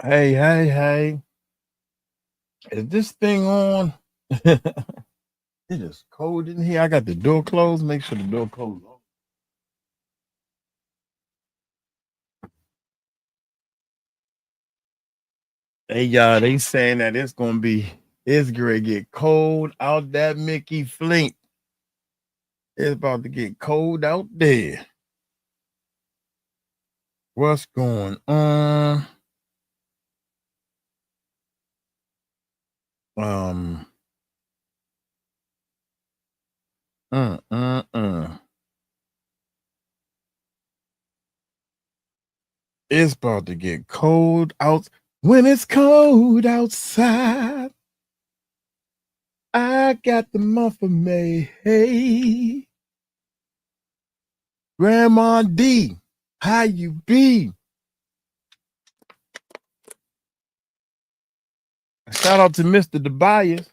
Hey, hey, hey. Is this thing on? It is cold in here. I got the door closed. Make sure the door closed. Hey, y'all, they saying that it's gonna get cold out that Mickey Flink. It's about to get cold out there. What's going on? Um, uh, uh, uh. It's about to get cold out. When it's cold outside, I got the month of May. Hey. Grandma D, how you be? Shout out to Mr. Tobias.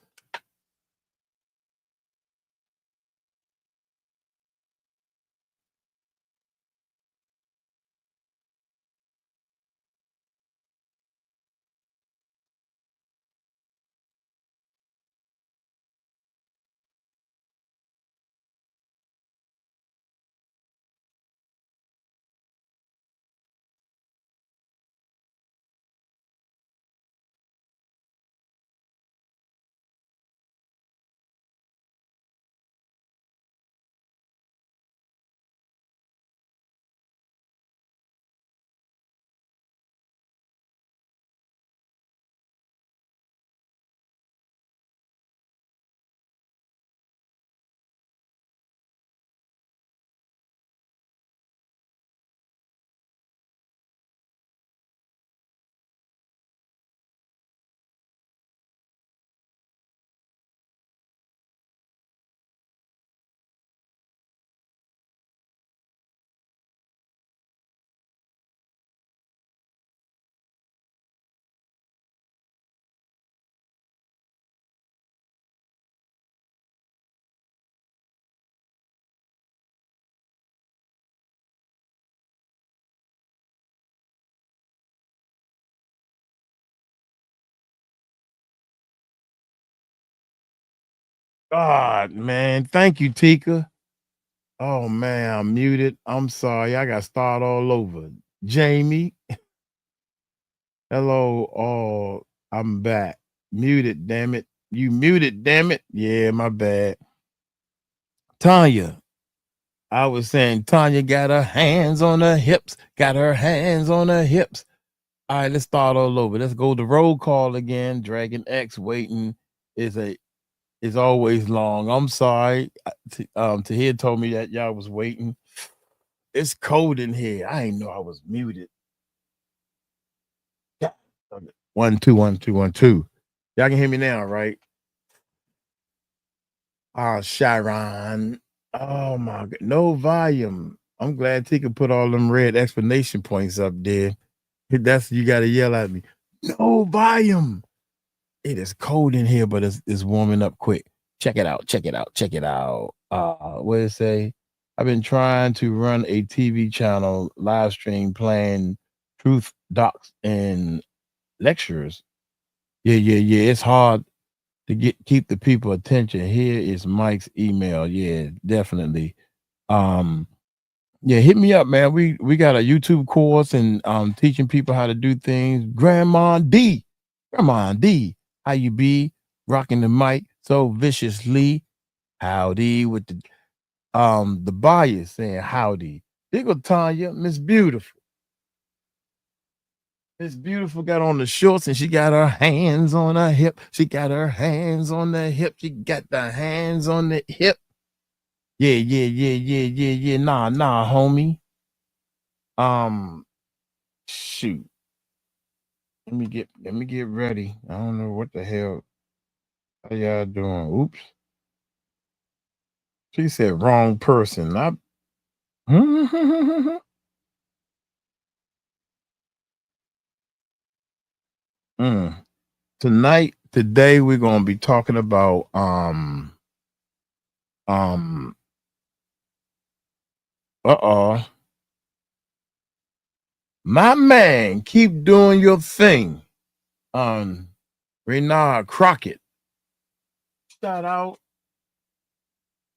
God, man. Thank you, Tika. Oh man, I'm muted. I'm sorry. I got to start all over. Jamie, hello. Oh, I'm back. Muted, damn it. You muted, damn it. Yeah, my bad. Tanya, I was saying Tanya got her hands on her hips, got her hands on her hips. All right, let's start all over. Let's go to roll call again. Dragon X waiting is a is always long. I'm sorry. Tahir told me that y'all was waiting. It's cold in here. I didn't know I was muted. Yeah. Okay. 1 2 1 2 1 2. Y'all can hear me now, right? Sharon. Oh my god. No volume. I'm glad Tika put all them red explanation points up there. That's you gotta yell at me. No volume. It is cold in here, but it's warming up quick. Check it out. Check it out. Check it out. What did it say? I've been trying to run a TV channel live stream playing truth docs and lectures. Yeah, yeah, yeah. It's hard to keep the people attention. Here is Mike's email. Yeah, definitely. Um, yeah, hit me up, man. We got a YouTube course and teaching people how to do things. Grandma D, how you be? Rocking the mic so viciously. Howdy with the bias saying howdy. Diggle Tanya, Miss Beautiful. Miss Beautiful got on the shorts and she got her hands on her hip. She got her hands on the hip. She got the hands on the hip. Yeah, yeah, yeah, yeah, yeah, yeah. Nah, homie. Um, shoot. Let me get ready. I don't know what the hell. How y'all doing? Oops. She said wrong person. I Mm. Today we're gonna be talking about um uh-oh. My man, keep doing your thing. Renard Crockett. Shout out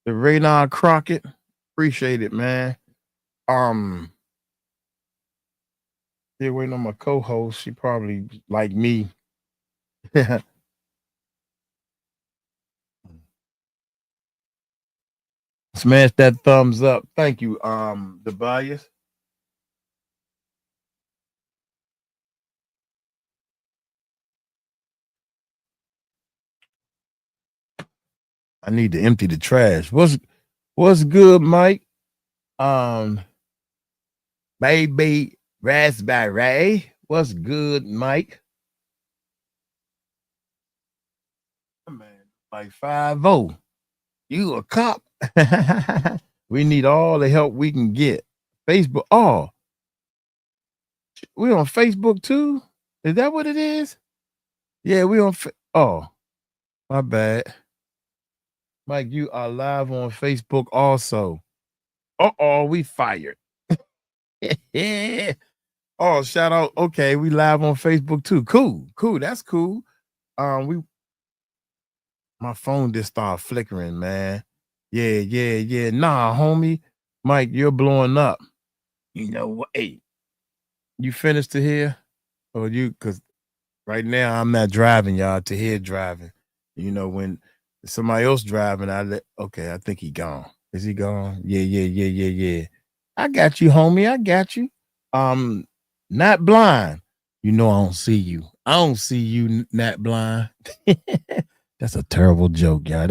to Renard Crockett. Appreciate it, man. Still waiting on my co-host. She probably like me. Smash that thumbs up. Thank you, the bias. I need to empty the trash. What's good, Mike? Um, baby raspberry. What's good, Mike? Man, like 5-0. You a cop. We need all the help we can get. Facebook. Oh, we on Facebook too? Is that what it is? Yeah, we on. Oh, my bad. Mike, you are live on Facebook also. Uh-oh, we fired. Yeah. Oh, shout out. Okay, we live on Facebook too. Cool. That's cool. We My phone just started flickering, man. Yeah. Nah, homie. Mike, you're blowing up. You know what? Hey, you finished to here? Or you cause right now I'm not driving, y'all, to here driving. You know, when somebody else driving, okay, I think he gone. Is he gone? Yeah. I got you, homie. I got you. Um, Not blind. You know I don't see you. I don't see you, not blind. That's a terrible joke, y'all.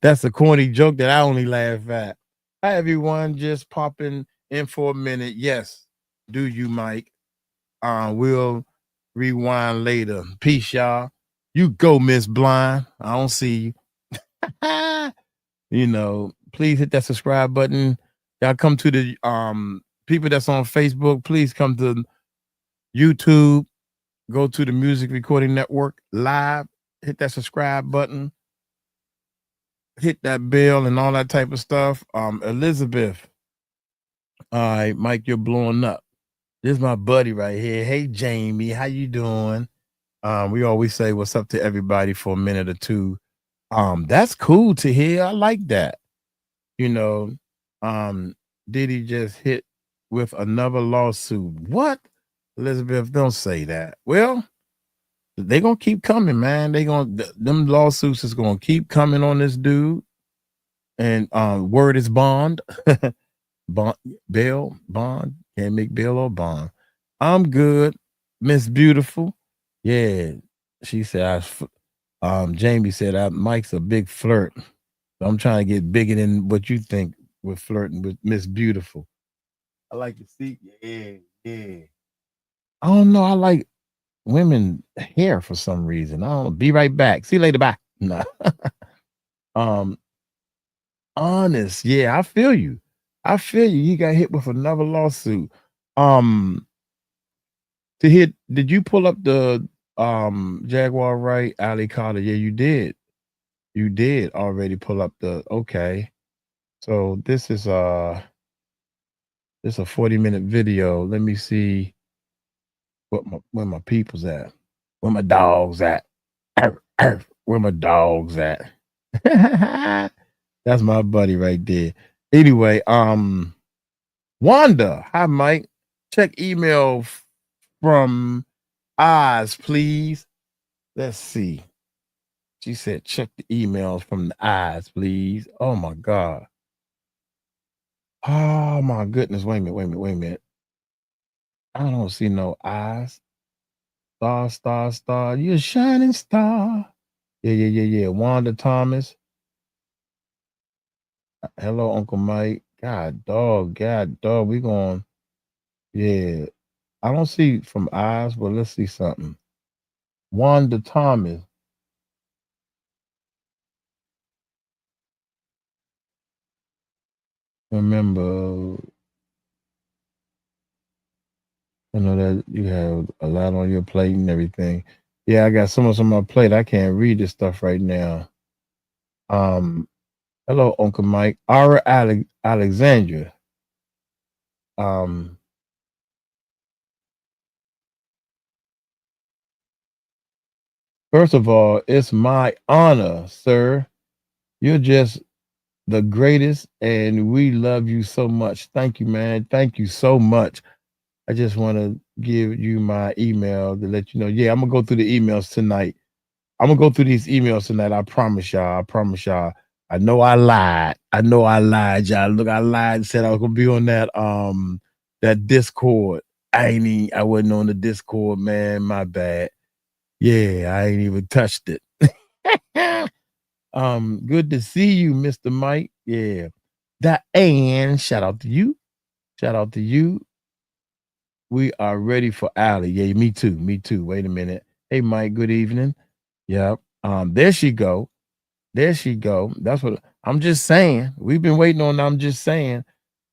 That's a corny joke that I only laugh at. Hi, everyone. Just popping in for a minute. Yes, do you, Mike? We'll rewind later. Peace, y'all. You go, Miss Blind. I don't see you. Please hit that subscribe button. Y'all come to the people that's on Facebook. Please come to YouTube. Go to the Music Recording Network live. Hit that subscribe button. Hit that bell and all that type of stuff. Elizabeth. All right, Mike, you're blowing up. This is my buddy right here. Hey, Jamie, how you doing? We always say what's up to everybody for a minute or two. That's cool to hear. I like that. You know, um, Diddy just hit with another lawsuit. What? Elizabeth, don't say that. Well, they gonna keep coming, man. Them lawsuits is gonna keep coming on this dude. And word is bond. Bond, bond. Can't make bail or bond. I'm good, Miss Beautiful. Yeah, she said. Jamie said, Mike's a big flirt. So I'm trying to get bigger than what you think with flirting with Miss Beautiful. I like to see. Yeah. I don't know. I like women hair for some reason. I don't know. Be right back. See you later. Bye. No. um, Honest. Yeah, I feel you. I feel you. You got hit with another lawsuit. Um, to hit, did you pull up the Jaguar right, Ali Carter? Yeah, you did. You did already pull up the okay. So this is a 40-minute video. Let me see where my people's at. Where my dogs at? Arf, arf. Where my dogs at? That's my buddy right there. Anyway, Wanda, hi Mike. Check email from Oz, please. Let's see. She said, check the emails from the eyes, please. Oh my God. Oh my goodness. Wait a minute. I don't see no eyes. Star. You're a shining star. Yeah. Wanda Thomas. Hello, Uncle Mike. God dog. We going, yeah. I don't see from eyes, but let's see something. Wanda Thomas. Remember, I know that you have a lot on your plate and everything. Yeah, I got so much on my plate. I can't read this stuff right now. Um, Hello, Uncle Mike. Ara Alexandra. Um, First of all, it's my honor, sir. You're just the greatest, and we love you so much. Thank you, man. Thank you so much. I just want to give you my email to let you know. Yeah, I'm gonna go through the emails tonight. I'm gonna go through these emails tonight. I promise y'all. I promise y'all. I know I lied. I know I lied, y'all. Look, I lied and said I was gonna be on that Discord. I wasn't on the Discord, man. My bad. Yeah, I ain't even touched it. Good to see you, Mr. Mike. Yeah. Diane, shout out to you. Shout out to you. We are ready for Allie. Yeah, me too. Me too. Wait a minute. Hey, Mike, good evening. Yep. There she go. There she go. That's what I'm just saying. We've been waiting on. I'm just saying.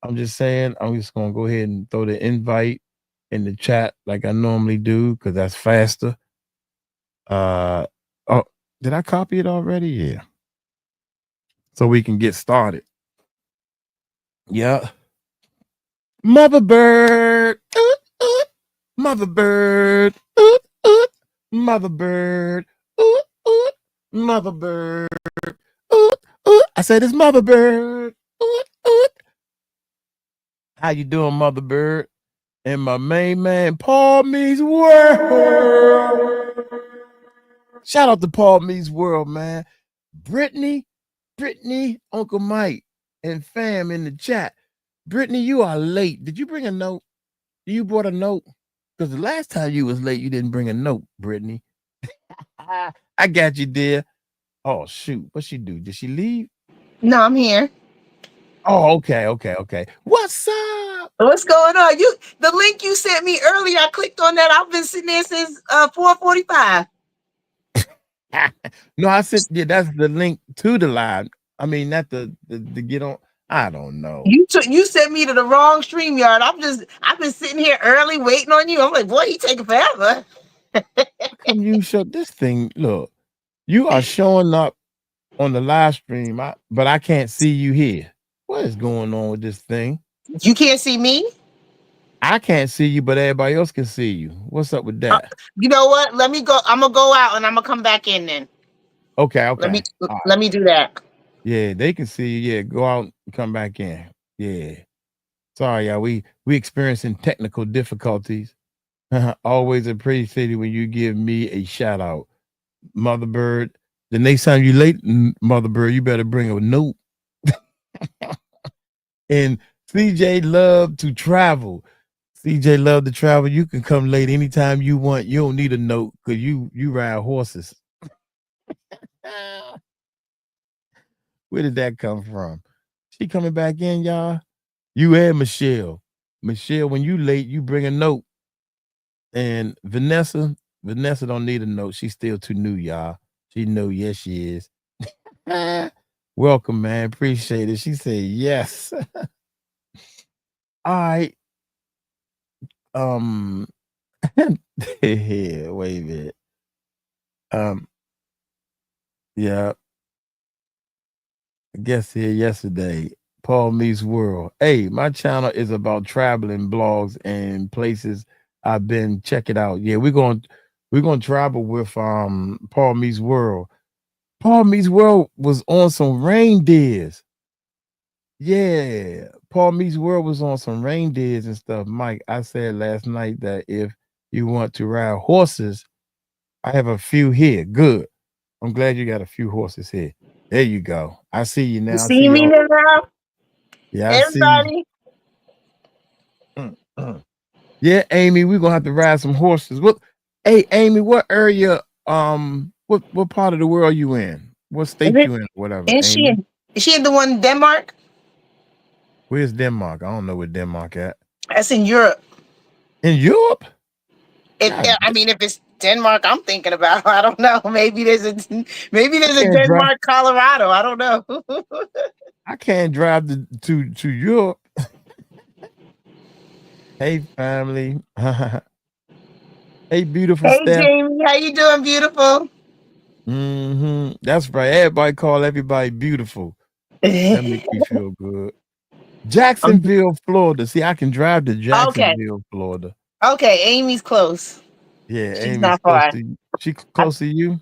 I'm just saying. I'm just gonna go ahead and throw the invite in the chat like I normally do because that's faster. Oh, did I copy it already? Yeah. So we can get started. Yeah. Mother bird. Mother bird. Mother bird. Mother bird. I said it's Mother bird. How you doing, Mother bird? And my main man, Paul Me's World. Shout out to Paul Me's World, man. Brittany, Uncle Mike, and fam in the chat. Brittany, you are late. Did you bring a note? You brought a note? Because the last time you was late, you didn't bring a note, Brittany. I got you, dear. Oh, shoot. What she do? Did she leave? No, I'm here. Oh, okay. What's up? What's going on? The link you sent me earlier, I clicked on that. I've been sitting there since 4:45. No, I said, yeah, that's the link to the live. I mean, not the get on. I don't know. You sent me to the wrong StreamYard. I've been sitting here early waiting on you. I'm like, boy, you taking forever. How come you show this thing? Look, you are showing up on the live stream, but I can't see you here. What is going on with this thing? You can't see me? I can't see you, but everybody else can see you. What's up with that? You know what? Let me go. I'm gonna go out and I'm gonna come back in then. Okay. Let me All right. let me do that. Yeah, they can see you. Yeah, go out and come back in. Yeah. Sorry, y'all. We experiencing technical difficulties. Always appreciate it when you give me a shout out. Mother Bird. The next time you late, Mother Bird, you better bring a note. And CJ love to travel. CJ love to travel. You can come late anytime you want. You don't need a note because you ride horses. Where did that come from? She coming back in, y'all. You and Michelle. Michelle, when you late, you bring a note. And Vanessa don't need a note. She's still too new, y'all. She knew, yes, she is. Welcome, man. Appreciate it. She said yes. All right. Yeah, wait a minute. Yeah. I guess here yesterday. Paul Meets World. Hey, my channel is about traveling blogs and places I've been. Check it out. Yeah, we're gonna travel with Paul Meets World. Paul Meets World was on some reindeers. Yeah, Paul Meets World was on some reindeers and stuff. Mike, I said last night that if you want to ride horses, I have a few here. Good. I'm glad you got a few horses here. There you go. I see you now. You I see see me y'all. now? Yeah, I see you. Everybody? Yeah, Amy, we're gonna have to ride some horses. What hey Amy, what area what part of the world you in? What Is state it? you in? Whatever, Is she Amy. in? Is she in the one in Denmark? Where's Denmark? I don't know where Denmark at. That's in Europe. In Europe? I mean, if it's Denmark, I'm thinking about. I don't know. Maybe there's a can't drive. Denmark, Colorado. I don't know. I can't drive to Europe. Hey family. Hey beautiful Hey, Steph. Jamie, how you doing, beautiful? That's right. Everybody call everybody beautiful. That make me feel good. Jacksonville, Florida. See, I can drive to Okay, Jacksonville, Florida. okay. Amy's close. Yeah, She's Amy's not close far. to you. She I, close to you?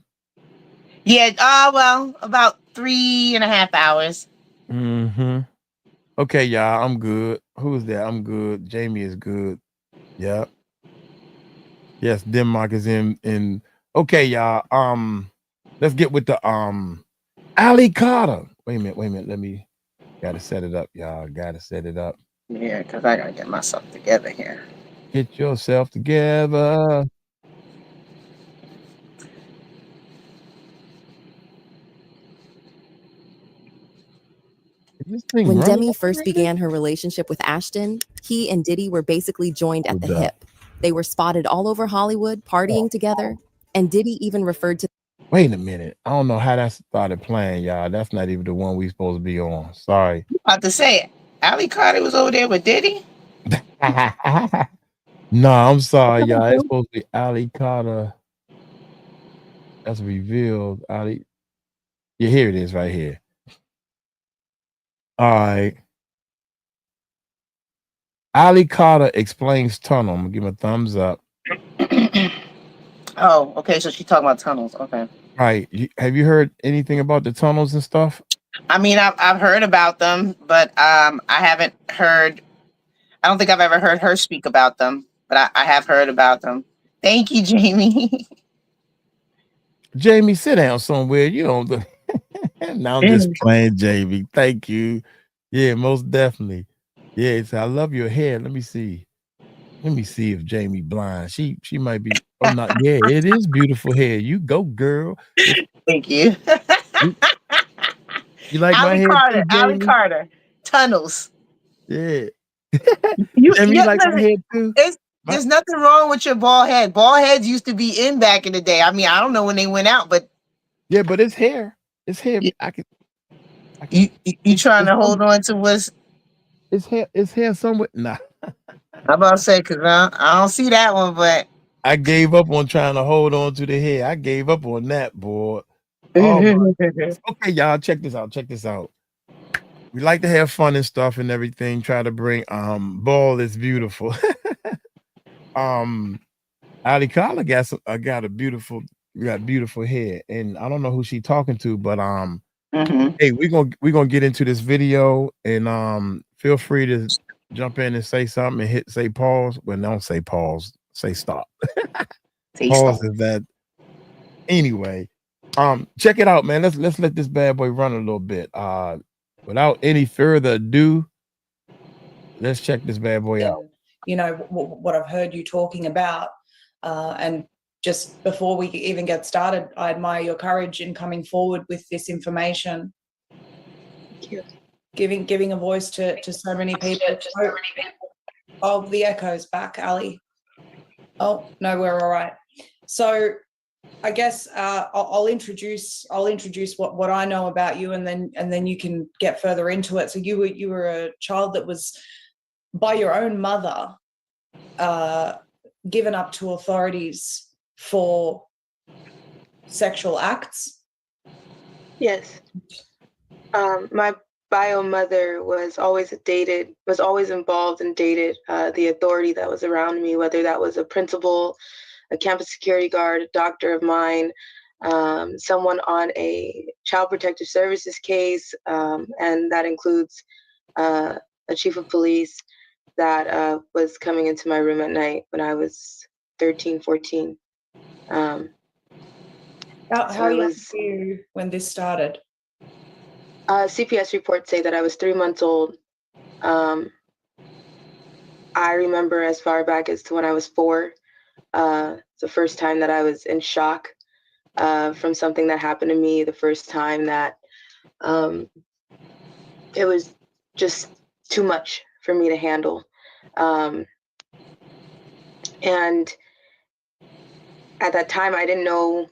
Yeah. Well, about 3.5 hours. Mm-hmm. Okay, y'all, I'm good. Who's that? I'm good. Jamie is good. Yep. Yes, Denmark is in. Okay, y'all. Let's get with the Ali Carter. Wait a minute. Let me gotta set it up, y'all. Gotta set it up. Yeah, because I gotta get myself together here. Get yourself together. Is this thing When running? Demi first began her relationship with Ashton, he and Diddy were basically joined at the Hold up. hip. They were spotted all over Hollywood partying together, and Diddy even referred to Wait a minute. I don't know how that started playing, y'all. That's not even the one we supposed to be on. Sorry. About to say, Ali Carter was over there with Diddy. No, I'm sorry, y'all. It's supposed to be Ali Carter. That's revealed. Ali. Yeah, here it is right here. All right. Ali Carter explains tunnel. I'm gonna give him a thumbs up. Oh, okay. So she's talking about tunnels. Okay. Right. Have you heard anything about the tunnels and stuff? I mean, I've heard about them, but I haven't heard. I don't think I've ever heard her speak about them, but I have heard about them. Thank you, Jamie. Jamie, sit down somewhere. You don't. Now I'm just playing, Jamie. Thank you. Yeah, most definitely. Yeah, I love your hair. Let me see. Let me see if Jamie blind. She might be. Oh, not. Yeah, it is beautiful hair. You go, girl. Thank you. You, you like my Ali hair too, Carter. Ali Jamie? Carter. Tunnels. Yeah. Jamie, you Yeah, like my listen, hair too? there's nothing wrong with your bald head. Bald heads used to be in back in the day. I mean, I don't know when they went out, but Yeah, but it's hair. It's hair. you I can. you trying It's to hold on to what's It's hair. It's hair somewhere. Nah. I'm about to say because I don't see that one, but I gave up on trying to hold on to the hair. I gave up on that, boy. Oh my. Okay, y'all, check this out. Check this out. We like to have fun and stuff and everything. Try to bring ball is beautiful. um Ali Kala got a beautiful beautiful hair. And I don't know who she talking to, but hey, we're gonna get into this video and feel free to jump in and say something and say pause. Well, don't say pause, say stop. Pause is that anyway. Check it out, man. Let's let this bad boy run a little bit. Without any further ado, let's check this bad boy out. You know what I've heard you talking about, and just before we even get started, I admire your courage in coming forward with this information. Thank you. Giving a voice to so many people. Oh, the echo's back, Ali. Oh no, we're all right. So I guess I'll introduce what I know about you, and then you can get further into it. So you were a child that was by your own mother given up to authorities for sexual acts. Yes. My bio mother was always involved and dated the authority that was around me, whether that was a principal, a campus security guard, a doctor of mine, someone on a child protective services case, and that includes a chief of police that was coming into my room at night when I was 13, 14. How young were you when this started? CPS reports say that I was 3 months old. I remember as far back as to when I was 4, the first time that I was in shock from something that happened to me, the first time that it was just too much for me to handle. And at that time, I didn't know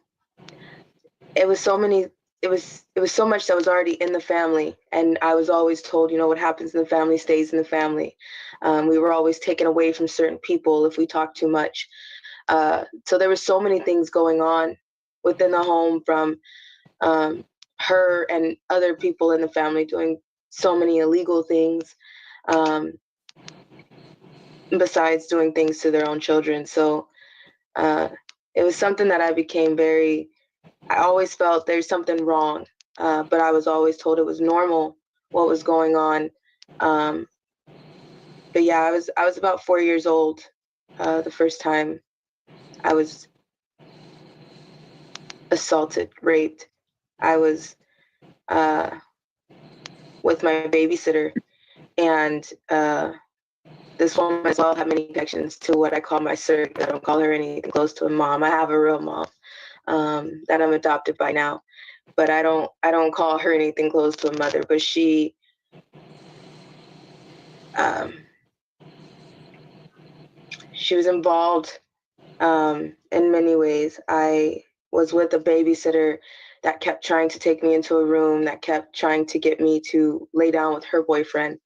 it was so much that was already in the family. And I was always told, what happens in the family stays in the family. We were always taken away from certain people if we talked too much. So there were so many things going on within the home from her and other people in the family doing so many illegal things, besides doing things to their own children. So it was something that I became very I always felt there's something wrong, but I was always told it was normal what was going on. But yeah, I was about 4 years old the first time I was assaulted, raped. I was with my babysitter, and this woman as well had many connections to what I call my surrogate. I don't call her anything close to a mom. I have a real mom that I'm adopted by now, but I don't call her anything close to a mother. But she was involved in many ways. I was with a babysitter that kept trying to take me into a room, that kept trying to get me to lay down with her boyfriend.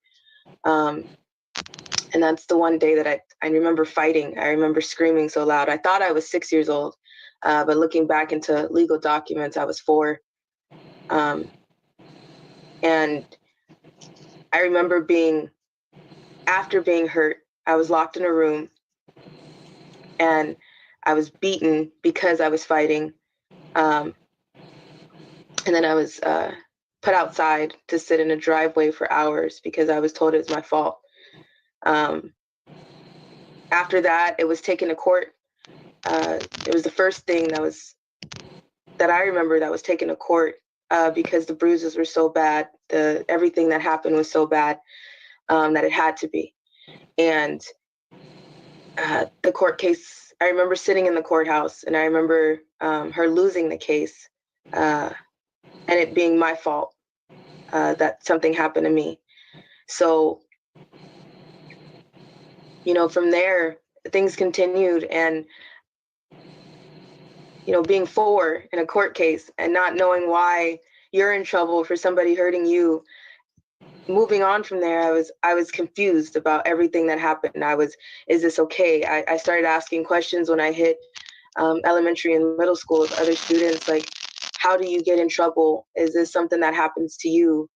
And that's the one day that I remember fighting. I remember screaming so loud. I thought I was 6 years old, but looking back into legal documents, I was 4. And I remember after being hurt, I was locked in a room and I was beaten because I was fighting. And then I was put outside to sit in a driveway for hours because I was told it was my fault. After that, it was taken to court. It was the first thing that I remember that was taken to court because the bruises were so bad. Everything that happened was so bad that it had to be. And the court case, I remember sitting in the courthouse, and I remember her losing the case and it being my fault that something happened to me. So, from there, things continued, and being 4 in a court case and not knowing why you're in trouble for somebody hurting you. Moving on from there, I was confused about everything that happened. Is this okay? I started asking questions when I hit elementary and middle school with other students, like, how do you get in trouble? Is this something that happens to you?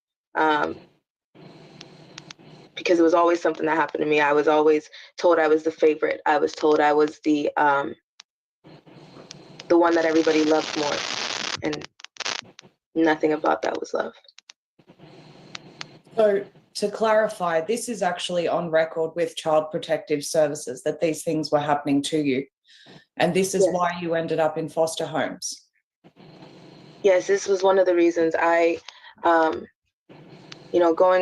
Because it was always something that happened to me. I was always told I was the favorite. I was told I was the one that everybody loved more, and nothing about that was love. So to clarify, this is actually on record with Child Protective Services that these things were happening to you. And this is why you ended up in foster homes. Yes, this was one of the reasons. Going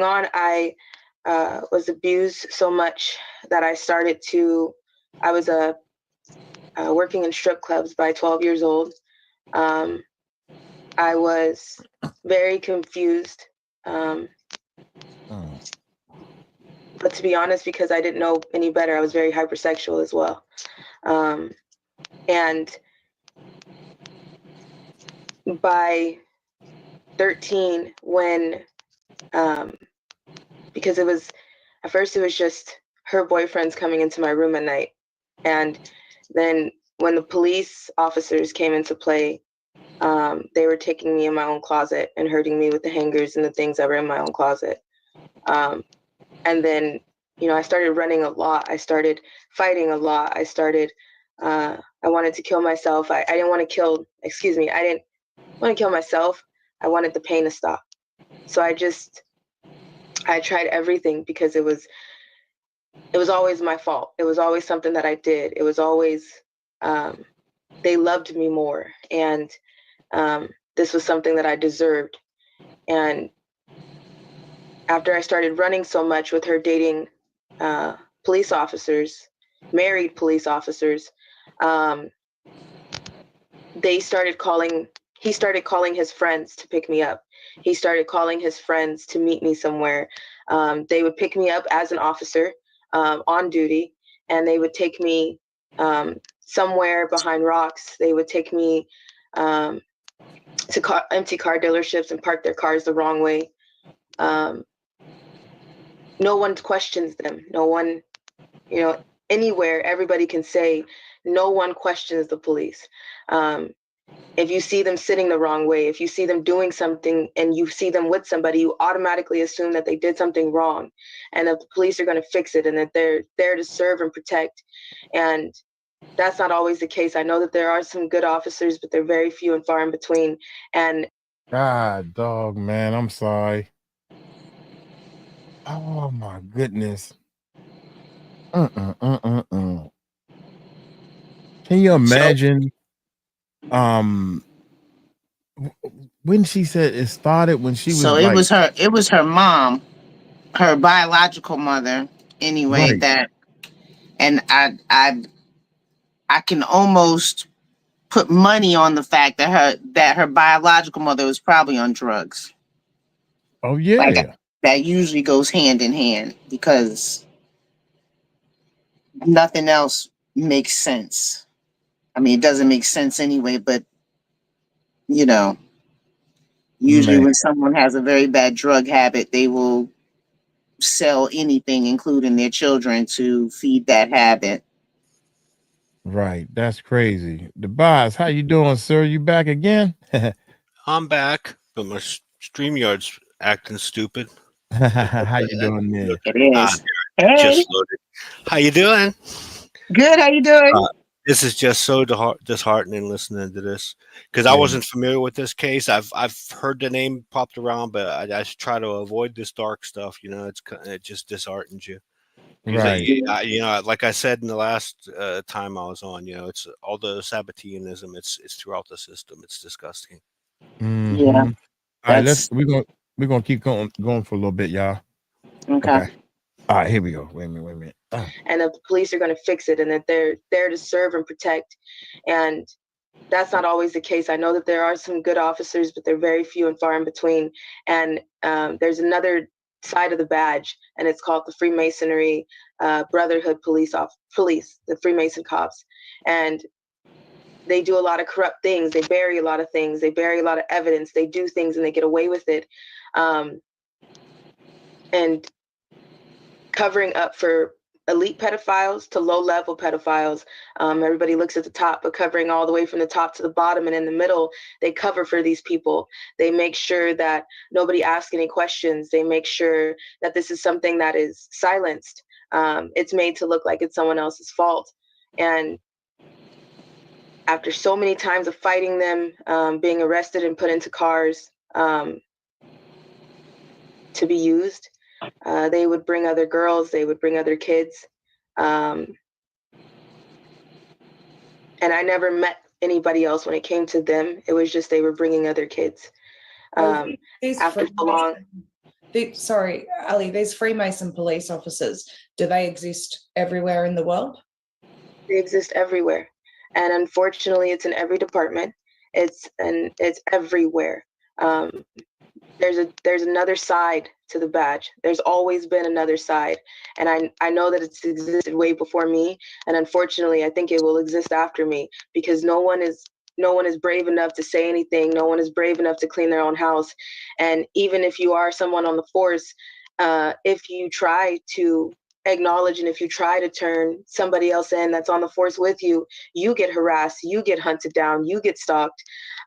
on, I was abused so much that I was working in strip clubs by 12 years old. I was very confused. But to be honest, because I didn't know any better, I was very hypersexual as well. And by 13, because at first it was just her boyfriends coming into my room at night. And then when the police officers came into play, they were taking me in my own closet and hurting me with the hangers and the things that were in my own closet. And then, I started running a lot. I started fighting a lot. I wanted to kill myself. I didn't want to kill myself. I wanted the pain to stop. So I tried everything because it was always my fault. It was always something that I did. It was always, they loved me more. And this was something that I deserved. And after I started running so much with her dating police officers, married police officers, he started calling his friends to pick me up. He started calling his friends to meet me somewhere. They would pick me up as an officer on duty, and they would take me somewhere behind rocks. They would take me to empty car dealerships and park their cars the wrong way. No one questions them. No one, anywhere, everybody can say, no one questions the police. If you see them sitting the wrong way, if you see them doing something and you see them with somebody, you automatically assume that they did something wrong and that the police are going to fix it and that they're there to serve and protect. And that's not always the case. I know that there are some good officers, but they're very few and far in between. And God, dog, man, I'm sorry. Oh my goodness. Mm-mm. Can you imagine? When she said it started when she So was like, it was her mom, her biological mother, anyway, right. that, and I can almost put money on the fact that her biological mother was probably on drugs. Oh Like, yeah. that usually goes hand in hand because nothing else makes sense. I mean, it doesn't make sense anyway, but you know, usually Man, when someone has a very bad drug habit, they will sell anything, including their children, to feed that habit. right. That's crazy. The boss, how you doing, sir? You back again? I'm back, but my StreamYard's acting stupid. How you doing there? It Ah, is. Hey, just loaded. How you doing? good. How you doing? Uh, this is just so disheartening listening to this because I Yeah. wasn't familiar with this case. I've heard the name popped around, but I just try to avoid this dark stuff. You know, it just disheartens you because Right. you know, like I said in the last time I was on, you know, it's all the Sabbateanism. It's throughout the system. It's disgusting. Yeah, Mm-hmm. All right, that's we're gonna keep going for a little bit, y'all. okay. Okay. All right, here we go. Wait a minute. and that the police are going to fix it and that they're there to serve and protect. And that's not always the case. I know that there are some good officers, but they're very few and far in between. And there's another side of the badge, and it's called the Freemasonry Brotherhood police, the Freemason cops. And they do a lot of corrupt things. They bury a lot of things. They bury a lot of evidence. They do things and they get away with it. And covering up for elite pedophiles to low-level pedophiles. Everybody looks at the top, but covering all the way from the top to the bottom and in the middle, they cover for these people. They make sure that nobody asks any questions. They make sure that this is something that is silenced. It's made to look like it's someone else's fault. And after so many times of fighting them, being arrested and put into cars to be used, they would bring other girls, they would bring other kids. And I never met anybody else when it came to them. It was just they were bringing other kids. After so long. Sorry, Ali, these Freemason police officers, do they exist everywhere in the world? They exist everywhere. And unfortunately, it's in every department. It's everywhere. There's another side to the badge. There's always been another side, and I know that it's existed way before me, and unfortunately I think it will exist after me, because no one is brave enough to say anything. No one is brave enough to clean their own house. And even if you are someone on the force, if you try to acknowledge and if you try to turn somebody else in that's on the force with you, you get harassed, you get hunted down, you get stalked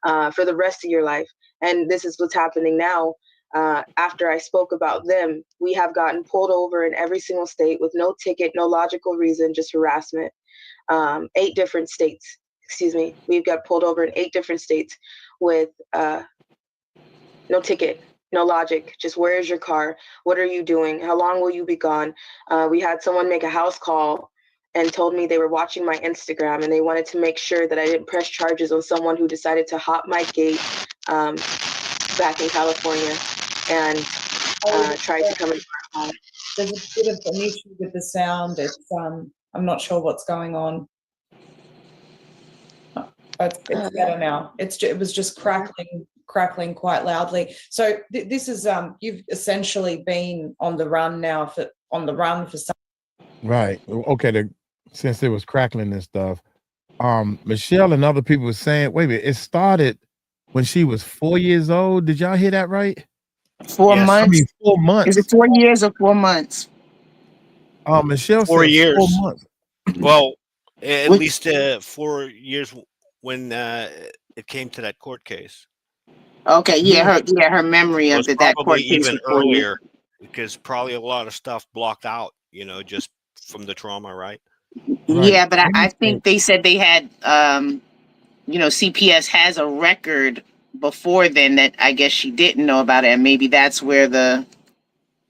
for the rest of your life. And this is what's happening now. After I spoke about them, we have gotten pulled over in every single state with no ticket, no logical reason, just harassment. 8 different states, excuse me. We've got pulled over in 8 different states with no ticket, no logic, just where is your car? What are you doing? How long will you be gone? We had someone make a house call and told me they were watching my Instagram and they wanted to make sure that I didn't press charges on someone who decided to hop my gate back in California and tried to come into our home. There's a bit of an issue with the sound. It's I'm not sure what's going on. It's better now. It was just crackling quite loudly. So this is you've essentially been on the run now for some. Right. Okay. Since it was crackling and stuff, Michelle and other people were saying, wait a minute, it started when she was 4 years old. Did y'all hear that right? 4 Yes. I months. mean, 4 months. Is it 4 years or 4 months? Michelle 4 said years. 4 months. Well, at Which- least 4 years when it came to that court case. Okay, her memory It of was that probably court case even was 4 years. earlier because probably a lot of stuff blocked out, you know, just from the trauma, right? Right. Yeah, but I think they said they had, CPS has a record before then that I guess she didn't know about it, and maybe that's where the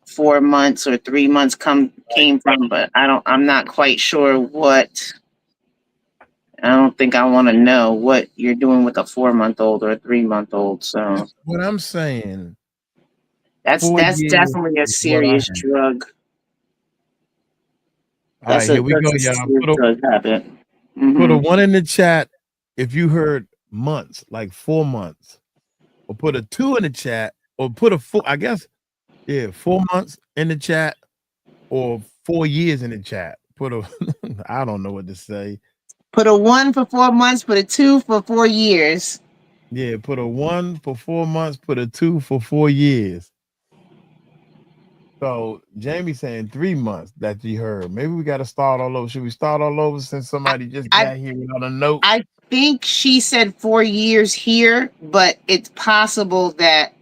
4 months or 3 months came from. But I'm not quite sure what. I don't think I want to know what you're doing with a 4-month-old or a 3-month-old. So What I'm saying, that's 4 years definitely a is what I serious have. drug. All right, here we go, That's a y'all. serious drug habit. Put a Hmm. 1 in the chat if you heard months, like 4 months, or put a 2 in the chat, or put a 4, I guess, yeah, 4 months in the chat, or 4 years in the chat. Put a, I don't know what to say. Put a 1 for 4 months. Put a 2 for 4 years. Yeah, put a 1 for 4 months, put a 2 for 4 years. So Jamie saying 3 months that you heard. Maybe we got to start all over. Should we start all over since somebody just I got here without a note? I think she said 4 years here, but it's possible that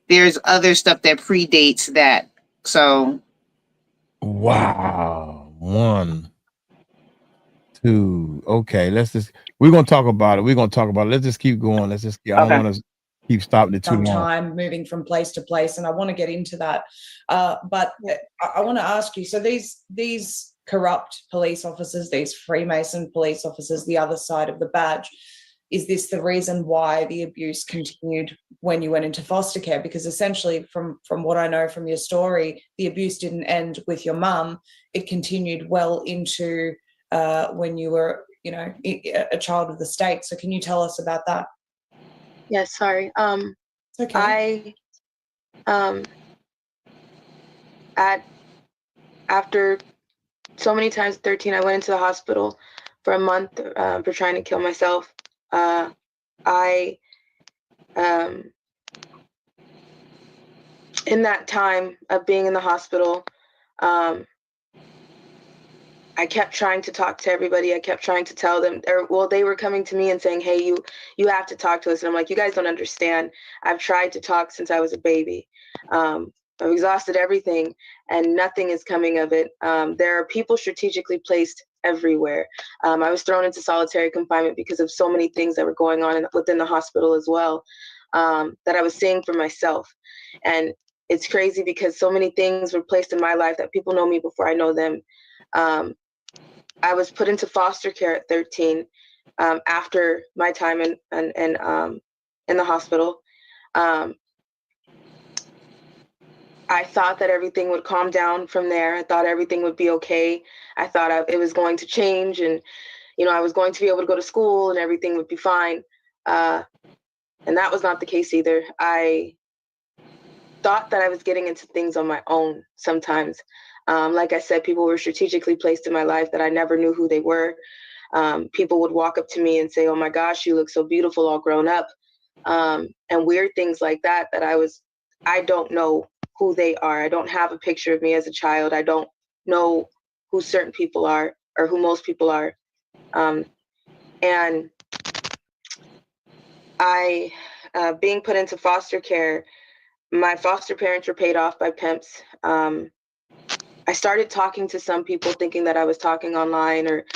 there's other stuff that predates that. So Wow. 1, 2. Okay, we're gonna talk about it. Let's just keep going. I don't okay. want to keep stopping it too some long. time moving from place to place, and I want to get into that. But I want to ask you, so these corrupt police officers, these Freemason police officers, the other side of the badge, is this the reason why the abuse continued when you went into foster care? Because essentially, from what I know from your story, the abuse didn't end with your mum. It continued well into when you were, a child of the state. So can you tell us about that? Yes, sorry. It's okay. After so many times at 13, I went into the hospital for a month for trying to kill myself. I in that time of being in the hospital, I kept trying to talk to everybody. I kept trying to tell them, they were coming to me and saying, "Hey, you have to talk to us." And I'm like, "You guys don't understand. I've tried to talk since I was a baby. I've exhausted everything, and nothing is coming of it. There are people strategically placed everywhere. I was thrown into solitary confinement because of so many things that were going on within the hospital as well, that I was seeing for myself. And it's crazy because so many things were placed in my life that people know me before I know them. I was put into foster care at 13 after my time in the hospital. I thought that everything would calm down from there. I thought everything would be okay. I thought it was going to change, and I was going to be able to go to school and everything would be fine. And that was not the case either. I thought that I was getting into things on my own sometimes. Like I said, people were strategically placed in my life that I never knew who they were. People would walk up to me and say, "Oh my gosh, you look so beautiful all grown up." And weird things like that I don't know who they are. I don't have a picture of me as a child. I don't know who certain people are or who most people are. And I, being put into foster care, my foster parents were paid off by pimps. I started talking to some people thinking that I was talking online or,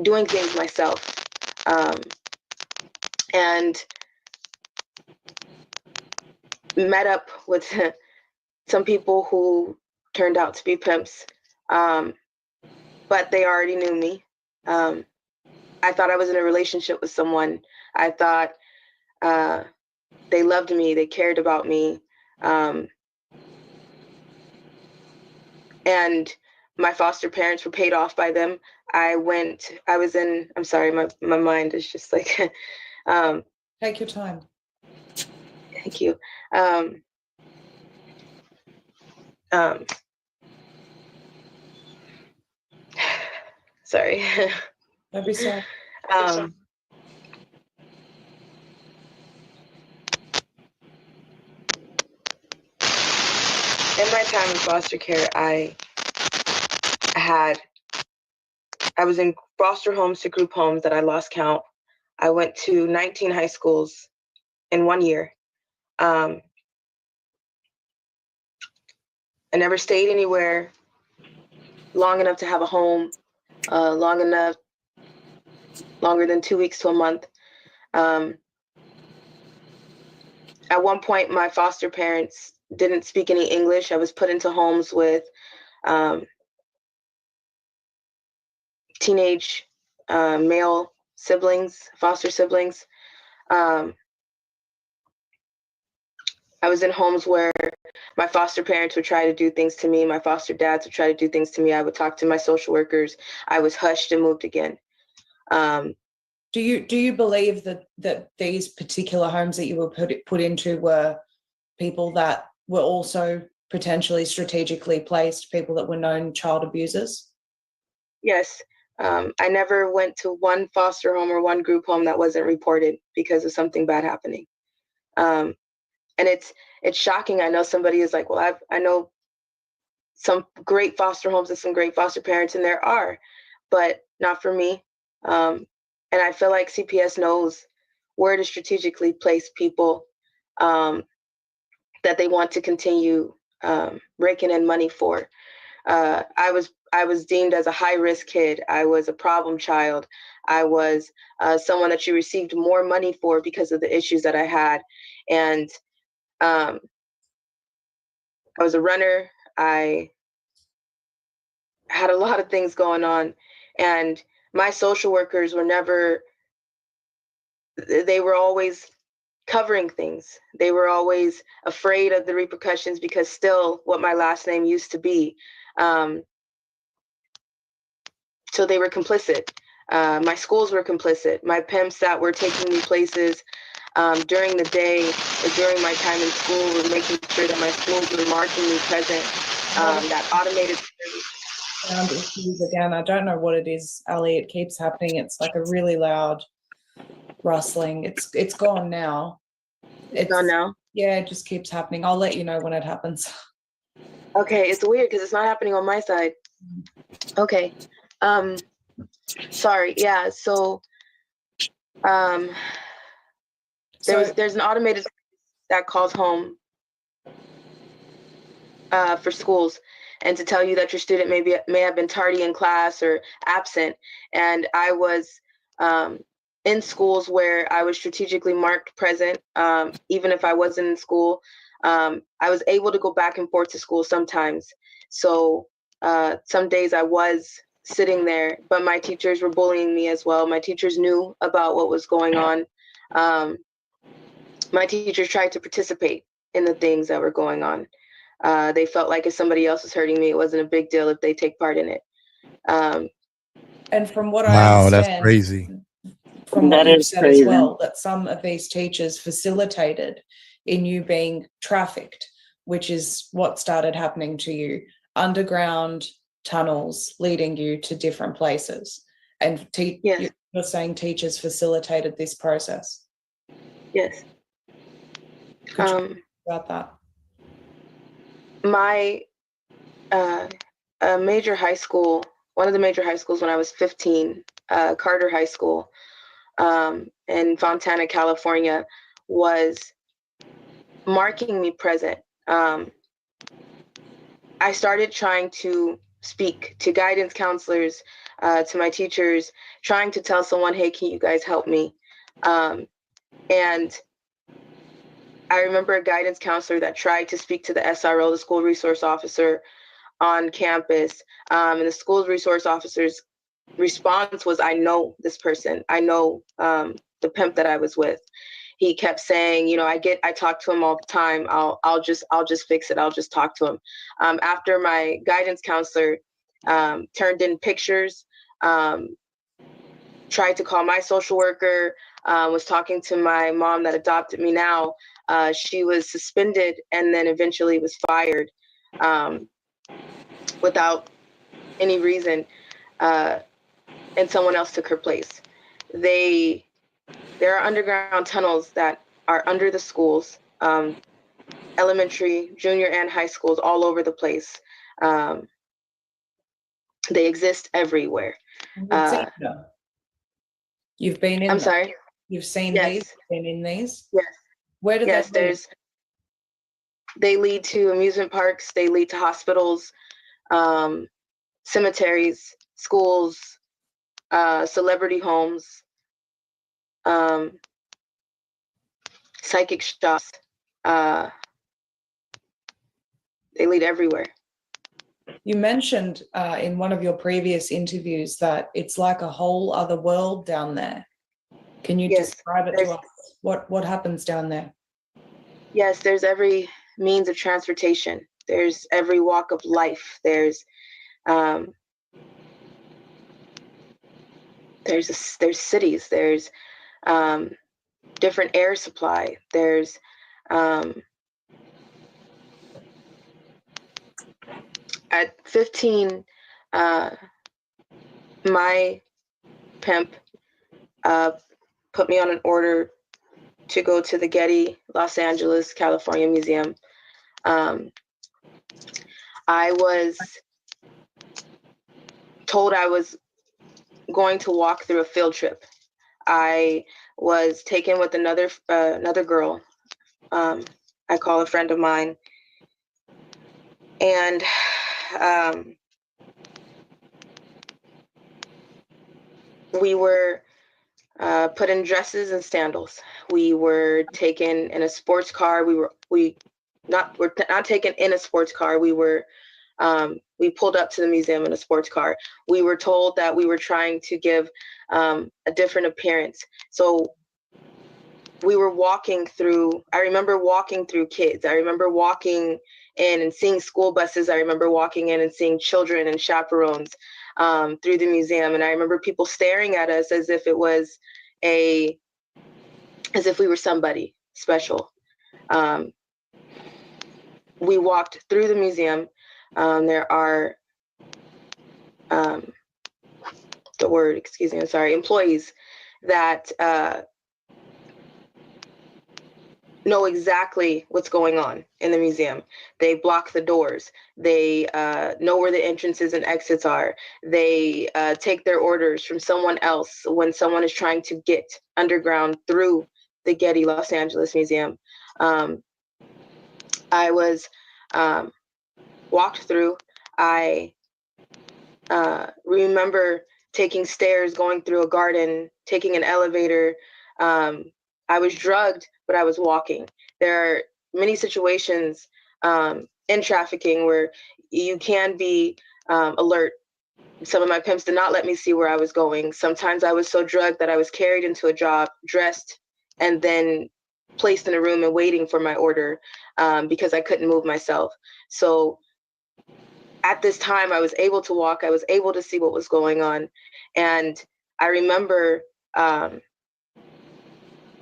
doing things myself. And met up with some people who turned out to be pimps, but they already knew me. I thought I was in a relationship with someone. I thought they loved me, they cared about me. And my foster parents were paid off by them. I'm sorry, my mind is just like, Take your time. thank you. Sorry. Don't be sorry. In my time in foster care, I was in foster homes to group homes that I lost count. I went to 19 high schools in 1 year. I never stayed anywhere long enough to have a home, longer than 2 weeks to a month. At one point, my foster parents didn't speak any English. I was put into homes with teenage male siblings, foster siblings. I was in homes where my foster parents would try to do things to me. My foster dads would try to do things to me. I would talk to my social workers. I was hushed and moved again. Do you believe that these particular homes that you were put into were people that were also potentially strategically placed, people that were known child abusers? Yes. I never went to one foster home or one group home that wasn't reported because of something bad happening. And it's shocking. I know somebody is like, well, I know some great foster homes and some great foster parents, and there are, but not for me. And I feel like CPS knows where to strategically place people that they want to continue raking in money for. I was deemed as a high-risk kid. I was a problem child. I was someone that you received more money for because of the issues that I had. And I was a runner. I had a lot of things going on. And my social workers they were always covering things. They were always afraid of the repercussions because still what my last name used to be. So they were complicit. My schools were complicit. My pimps that were taking me places during the day or during my time in school were making sure that my schools were marking me present. That automated Sound issues again. I don't know what it is, Ali. It keeps happening. It's like a really loud rustling. It's gone now. It's gone now? Yeah, it just keeps happening. I'll let you know when it happens. Okay, it's weird because it's not happening on my side. Okay. Sorry. Yeah. So there's an automated that calls home for schools and to tell you that your student may have been tardy in class or absent. And I was in schools where I was strategically marked present, even if I wasn't in school. I was able to go back and forth to school sometimes. So some days I was sitting there, but my teachers were bullying me as well. My teachers knew about what was going on. My teachers tried to participate in the things that were going on. They felt like if somebody else was hurting me, it wasn't a big deal if they take part in it. And from what I Wow, understand, that's crazy. From what That you've is said crazy. as well, that some of these teachers facilitated in you being trafficked, which is what started happening to you. Underground tunnels leading you to different places. And Yes. you're saying teachers facilitated this process. Yes. Could you talk about that? My major high school, one of the major high schools when I was 15, Carter High School in Fontana, California, was marking me present. I started trying to speak to guidance counselors, to my teachers, trying to tell someone, hey, can you guys help me? And I remember a guidance counselor that tried to speak to the SRO, the school resource officer on campus. And the school resource officer's response was, I know this person. I know the pimp that I was with. He kept saying, you know, I talk to him all the time. I'll just fix it. I'll just talk to him. After my guidance counselor turned in pictures, tried to call my social worker, was talking to my mom that adopted me now. She was suspended and then eventually was fired without any reason, and someone else took her place. There are underground tunnels that are under the schools, elementary, junior, and high schools all over the place. They exist everywhere. You've been in I'm them. sorry? You've seen Yes. these, been in these? Yes. Where did Yes, they lead? they lead to amusement parks, they lead to hospitals. cemeteries, schools, celebrity homes, psychic shops. They lead everywhere. You mentioned in one of your previous interviews that it's like a whole other world down there. Can you Yes, describe it to us? What happens down there? Yes, there's every means of transportation. There's every walk of life. There's cities. There's different air supply. There's at 15, my pimp put me on an order to go to the Getty, Los Angeles, California Museum. I was told I was going to walk through a field trip. I was taken with another girl. I call a friend of mine, and we were put in dresses and sandals. We were taken in a sports car. We're not taken in a sports car. We pulled up to the museum in a sports car. We were told that we were trying to give a different appearance. So we were walking through, I remember walking through kids. I remember walking in and seeing school buses. I remember walking in and seeing children and chaperones through the museum. And I remember people staring at us as if it was as if we were somebody special. We walked through the museum. There are, employees that know exactly what's going on in the museum. They block the doors. They know where the entrances and exits are. They take their orders from someone else when someone is trying to get underground through the Getty Los Angeles Museum. I was walked through. I remember taking stairs, going through a garden, taking an elevator. I was drugged, but I was walking. There are many situations in trafficking where you can be alert. Some of my pimps did not let me see where I was going. Sometimes I was so drugged that I was carried into a job, dressed, and then placed in a room and waiting for my order because I couldn't move myself. So at this time, I was able to walk. I was able to see what was going on. And I remember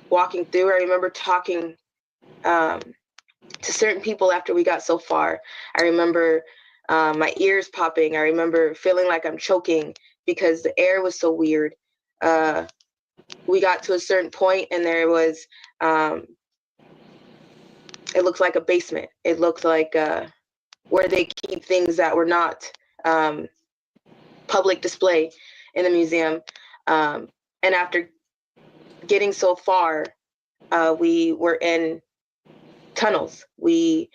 walking through. I remember talking to certain people after we got so far. I remember my ears popping. I remember feeling like I'm choking because the air was so weird. We got to a certain point and there was, it looked like a basement. It looked like where they keep things that were not public display in the museum. And after getting so far, we were in tunnels. We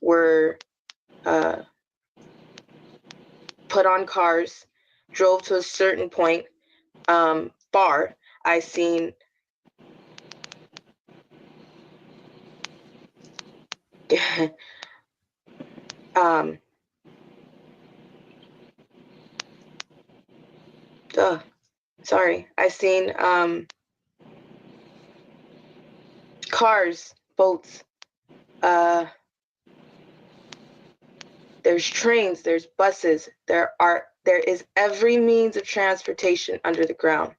were put on cars, drove to a certain point, bar. I seen I seen cars, boats, there's trains, there's buses, there is every means of transportation under the ground.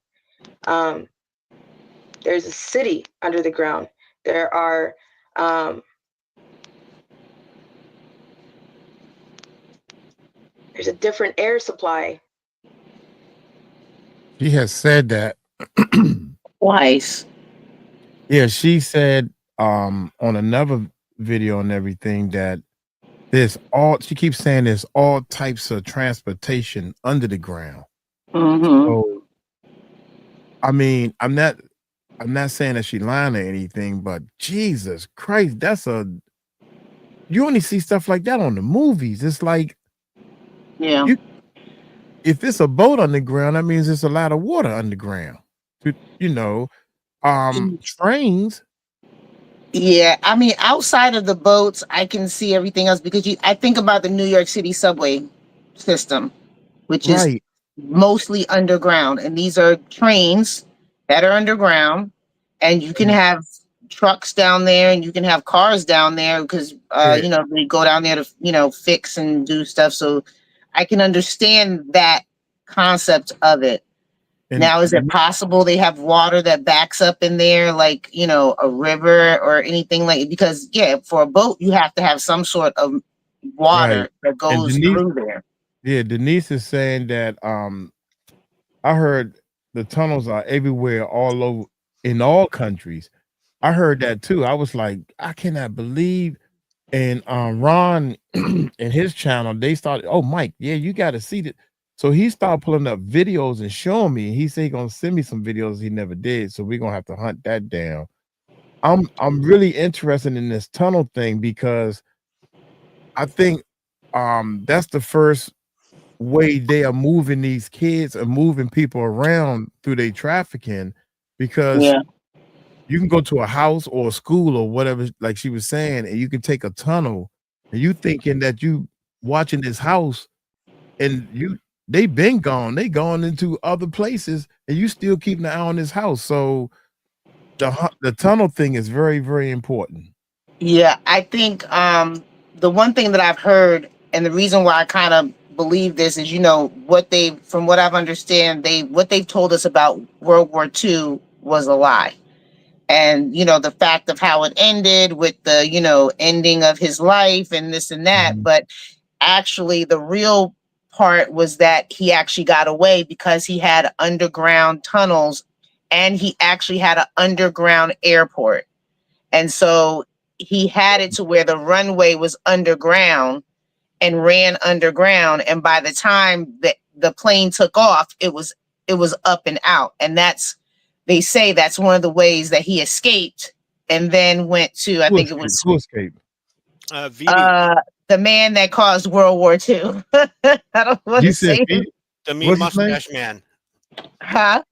There's a city under the ground. There are there's a different air supply. She has said that Twice. Yeah, she said on another video and everything that she keeps saying there's all types of transportation under the ground. Mm-hmm. So I mean, I'm not saying that she lying or anything, but Jesus Christ, you only see stuff like that on the movies. It's like Yeah. if it's a boat underground, that means there's a lot of water underground. You know, trains. Yeah, I mean, outside of the boats, I can see everything else because I think about the New York City subway system, which is Right. mostly underground. And these are trains that are underground, and you can And have trucks down there and you can have cars down there because, yeah, they go down there to, fix and do stuff. So I can understand that concept of it. and Now, is it possible they have water that backs up in there, like, a river or anything like? Because yeah, for a boat, you have to have some sort of right. water that And goes Denise, through there. yeah, Denise is saying that I heard the tunnels are everywhere, all over in all countries. I heard that too. I was like, I cannot believe. And Ron and his channel, they started. Oh, Mike, yeah, you got to see that. So he started pulling up videos and showing me. He said he's gonna send me some videos he never did. So we're gonna have to hunt that down. I'm really interested in this tunnel thing because I think that's the first way they are moving these kids and moving people around through their trafficking, because Yeah. you can go to a house or a school or whatever, like she was saying, and you can take a tunnel and you thinking that you watching this house, and they've been gone. They gone into other places and you still keeping an eye on this house. So the tunnel thing is very, very important. Yeah, I think the one thing that I've heard, and the reason why I kind of believe this is, from what I've understand, what they've told us about World War II was a lie. And the fact of how it ended with the ending of his life and this and that, Mhm. but actually the real part was that he actually got away because he had underground tunnels, and he actually had an underground airport. And so he had it to where the runway was underground and ran underground. And by the time that the plane took off, it was up and out. And they say that's one of the ways that he escaped and then went to, I Who think it escaped? was Who escaped? VD, the man that caused World War II. I don't want You to said say him. Pete? the mean What's his name? mustache man. Huh?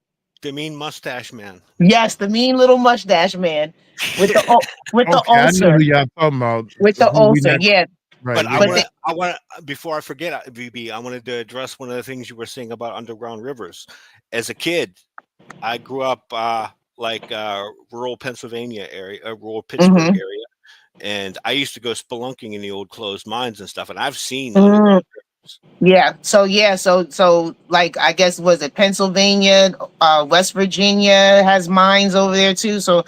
The mean mustache man. Yes, the mean little mustache man with the Okay, I know ulcer. who y'all talking about. With the Who we ulcer, not yeah. right? But We But not. I want to, before I forget, VB, I wanted to address one of the things you were saying about underground rivers. As a kid, I grew up rural Pennsylvania area, rural Pittsburgh mhm. area, and I used to go spelunking in the old closed mines and stuff, and I've seen Mm, underground rivers. so like, I guess, was it Pennsylvania, West Virginia has mines over there too. So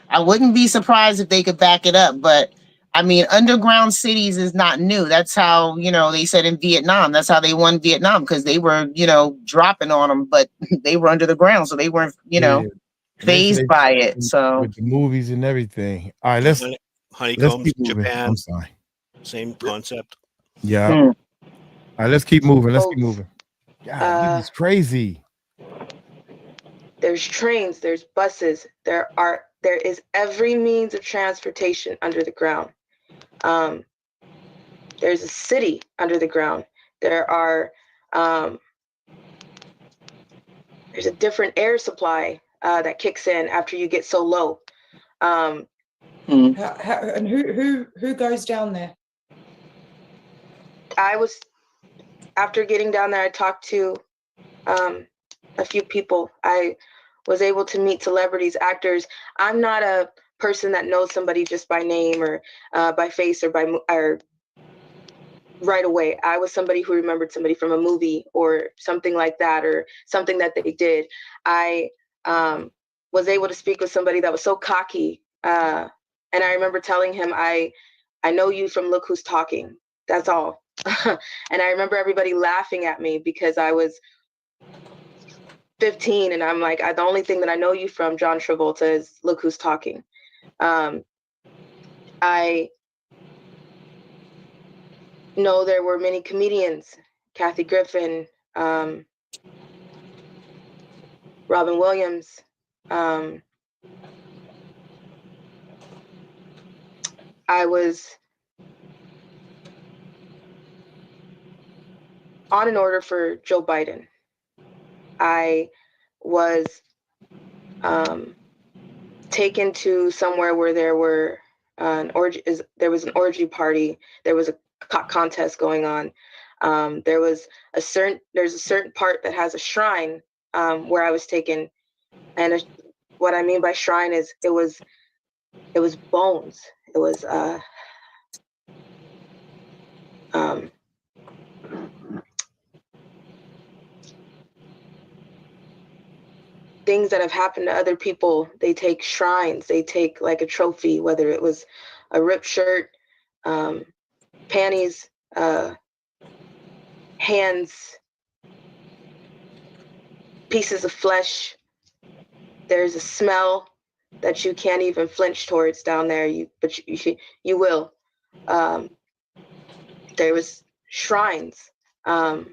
I wouldn't be surprised if they could back it up. But I mean, underground cities is not new. That's how, they said in Vietnam, that's how they won Vietnam, because they were, dropping on them, but they were under the ground. So they weren't, Yeah, and they phased say by it. So, with the movies and everything. All right, let's Honeycombs, keep moving. I'm Japan, sorry. same concept. Yeah. hmm. All right, let's keep moving. Let's keep Boats. moving. God, this is crazy. There's trains, there's buses, there is every means of transportation under the ground. There's a city under the ground. Um, there's a different air supply that kicks in after you get so low. And who goes down there? After getting down there, I talked to a few people. I was able to meet celebrities, actors. I'm not a person that knows somebody just by name or by face or right away. I was somebody who remembered somebody from a movie or something like that, or something that they did. I was able to speak with somebody that was so cocky, and I remember telling him, I know you from Look Who's Talking. That's all. And I remember everybody laughing at me because I was 15, and I'm like, the only thing that I know you from, John Travolta, is Look Who's Talking. I know there were many comedians, Kathy Griffin, Robin Williams. I was on an order for Joe Biden. I was taken to somewhere where there were there was an orgy party. There was a contest going on. There's a certain part that has a shrine where I was taken, and what I mean by shrine is it was bones. It was things that have happened to other people. They take shrines. They take like a trophy, whether it was a ripped shirt, panties, hands, pieces of flesh. There's a smell that you can't even flinch towards down there. But you will. There was shrines. Are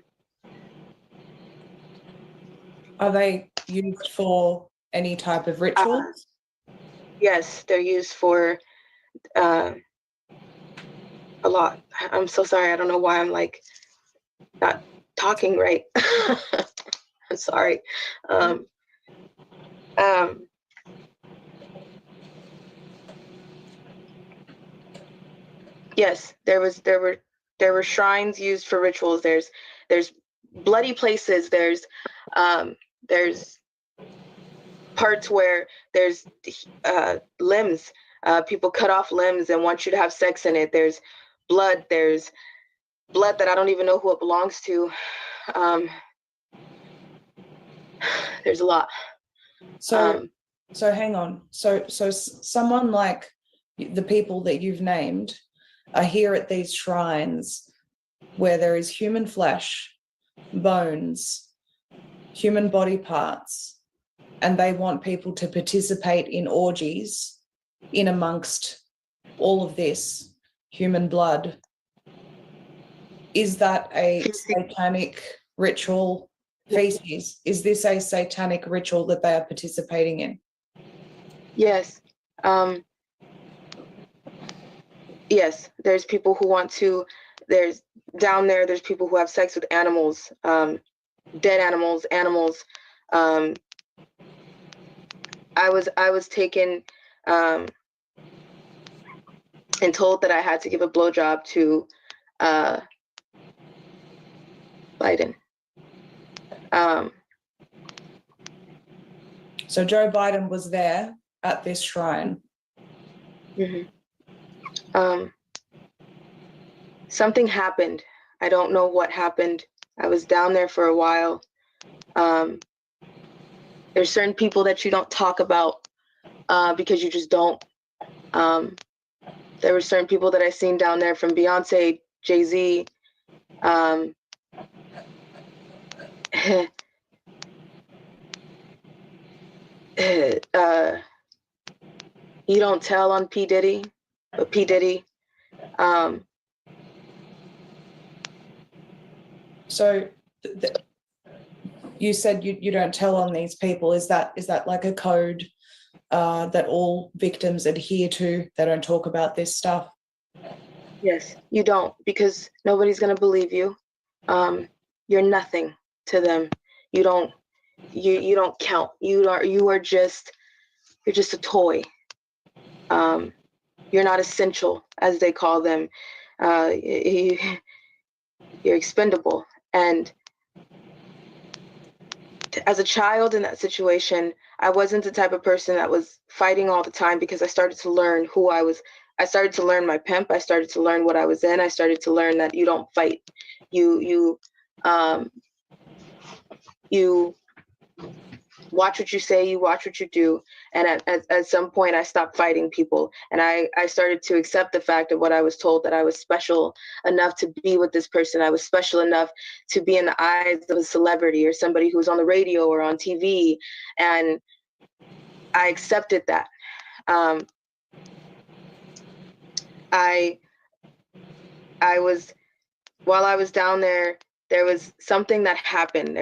they used for any type of rituals? Yes, they're used for a lot. I'm so sorry. I don't know why I'm like not talking right. I'm sorry. Yes, there were shrines used for rituals. There's bloody places. There's parts where there's limbs. People cut off limbs and want you to have sex in it. There's blood. There's blood that I don't even know who it belongs to. There's a lot. So hang on. So someone like the people that you've named are here at these shrines where there is human flesh, bones, human body parts, and they want people to participate in orgies in amongst all of this human blood. Is that a satanic ritual? Feces? Is this a satanic ritual that they are participating in? Yes. Yes, there's people who want to, there's people who have sex with animals, dead animals. I was taken and told that I had to give a blowjob to Biden. So Joe Biden was there at this shrine. Mm-hmm. Something happened. I don't know what happened. I was down there for a while. There's certain people that you don't talk about because you just don't. There were certain people that I seen down there, from Beyonce, Jay-Z. You don't tell on P. Diddy, but P. Diddy. So you said you don't tell on these people. Is that like a code that all victims adhere to? They don't talk about this stuff? Yes, you don't, because nobody's gonna believe you. You're nothing to them. You don't count. You're just a toy. You're not essential, as they call them. You're expendable. And as a child in that situation, I wasn't the type of person that was fighting all the time, because I started to learn who I was. I started to learn my pimp. I started to learn what I was in. I started to learn that you don't fight. You watch what you say, you watch what you do. And at some point I stopped fighting people, and I started to accept the fact of what I was told, that I was special enough to be with this person. I was special enough to be in the eyes of a celebrity or somebody who's on the radio or on TV. And I accepted that. While I was down there, there was something that happened.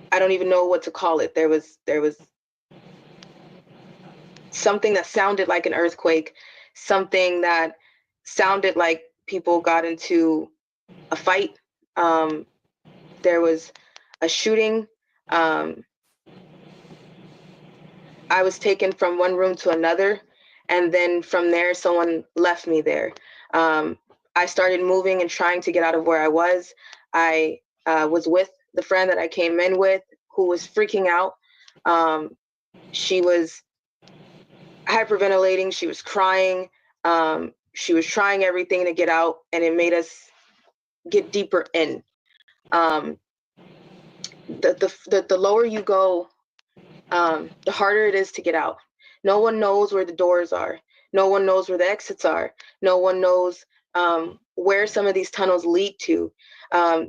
I don't even know what to call it. There was something that sounded like an earthquake, something that sounded like people got into a fight. there was a shooting. I was taken from one room to another, and then from there, someone left me there. I started moving and trying to get out of where I was. I was with the friend that I came in with, who was freaking out. She was hyperventilating. She was crying. She was trying everything to get out, and it made us get deeper in. The lower you go, the harder it is to get out. No one knows where the doors are. No one knows where the exits are. No one knows where some of these tunnels lead to.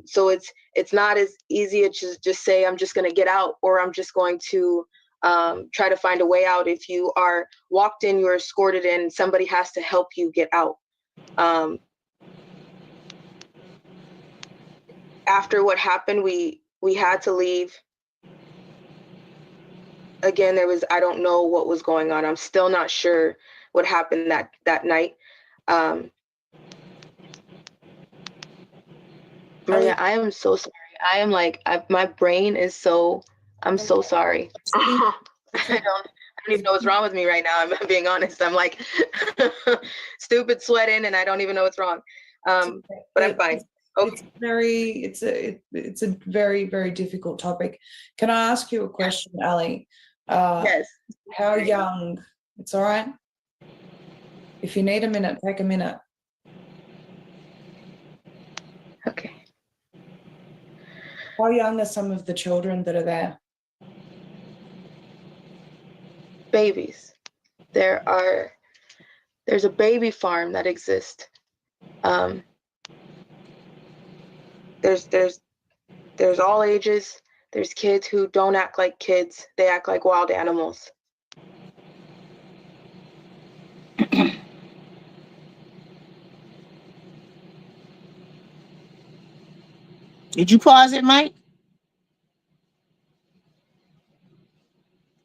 So it's not as easy to just say, I'm just going to get out, or I'm just going to try to find a way out. If you are walked in, you're escorted in, somebody has to help you get out. After what happened, we had to leave. Again, I don't know what was going on. I'm still not sure what happened that night. Maria, I am so sorry. I am like, my brain is so, I'm so sorry. I don't even know what's wrong with me right now. I'm being honest. I'm like stupid sweating and I don't even know what's wrong. But I'm fine. Okay. It's a very, very difficult topic. Can I ask you a question, Ali? Yes. How young? It's all right. If you need a minute, take a minute. Okay. How young are some of the children that are there? Babies. There's a baby farm that exists. There's all ages. There's kids who don't act like kids. They act like wild animals. Did you pause it, Mike?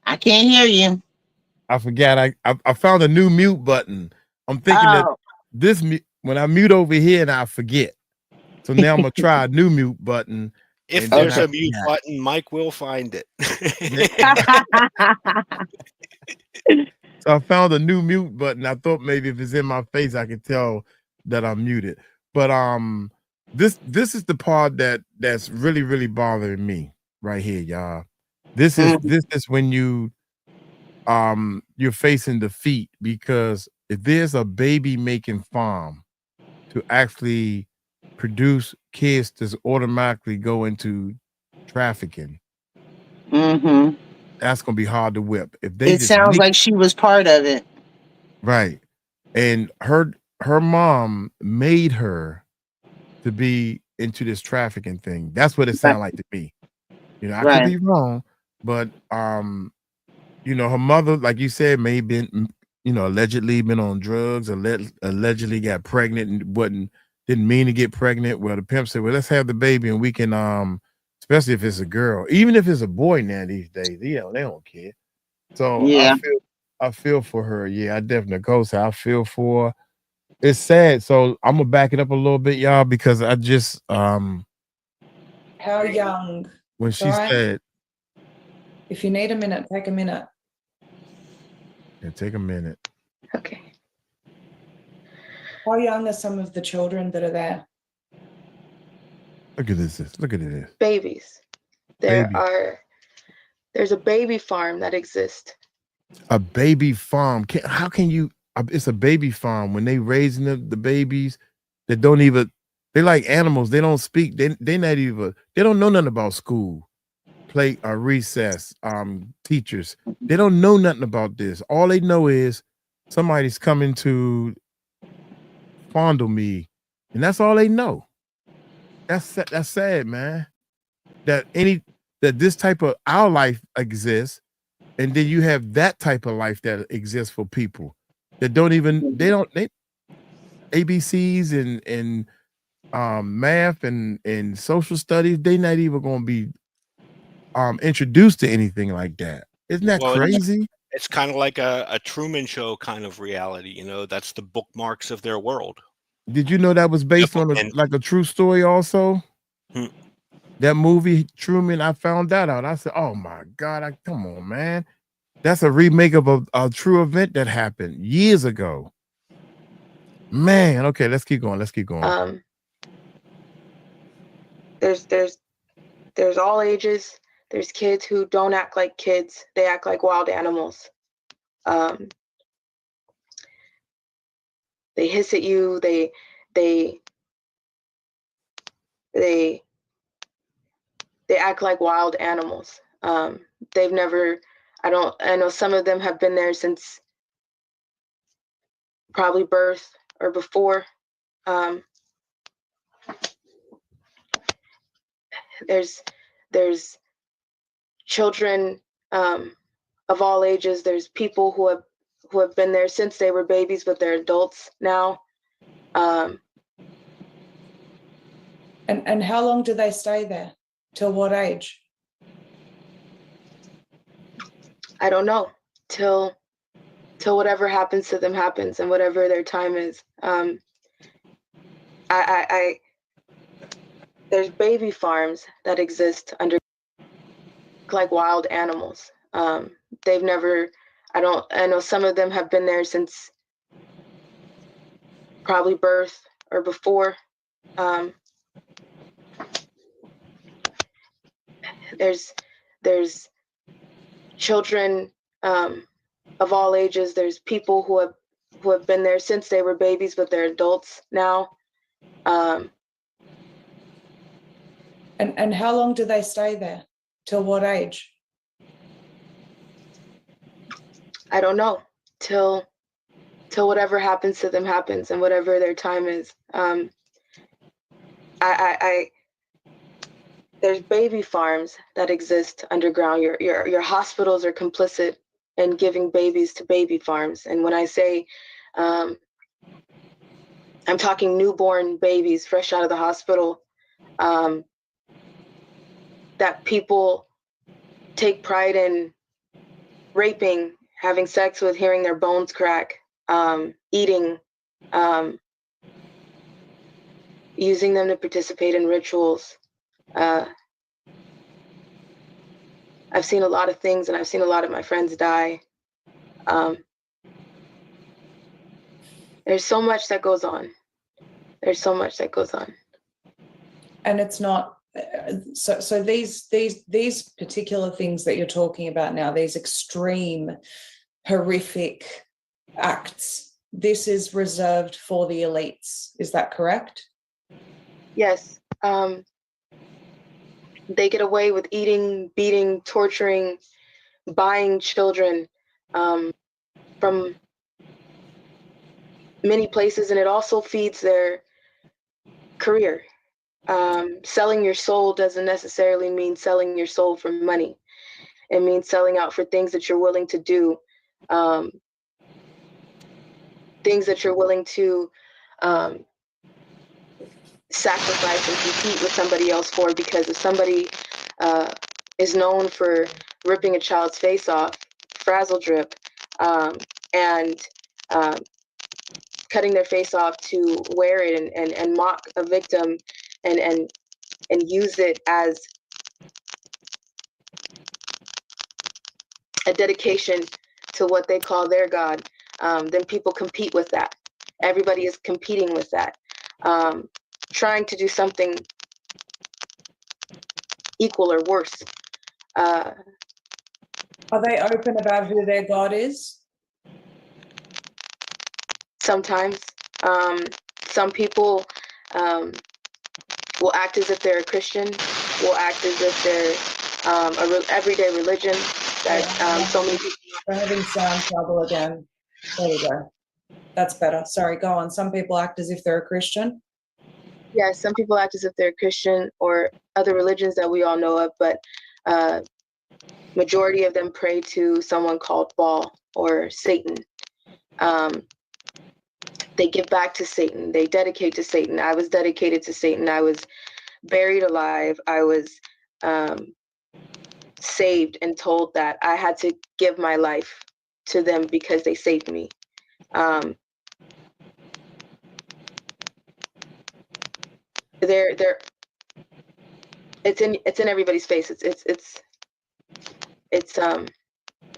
I can't hear you. I forgot. I found a new mute button. I'm thinking that this when I mute over here and I forget. So now I'm gonna try a new mute button. If there's a mute button, Mike will find it. So I found a new mute button. I thought maybe if it's in my face, I could tell that I'm muted. But this is the part that's really, really bothering me right here, y'all. This is when you're facing defeat, because if there's a baby making farm to actually produce kids to automatically go into trafficking, that's gonna be hard to whip. If they it sounds like she was part of it, right? And her mom made her to be into this trafficking thing. That's what it sounded like to me. You know, I could be wrong, but you know, her mother, like you said, may have been, you know, allegedly been on drugs, allegedly got pregnant and didn't mean to get pregnant. Well, the pimp said, well, let's have the baby and we can, especially if it's a girl, even if it's a boy now these days, you know, they don't care. So yeah. I feel for her. Yeah, I definitely go. So I feel for her. It's sad. So I'm gonna back it up a little bit, y'all, because I just how young? When she said, if you need a minute, take a minute. Yeah, take a minute. Okay. How young are some of the children that are there? Look at this. Look at this. Babies. There's a baby farm that exists. A baby farm. How can you? It's a baby farm when they raising the babies that don't even. They like animals. They don't speak. They not even. They don't know nothing about school, play or recess. Teachers. They don't know nothing about this. All they know is somebody's coming to fondle me, and that's all they know. That's sad, man. That this type of our life exists, and then you have that type of life that exists for people that don't even they ABCs and math and social studies. They not even going to be introduced to anything like that. Isn't that crazy? It's kind of like a Truman Show kind of reality. You know, that's the bookmarks of their world. Did you know that was based on a true story also? That movie Truman, I found that out. I said, "Oh my God, come on, man. That's a remake of a true event that happened years ago." Man, okay, let's keep going. Let's keep going. There's all ages. There's kids who don't act like kids. They act like wild animals. They hiss at you. They act like wild animals. They've never. I know some of them have been there since probably birth or before. There's children of all ages. There's people who have been there since they were babies, but they're adults now. And how long do they stay there? Till what age? I don't know. Till whatever happens to them happens, and whatever their time is. There's baby farms that exist under like wild animals. They've never. I know some of them have been there since probably birth or before. There's children of all ages. There's people who have been there since they were babies, but they're adults now. And how long do they stay there? Till what age? I don't know. Till whatever happens to them happens, and whatever their time is. There's baby farms that exist underground. Your hospitals are complicit in giving babies to baby farms. And when I say, I'm talking newborn babies fresh out of the hospital, that people take pride in raping, having sex with, hearing their bones crack, eating, using them to participate in rituals. I've seen a lot of things, and I've seen a lot of my friends die. There's so much that goes on. There's so much that goes on. And it's not so these particular things that you're talking about now, these extreme horrific acts, this is reserved for the elites. Is that correct? Yes. They get away with eating, beating, torturing, buying children from many places, and it also feeds their career. Selling your soul doesn't necessarily mean selling your soul for money. It means selling out for things that you're willing to do, things that you're willing to sacrifice and compete with somebody else for, because if somebody is known for ripping a child's face off, frazzle drip, and cutting their face off to wear it and mock a victim and use it as a dedication to what they call their God, then people compete with that. Everybody is competing with that, trying to do something equal or worse. Are they open about who their God is? Sometimes. Some people will act as if they're a Christian, will act as if they're everyday religion that so many people. We're having sound trouble again. There we go. That's better. Sorry, go on. Some people act as if they're a Christian. Yeah, some people act as if they're Christian or other religions that we all know of, but majority of them pray to someone called Baal or Satan. They give back to Satan. They dedicate to Satan. I was dedicated to Satan. I was buried alive. I was saved and told that I had to give my life to them because they saved me. it's in everybody's face. It's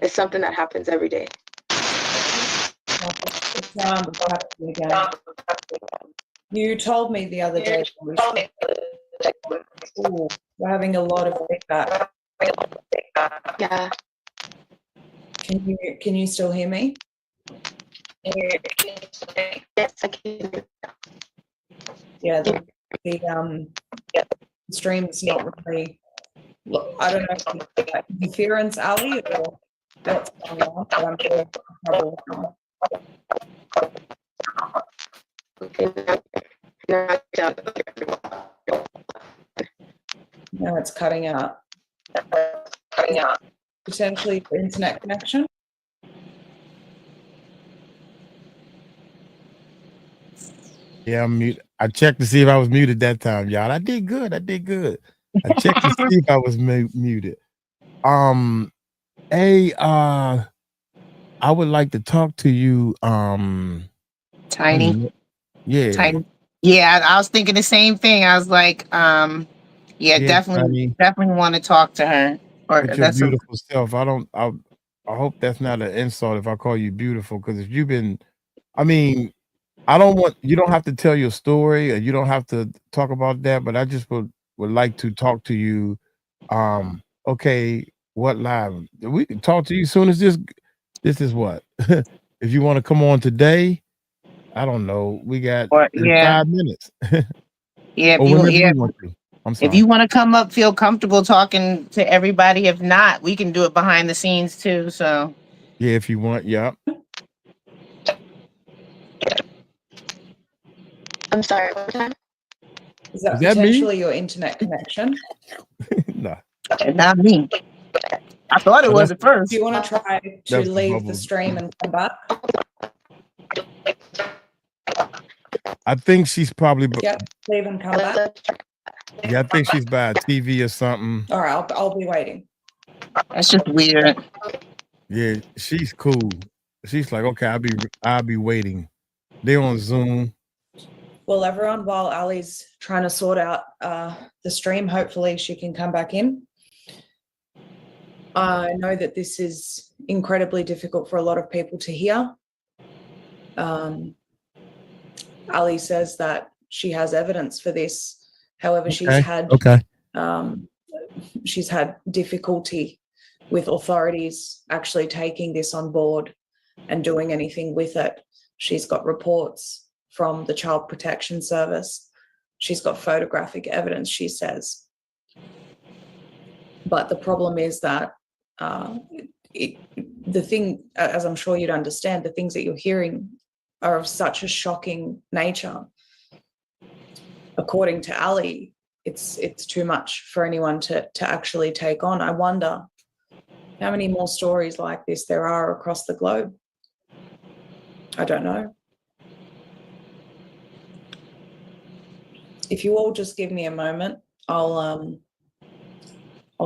something that happens every day. Again. You told me the other day we're having a lot of feedback. Yeah. Can you still hear me? Yes, I can. Yeah, the stream's not really. Look, I don't know if it's like interference, Ali, or what's going on, but I'm having trouble now. No, it's cutting out. Potentially for internet connection. Yeah, I'm mute. I checked to see if I was muted that time, y'all. I did good. I checked to see if I was muted. Hey, I would like to talk to you. Tiny. Yeah. Tiny. Yeah, I was thinking the same thing. I was like, yeah, definitely want to talk to her. Or with your beautiful self. I hope that's not an insult if I call you beautiful, because if you've been, I mean, you don't have to tell your story, or you don't have to talk about that, but I just would like to talk to you. Okay, what live? We can talk to you as soon as this is what? If you want to come on today, I don't know. We got 5 minutes. Yeah, Or whenever you want to. I'm sorry. If you want to come up, feel comfortable talking to everybody. If not, we can do it behind the scenes too. So yeah, if you want, yeah. I'm sorry. What time? Is that potentially your internet connection? No. Not me. I thought it was at first. Do you want to try to leave the stream and come back? I think she's probably. Yep, leave and come back. Yeah, I think she's by a TV or something. All right, I'll be waiting. That's just weird. Yeah, she's cool. She's like, okay, I'll be waiting. They're on Zoom. Well, everyone, while Ali's trying to sort out the stream, hopefully she can come back in. I know that this is incredibly difficult for a lot of people to hear. Ali says that she has evidence for this. However, she's had difficulty with authorities actually taking this on board and doing anything with it. She's got reports from the Child Protection Service. She's got photographic evidence, she says. But the problem is that the thing, as I'm sure you'd understand, the things that you're hearing are of such a shocking nature. According to Ali, it's too much for anyone to actually take on. I wonder how many more stories like this there are across the globe. I don't know. If you all just give me a moment, I'll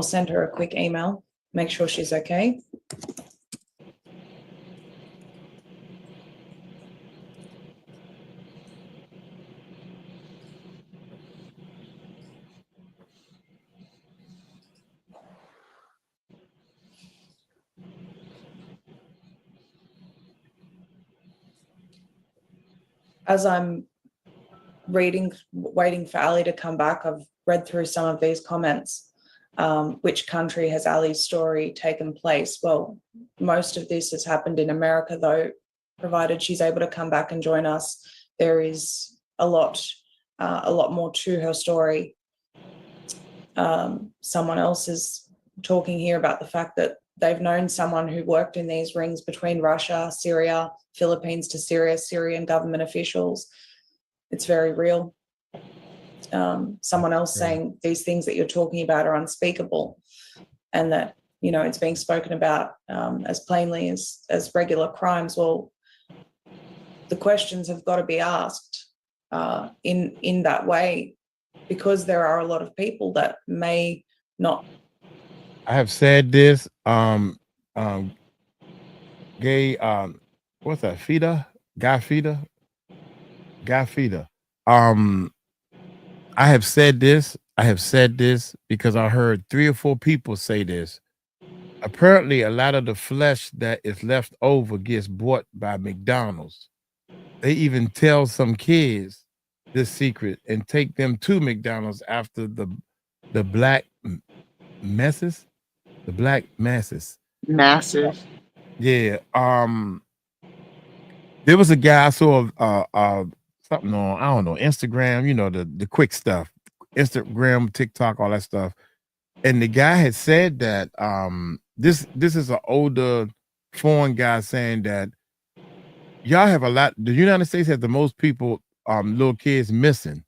send her a quick email, make sure she's okay. As I'm waiting for Ali to come back, I've read through some of these comments. Which country has Ali's story taken place? Well, most of this has happened in America, though, provided she's able to come back and join us. There is a lot more to her story. Someone else is talking here about the fact that they've known someone who worked in these rings between Russia, Syria, Philippines to Syria, Syrian government officials. It's very real. Someone else saying these things that you're talking about are unspeakable, and that, you know, it's being spoken about as plainly as regular crimes. Well, the questions have got to be asked in that way, because there are a lot of people that may not. I have said this. Gay. What's that? Guy Fida. I have said this. I have said this because I heard 3 or 4 people say this. Apparently, a lot of the flesh that is left over gets bought by McDonald's. They even tell some kids this secret and take them to McDonald's after the black messes, the black masses. Massive. Yeah. There was a guy I saw something on, I don't know, Instagram, you know, the quick stuff, Instagram, TikTok, all that stuff. And the guy had said that this is an older foreign guy saying that y'all have a lot, the United States has the most people, little kids missing.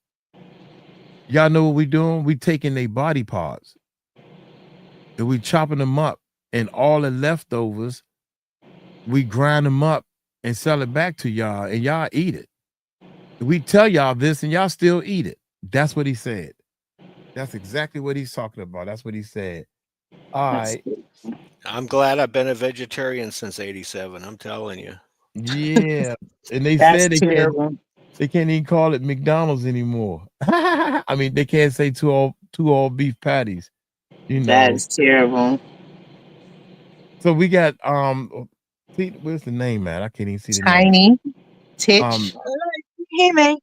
Y'all know what we doing? We taking their body parts and we chopping them up, and all the leftovers, we grind them up and sell it back to y'all, and y'all eat it. We tell y'all this and y'all still eat it. That's what he said. That's exactly what he's talking about. That's what he said. All right. I'm glad I've been a vegetarian since '87. I'm telling you. Yeah. And they That's said terrible. they can't even call it McDonald's anymore. I mean, they can't say two all beef patties. You know. That's terrible. So we got see, where's the name, man? I can't even see the name. Tiny Titch. Hear me?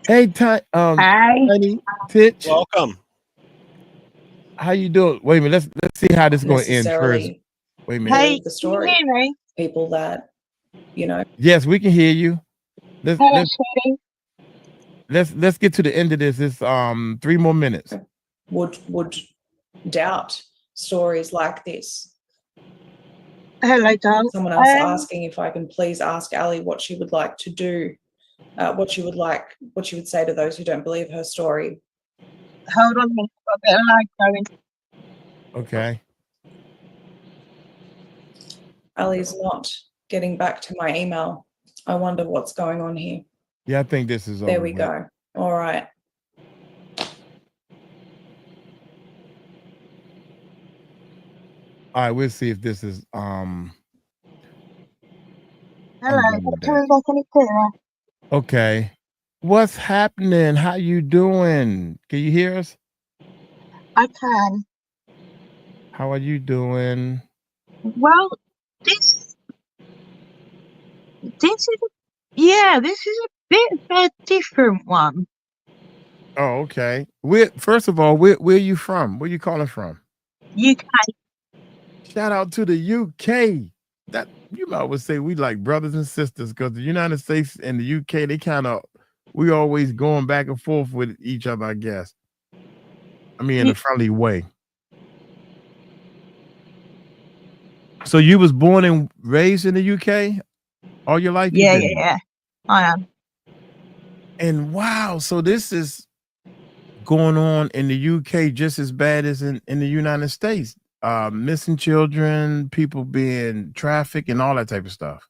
Hey, Hi. Tiny Titch. Welcome. How you doing? Wait a minute. Let's see how this is going to end first. Necessarily Wait a minute. Hey, believe the can you story. hear me? People that, you know, Yes, we can hear you. Hello, Sherry. Let's get to the end of this. It's 3 more minutes. would doubt stories like this. Hello, Don. Someone else asking if I can please ask Ali what she would like to do, what she would say to those who don't believe her story. Hold on a minute. I've got a bit of lag going. Okay. Ali's not getting back to my email. I wonder what's going on here. Yeah, I think this is over. There we go. All right. All right, we'll see if this is Hello, I'm done with that. coming back any clearer? Okay. What's happening? How you doing? Can you hear us? I can. How are you doing? Well, this is a bit of a different one. Oh, okay. First of all, where are you from? Where you calling from? UK. Shout out to the UK. That you might would say we like brothers and sisters, because the United States and the UK, we always going back and forth with each other, I guess. I mean, in a friendly way. So you was born and raised in the UK all your life? Yeah, I am. And wow, so this is going on in the UK just as bad as in the United States. Missing children, people being trafficked, and all that type of stuff.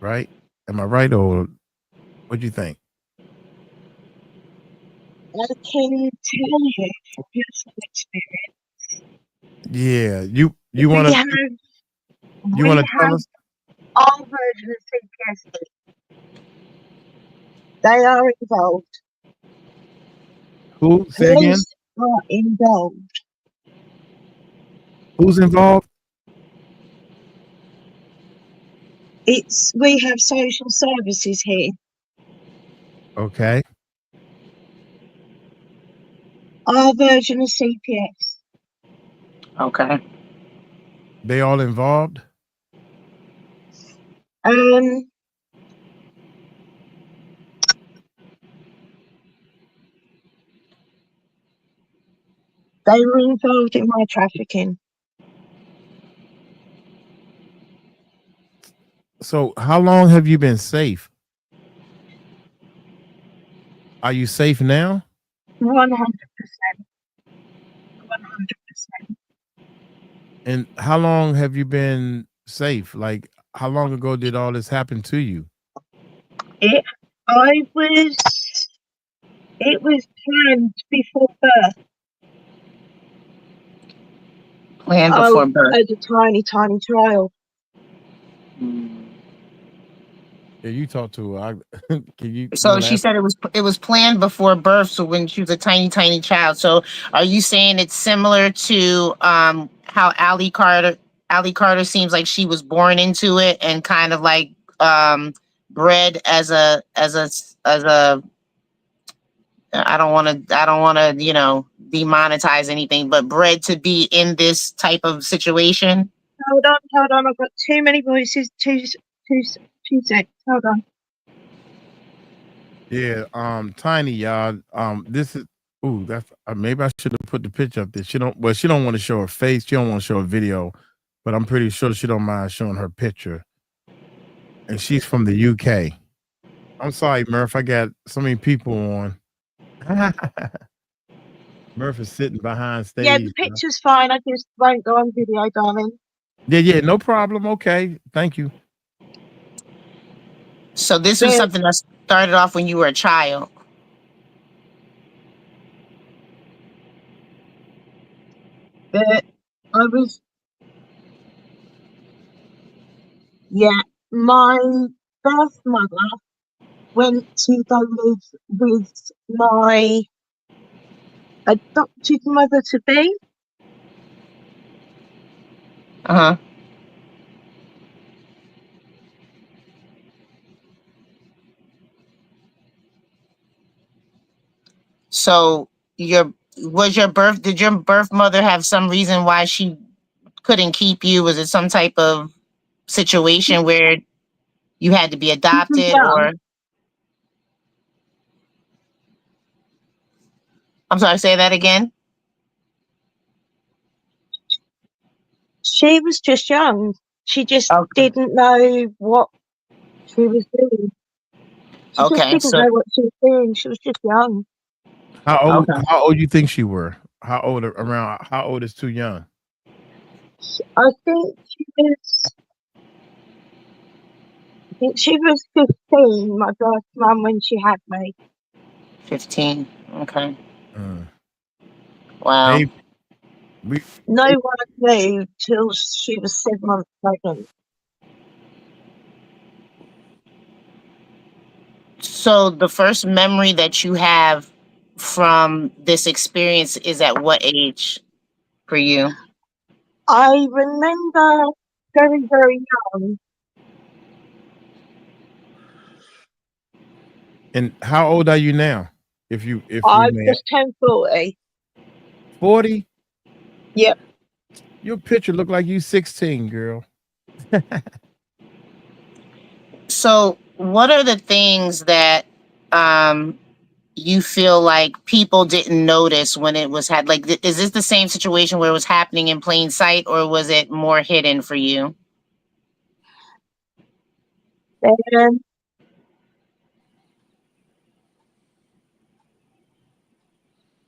Right? Am I right, or what do you think? I can tell you from personal experience. Yeah, you want to tell us? Our version of CPS. They are involved. Who? Say again? Police are involved. Who's involved? We have social services here. Okay. Our version of CPS. Okay. They all involved? They were involved in my trafficking. So how long have you been safe? Are you safe now? 100%. 100%. And how long have you been safe? Like, how long ago did all this happen to you? It was planned before birth. Planned before birth. As a tiny child. Yeah, you talk to her. Can you So want to she ask? said it was planned before birth, so when she was a tiny child. So are you saying it's similar to how Allie Carter seems like she was born into it and kind of like bred as a I don't want to, you know, demonetize anything, but bred to be in this type of situation? Hold on. I've got too many voices. Two seconds. Hold on. Yeah, Tiny, y'all. This is. Ooh, that's maybe I should have put the picture up there. She don't. Well, she don't want to show her face. She don't want to show a video, but I'm pretty sure she don't mind showing her picture. And she's from the UK. I'm sorry, Murph. I got so many people on. Murph is sitting behind Yeah, stage. the picture's fine. I just won't go on video, darling. Yeah, no problem. Okay, thank you. So this was something that started off when you were a child. But I was, yeah, my birth mother went to go live with my adopted mother to be. Uh-huh. So did your birth mother have some reason why she couldn't keep you? Was it some type of situation where you had to be She was adopted, young. or I'm sorry, say that again? She was just young. She just Okay. didn't know what she was doing. She just Okay. didn't So know what she was doing. She was just young. okay. How old you think she were? How old around? How old is too young? I think she was. I think she was 15. My birth mum when she had me. 15. Okay. Mm. Wow. Maybe we. No one knew till she was 7 months pregnant. So the first memory that you have from this experience is at what age for you? I remember very, very young. And how old are you now? If we I may just turned 40. 40? Yep. Your picture look like you 16, girl. So what are the things that you feel like people didn't notice when it was is this the same situation where it was happening in plain sight, or was it more hidden for you? Um,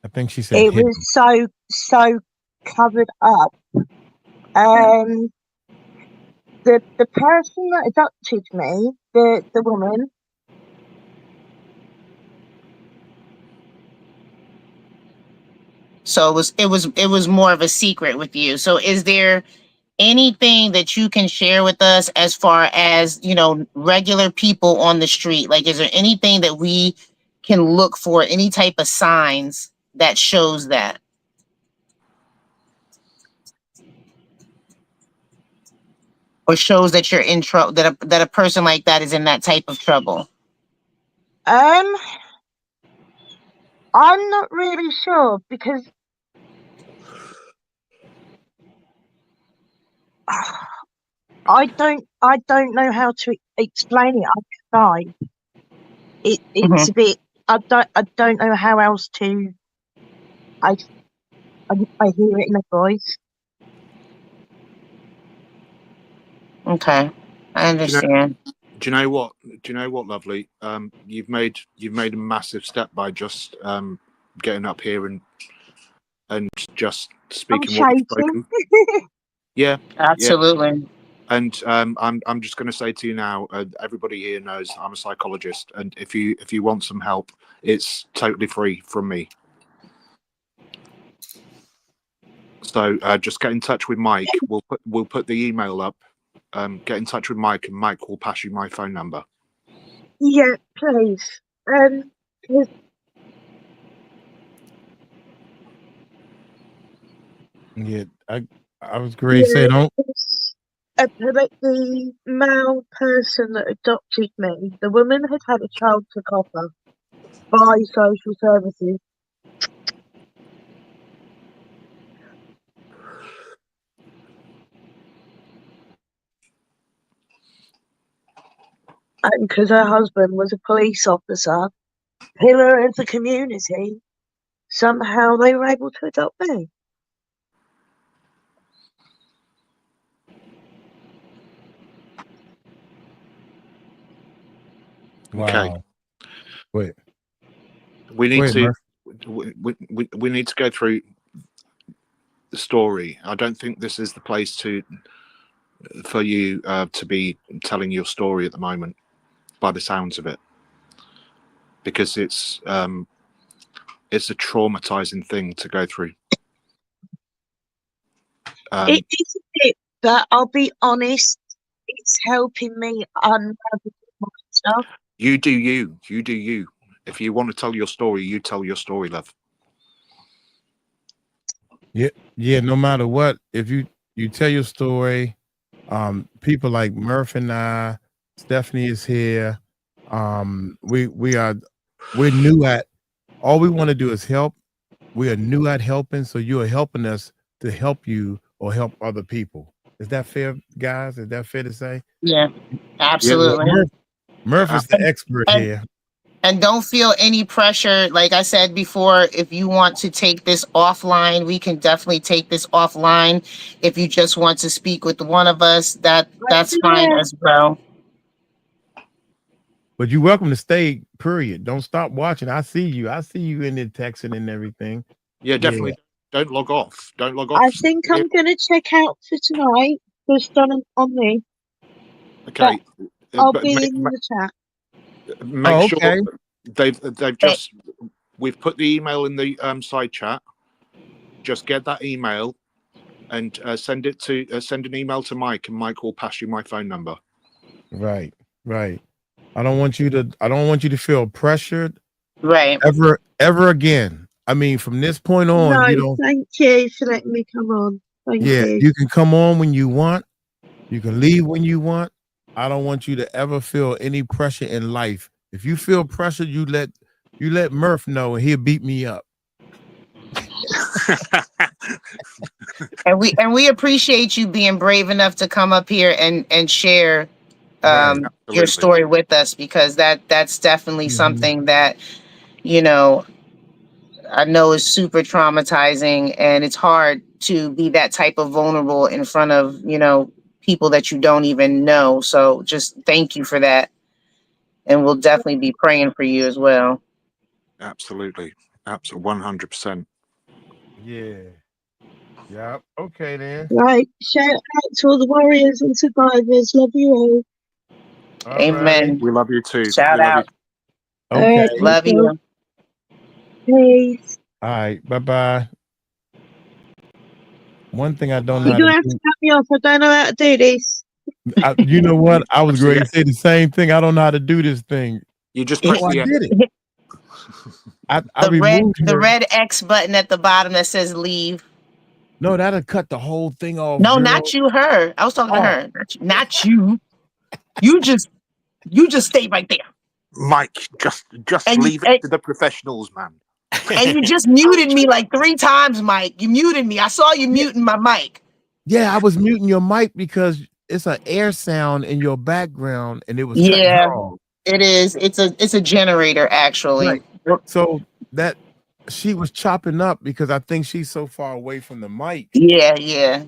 I think she said it hidden. was so covered up. The person that adopted me, the woman, So it was more of a secret with you. So is there anything that you can share with us as far as, you know, regular people on the street? Like, is there anything that we can look for, any type of signs that shows that, or shows that you're in trouble, that a person like that is in that type of trouble? um, I'm not really sure because I don't know how to explain it. I try. It's a bit. I don't know how else to. I I hear it in a voice. Okay, I Do you know? understand. Do you know what? Do you know what, lovely? You've made a massive step by just getting up here and just I'm speaking what you've shaking. spoken. Yeah, yeah. Absolutely. And I'm just going to say to you now, everybody here knows I'm a psychologist, and if you want some help, it's totally free from me. So just get in touch with Mike. We'll put the email up. Get in touch with Mike, and Mike will pass you my phone number. Yeah, please. 'Cause Yeah, I was great. yeah, Say don't. the male person that adopted me, the woman had a child took off her by social services. And because her husband was a police officer, pillar of the community, somehow they were able to adopt me. Wow. Wait. We need Wait, to Murph. we need to go through the story. I don't think this is the place for you to be telling your story at the moment, by the sounds of it, because it's a traumatizing thing to go through. It is a bit, but I'll be honest, it's helping me unravel my stuff. You do you. You do you. If you want to tell your story, you tell your story, love. Yeah. No matter what, if you tell your story, people like Murph and I, Stephanie is here. We're new at. All we want to do is help. We are new at helping, so you are helping us to help you or help other people. Is that fair, guys? Is that fair to say? Yeah, absolutely. Murph is the expert here. And don't feel any pressure. Like I said before, if you want to take this offline, we can definitely take this offline. If you just want to speak with one of us, that's fine as well. But you're welcome to stay, period. Don't stop watching. I see you. I see you in there texting and everything. Yeah, definitely. Yeah. Don't log off. Don't log off. I think I'm going to check out for tonight. Just on me. Okay. I'll be in the chat. Make sure they've just we've put the email in the side chat. Just get that email and send an email to Mike, and Mike will pass you my phone number. Right. I don't want you to feel pressured. Right. Ever again. I mean, from this point on, No, you don't. thank you for letting me come on. Thank you. You can come on when you want. You can leave when you want. I don't want you to ever feel any pressure in life. If you feel pressure, you let Murph know, and he'll beat me up. And we appreciate you being brave enough to come up here and share your story with us, because that's definitely something that, I know is super traumatizing, and it's hard to be that type of vulnerable in front of, people that you don't even know. So just thank you for that. And we'll definitely be praying for you as well. Absolutely. 100%. Yeah. Okay then. Right. Shout out to all the warriors and survivors. Love you all. Amen. We love you too. Shout out. Okay. Love you. Peace. All right. Bye-bye. One thing I don't know You're how going to to have do. to cut me off. I don't know how to do this. You know what? I was going to say the same thing. I don't know how to do this thing. You just press I did it. I removed the red X button at the bottom that says leave. No, that'll cut the whole thing off. No, girl. not you, her. I was talking to her. Not you. You just stay right there. Mike, just leave it to the professionals, man. And you just muted me like 3 times, Mike. You muted me. I saw you muting my mic. Yeah, I was muting your mic because it's an air sound in your background, and it was cutting her off. It is. It's a generator, actually. Right. So that she was chopping up because I think she's so far away from the mic. Yeah.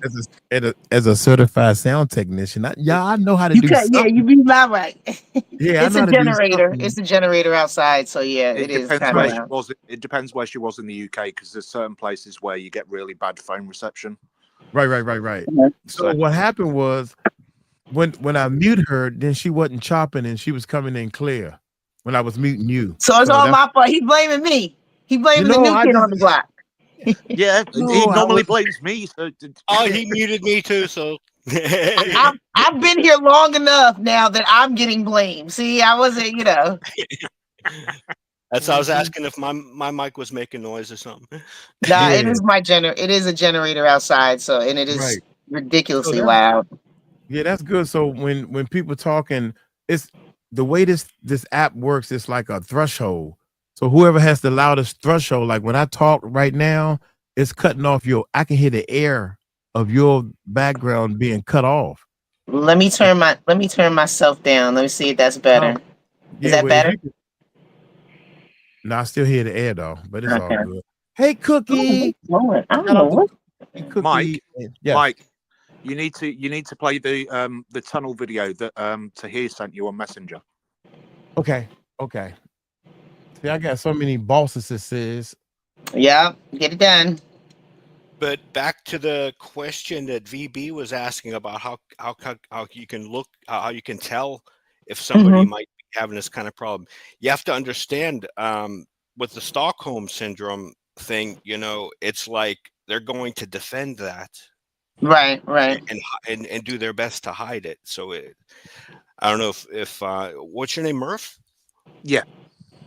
As a certified sound technician, I know how to do something. Yeah, you be my right. Yeah, it's a generator. It's a generator outside. So yeah, it is kind of. It depends where she was in the UK, because there's certain places where you get really bad phone reception. Right. So what happened was when I muted her, then she wasn't chopping and she was coming in clear when I was muting you. So it's all my fault. He's blaming me. He blaming the new kid on the block. Yeah, he normally blames me. So he muted me too. So I've been here long enough now that I'm getting blamed. See, I wasn't, That's why I was asking if my mic was making noise or something. Nah, Yeah. it is it is a generator outside, so and it is Right. ridiculously So loud. Yeah, that's good. So when people talking, it's the way this app works. It's like a threshold. So whoever has the loudest threshold, like when I talk right now, it's cutting off your. I can hear the air of your background being cut off. Let me turn myself down. Let me see if that's better. No, Is yeah, that well, if better? you no, I still hear the air though, but it's all Okay. good. Hey, Cookie, Lord, I don't shout know out to what. Cookie. Mike, Yes. Mike, you need to play the tunnel video that Tahir sent you on Messenger. Okay. See, I got so many bosses. It says. Yeah, get it done. But back to the question that VB was asking about how you can look, how you can tell if somebody might be having this kind of problem. You have to understand with the Stockholm syndrome thing, it's like they're going to defend that, Right. and do their best to hide it. So I don't know if what's your name, Murph? Yeah.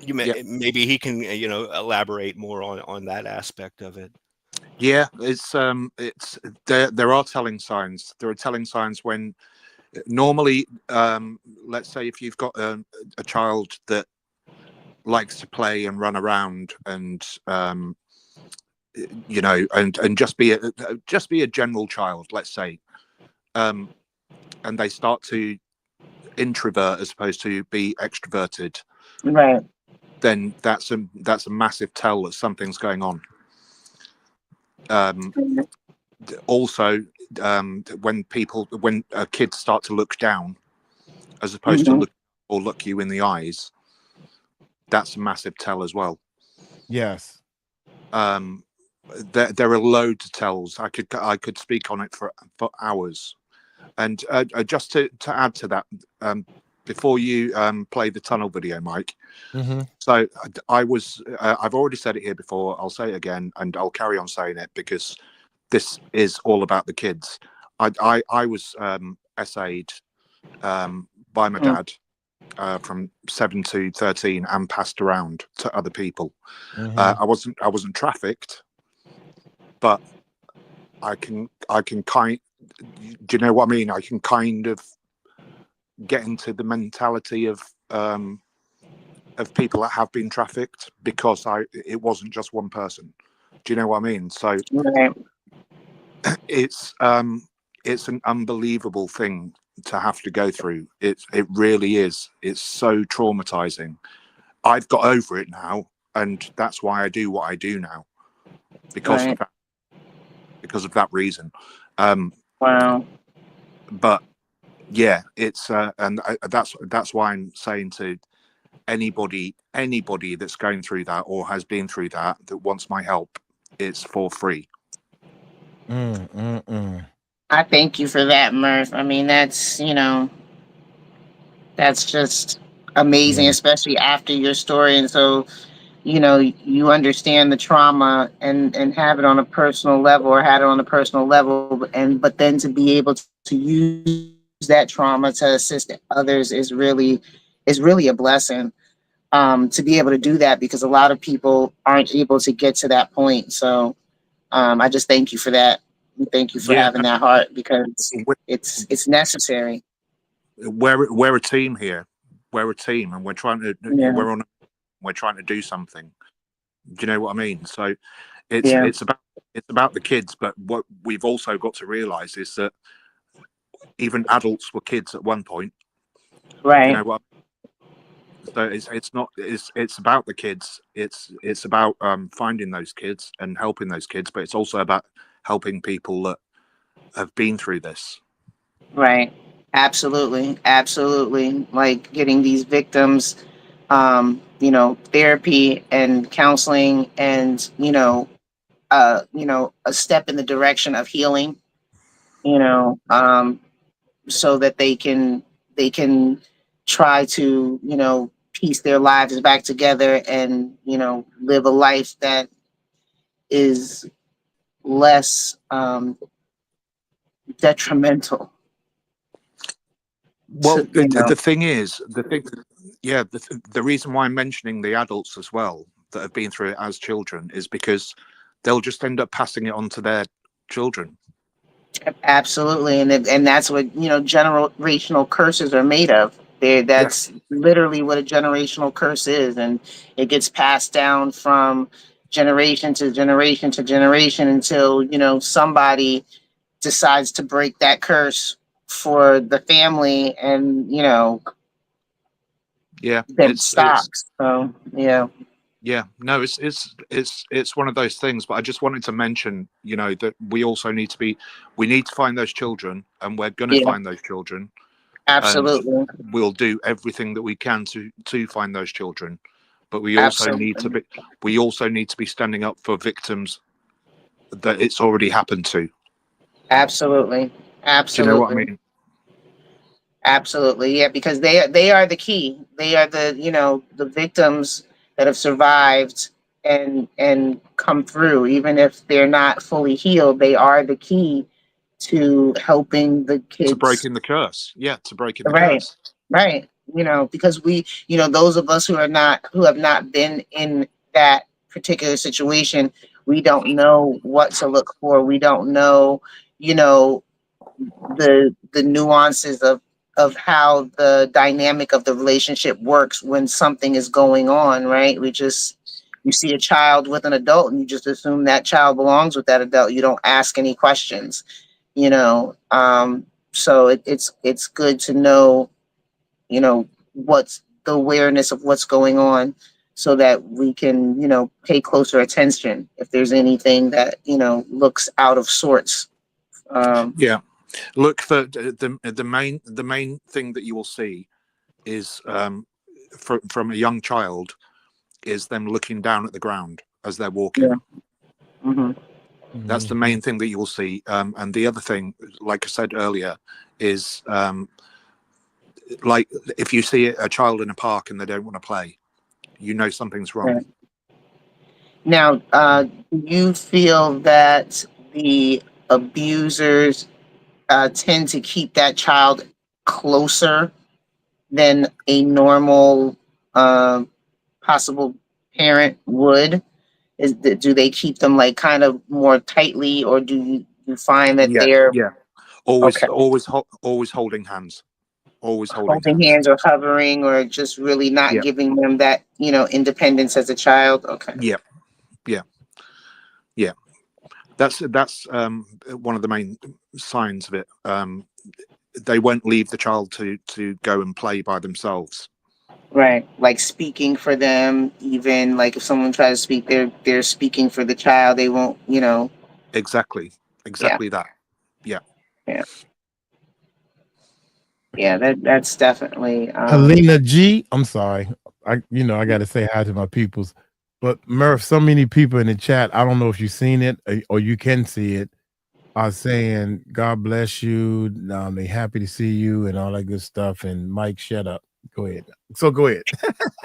Maybe he can elaborate more on that aspect of it. Yeah, it's there are telling signs. There are telling signs when normally, let's say if you've got a child that likes to play and run around and and just be a general child, let's say, and they start to introvert as opposed to be extroverted, Right. then that's a massive tell that something's going on. Also, when kids start to look down as opposed to look you in the eyes, that's a massive tell as well. Yes. There are loads of tells. I could speak on it for hours. And just to add to that, before you play the tunnel video, Mike. Mm-hmm. So I've already said it here before. I'll say it again, and I'll carry on saying it because this is all about the kids. I was SA'd by my dad from 7 to 13 and passed around to other people. I wasn't trafficked, but I can do you know what I mean? I can kind of get into the mentality of people that have been trafficked because it wasn't just one person. Do you know what I mean? So it's an unbelievable thing to have to go through. It really is. It's so traumatizing. I've got over it now, and that's why I do what I do now, because of that reason. Wow. But yeah, it's and that's why I'm saying to anybody that's going through that or has been through that wants my help, it's for free. I thank you for that, Murph. I mean, that's just amazing, especially after your story. And so, you understand the trauma and have it on a personal level, or had it on a personal level, but then to be able to use that trauma to assist others is really a blessing. To be able to do that, because a lot of people aren't able to get to that point. So I just thank you for that. Thank you for having that heart, because it's necessary. We're a team here. We're a team, and we're trying to we're trying to do something. Do you know what I mean? So it's about the kids, but what we've also got to realize is that even adults were kids at one point. Right. Do you know what? So it's about the kids. It's about finding those kids and helping those kids, but it's also about helping people that have been through this. Right. Absolutely. Like getting these victims, therapy and counseling, and a step in the direction of healing. So that they can try to piece their lives back together and live a life that is less detrimental. Well, to, you know, the thing is, the reason why I'm mentioning the adults as well that have been through it as children is because they'll just end up passing it on to their children. absolutely, and that's what, you know, generational curses are made of. That's literally what a generational curse is, and it gets passed down from generation to generation to generation until, you know, somebody decides to break that curse for the family, and, you know, Yeah, then it stops. So yeah. Yeah, no, it's one of those things. But I just wanted to mention, you know, that we also need to find those children, and we're going to Yeah. find those children. Absolutely. And we'll do everything that we can to find those children. But we also need to be standing up for victims that it's already happened to. Absolutely. Do you know what I mean? Absolutely. Yeah, because they are the key. They are the, you know, the victims that have survived and come through. Even if they're not fully healed, they are the key to helping the kids. To breaking the curse. Yeah, to breaking the Right. curse. Right. You know, because we, you know, those of us who have not been in that particular situation, we don't know what to look for. We don't know, you know, the nuances of how the dynamic of the relationship works when something is going on, right? You see a child with an adult and you just assume that child belongs with that adult. You don't ask any questions, you know. So it's good to know, you know, what's the awareness of what's going on, so that we can, you know, pay closer attention if there's anything that, you know, looks out of sorts. Yeah. Look, for the main thing that you will see is from a young child is them looking down at the ground as they're walking. Yeah. Mm-hmm. That's the main thing that you will see. And the other thing, like I said earlier, is like if you see a child in a park and they don't want to play, you know something's wrong. Right. Now, do you feel that the abusers tend to keep that child closer than a normal possible parent would? Do they keep them like kind of more tightly, or do you find that they're always okay, always holding hands, holding hands or hovering, or just really not giving them that, you know, independence as a child? Okay. Yeah. That's one of the main signs of it. They won't leave the child to go and play by themselves. Right, like speaking for them. Even like if someone tries to speak, they're speaking for the child. They won't, you know. Exactly that. Yeah, that's definitely Helena G, I'm sorry. I got to say hi to my peoples. But Murph, so many people in the chat, I don't know if you've seen it or you can see it, are saying, God bless you. They're happy to see you and all that good stuff. And Mike, shut up. Go ahead. So go ahead.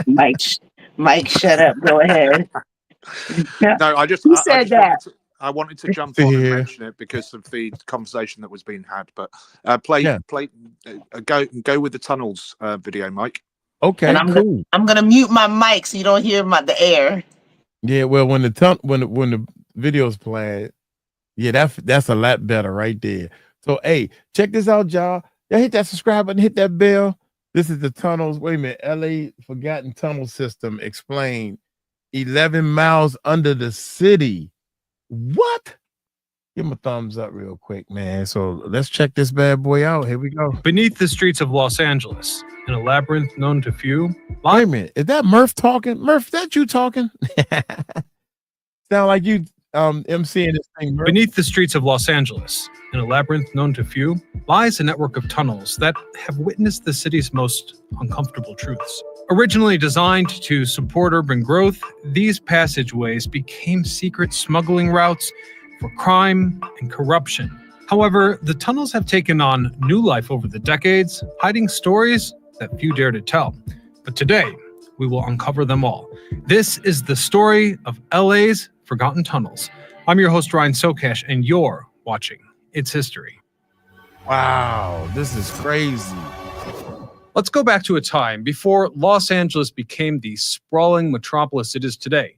Mike, shut up. Go ahead. No, I wanted to jump on and mention it because of the conversation that was being had. But go with the tunnels video, Mike. Okay, and cool. I'm gonna mute my mic so you don't hear the air. Yeah, well, when the video's playing, yeah, that's a lot better right there. So, hey, check this out, y'all. Y'all hit that subscribe button, hit that bell. This is the tunnels. Wait a minute, LA Forgotten Tunnel System explained. 11 miles under the city. What? Give him a thumbs up real quick, man. So let's check this bad boy out. Here we go. Beneath the streets of Los Angeles, in a labyrinth known to few. Wait a minute. Is that Murph talking? Murph, is that you talking? Sound like you emceeing this thing, Murph. Beneath the streets of Los Angeles, in a labyrinth known to few, lies a network of tunnels that have witnessed the city's most uncomfortable truths. Originally designed to support urban growth, these passageways became secret smuggling routes for crime and corruption. However, the tunnels have taken on new life over the decades, hiding stories that few dare to tell. But today, we will uncover them all. This is the story of LA's Forgotten Tunnels. I'm your host, Ryan Socash, and you're watching It's History. Wow, this is crazy. Let's go back to a time before Los Angeles became the sprawling metropolis it is today.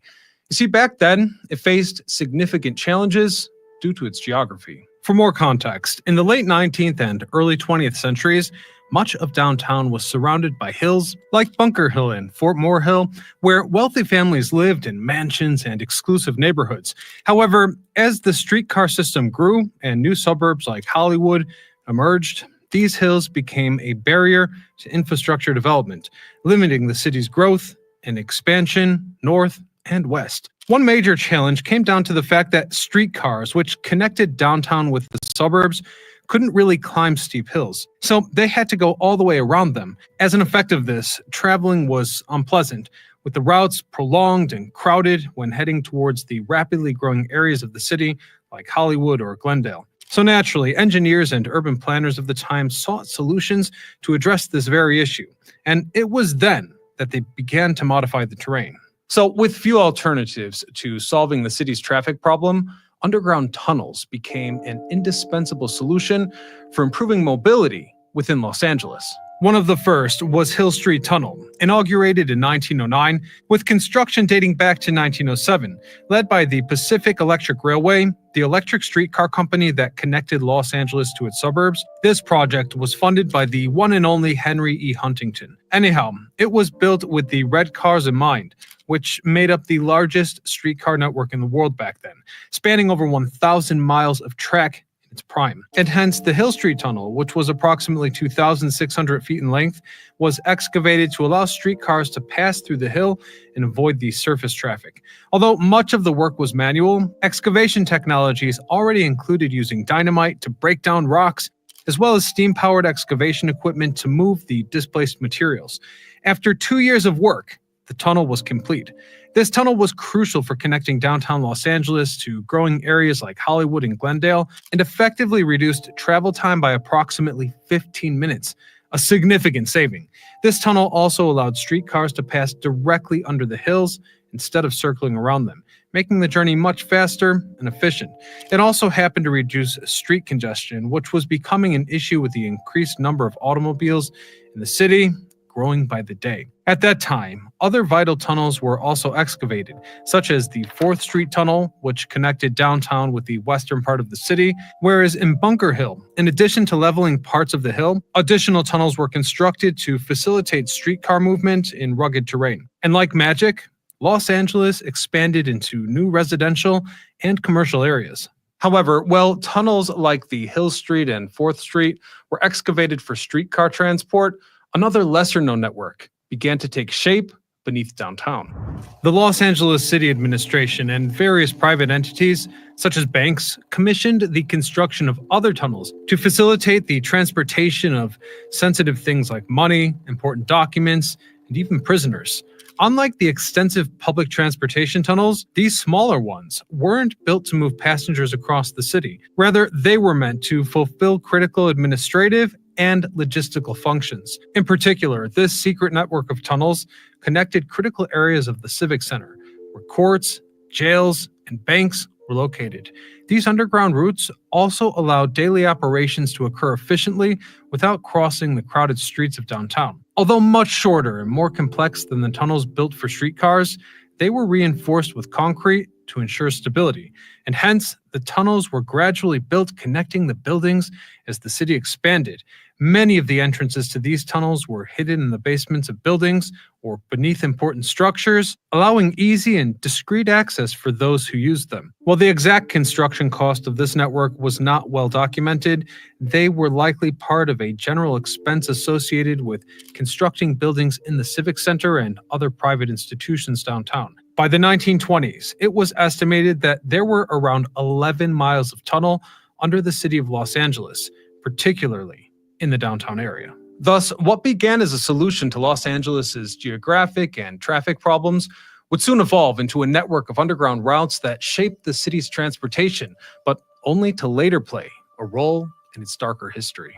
You see, back then, it faced significant challenges due to its geography. For more context, in the late 19th and early 20th centuries, much of downtown was surrounded by hills like Bunker Hill and Fort Moore Hill, where wealthy families lived in mansions and exclusive neighborhoods. However, as the streetcar system grew and new suburbs like Hollywood emerged, these hills became a barrier to infrastructure development, limiting the city's growth and expansion north and west. One major challenge came down to the fact that streetcars, which connected downtown with the suburbs, couldn't really climb steep hills, so they had to go all the way around them. As an effect of this, traveling was unpleasant, with the routes prolonged and crowded when heading towards the rapidly growing areas of the city like Hollywood or Glendale. So naturally, engineers and urban planners of the time sought solutions to address this very issue, and it was then that they began to modify the terrain. So with few alternatives to solving the city's traffic problem, underground tunnels became an indispensable solution for improving mobility within Los Angeles. One of the first was Hill Street Tunnel, inaugurated in 1909, with construction dating back to 1907. Led by the Pacific Electric Railway, the electric streetcar company that connected Los Angeles to its suburbs, this project was funded by the one and only Henry E. Huntington. Anyhow, it was built with the red cars in mind, which made up the largest streetcar network in the world back then, spanning over 1,000 miles of track in its prime. And hence, the Hill Street Tunnel, which was approximately 2,600 feet in length, was excavated to allow streetcars to pass through the hill and avoid the surface traffic. Although much of the work was manual, excavation technologies already included using dynamite to break down rocks, as well as steam-powered excavation equipment to move the displaced materials. After 2 years of work, the tunnel was complete. This tunnel was crucial for connecting downtown Los Angeles to growing areas like Hollywood and Glendale, and effectively reduced travel time by approximately 15 minutes, a significant saving. This tunnel also allowed streetcars to pass directly under the hills instead of circling around them, making the journey much faster and efficient. It also happened to reduce street congestion, which was becoming an issue with the increased number of automobiles in the city, growing by the day. At that time, other vital tunnels were also excavated, such as the 4th Street Tunnel, which connected downtown with the western part of the city, whereas in Bunker Hill, in addition to leveling parts of the hill, additional tunnels were constructed to facilitate streetcar movement in rugged terrain. And like magic, Los Angeles expanded into new residential and commercial areas. However, while tunnels like the Hill Street and 4th Street were excavated for streetcar transport, another lesser-known network began to take shape beneath downtown. The Los Angeles City Administration and various private entities, such as banks, commissioned the construction of other tunnels to facilitate the transportation of sensitive things like money, important documents, and even prisoners. Unlike the extensive public transportation tunnels, these smaller ones weren't built to move passengers across the city. Rather, they were meant to fulfill critical administrative and logistical functions. In particular, this secret network of tunnels connected critical areas of the Civic Center, where courts, jails, and banks were located. These underground routes also allowed daily operations to occur efficiently without crossing the crowded streets of downtown. Although much shorter and more complex than the tunnels built for streetcars, they were reinforced with concrete to ensure stability, and hence the tunnels were gradually built connecting the buildings as the city expanded. Many of the entrances to these tunnels were hidden in the basements of buildings or beneath important structures, allowing easy and discreet access for those who used them. While the exact construction cost of this network was not well documented, they were likely part of a general expense associated with constructing buildings in the Civic Center and other private institutions downtown. By the 1920s, it was estimated that there were around 11 miles of tunnel under the city of Los Angeles, particularly in the downtown area. Thus, what began as a solution to Los Angeles's geographic and traffic problems would soon evolve into a network of underground routes that shaped the city's transportation, but only to later play a role in its darker history.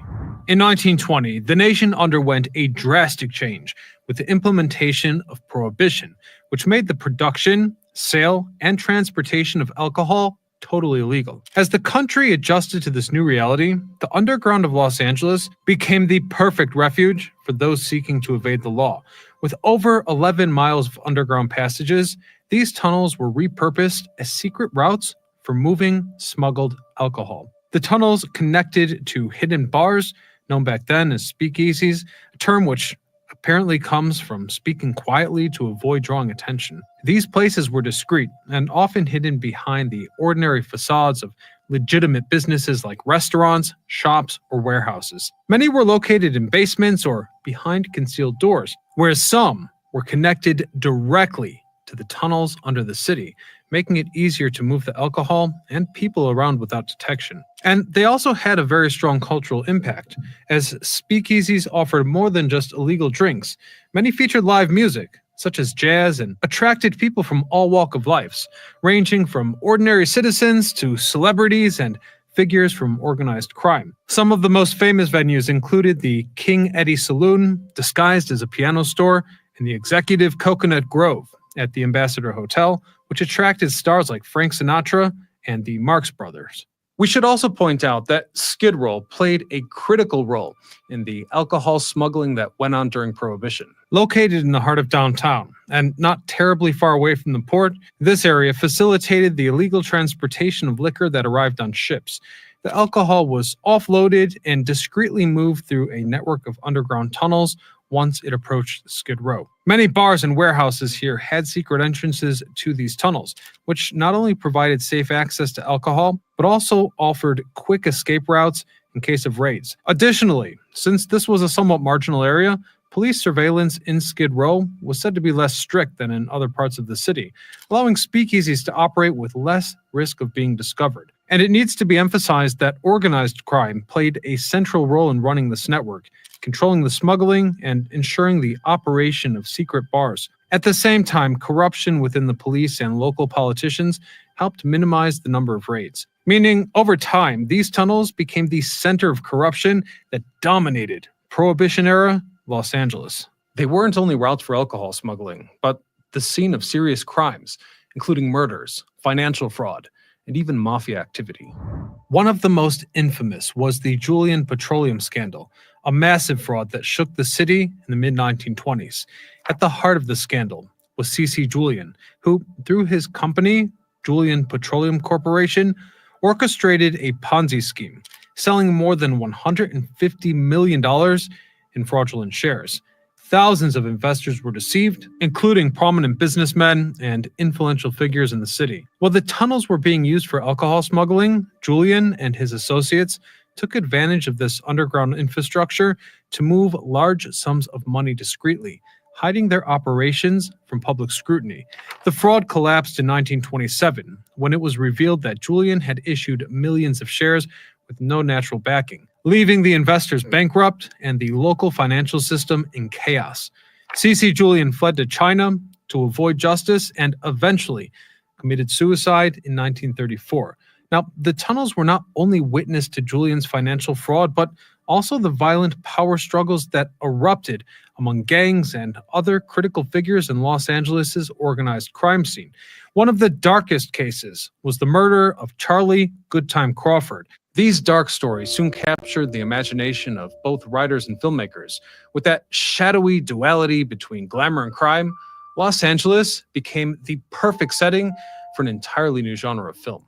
In 1920, the nation underwent a drastic change with the implementation of Prohibition, which made the production, sale, and transportation of alcohol totally illegal. As the country adjusted to this new reality, the underground of Los Angeles became the perfect refuge for those seeking to evade the law. With over 11 miles of underground passages, these tunnels were repurposed as secret routes for moving smuggled alcohol. The tunnels connected to hidden bars, known back then as speakeasies, a term which apparently comes from speaking quietly to avoid drawing attention. These places were discreet and often hidden behind the ordinary facades of legitimate businesses like restaurants, shops, or warehouses. Many were located in basements or behind concealed doors, whereas some were connected directly to the tunnels under the city, making it easier to move the alcohol and people around without detection. And they also had a very strong cultural impact, as speakeasies offered more than just illegal drinks. Many featured live music, such as jazz, and attracted people from all walks of life, ranging from ordinary citizens to celebrities and figures from organized crime. Some of the most famous venues included the King Eddie Saloon, disguised as a piano store, and the executive Coconut Grove at the Ambassador Hotel, which attracted stars like Frank Sinatra and the Marx Brothers. We should also point out that Skid Row played a critical role in the alcohol smuggling that went on during Prohibition. Located in the heart of downtown and not terribly far away from the port, this area facilitated the illegal transportation of liquor that arrived on ships. The alcohol was offloaded and discreetly moved through a network of underground tunnels once it approached Skid Row. Many bars and warehouses here had secret entrances to these tunnels, which not only provided safe access to alcohol, but also offered quick escape routes in case of raids. Additionally, since this was a somewhat marginal area, police surveillance in Skid Row was said to be less strict than in other parts of the city, allowing speakeasies to operate with less risk of being discovered. And it needs to be emphasized that organized crime played a central role in running this network, controlling the smuggling and ensuring the operation of secret bars. At the same time, corruption within the police and local politicians helped minimize the number of raids. Meaning, over time, these tunnels became the center of corruption that dominated Prohibition-era Los Angeles. They weren't only routes for alcohol smuggling, but the scene of serious crimes, including murders, financial fraud, and even mafia activity. One of the most infamous was the Julian Petroleum Scandal, a massive fraud that shook the city in the mid-1920s. At the heart of the scandal was C.C. Julian, who, through his company, Julian Petroleum Corporation, orchestrated a Ponzi scheme, selling more than $150 million in fraudulent shares. Thousands of investors were deceived, including prominent businessmen and influential figures in the city. While the tunnels were being used for alcohol smuggling, Julian and his associates took advantage of this underground infrastructure to move large sums of money discreetly, hiding their operations from public scrutiny. The fraud collapsed in 1927 when it was revealed that Julian had issued millions of shares with no natural backing, leaving the investors bankrupt and the local financial system in chaos. C.C. Julian fled to China to avoid justice and eventually committed suicide in 1934. Now, the tunnels were not only witness to Julian's financial fraud, but also the violent power struggles that erupted among gangs and other critical figures in Los Angeles' organized crime scene. One of the darkest cases was the murder of Charlie Goodtime Crawford. These dark stories soon captured the imagination of both writers and filmmakers. With that shadowy duality between glamour and crime, Los Angeles became the perfect setting for an entirely new genre of film.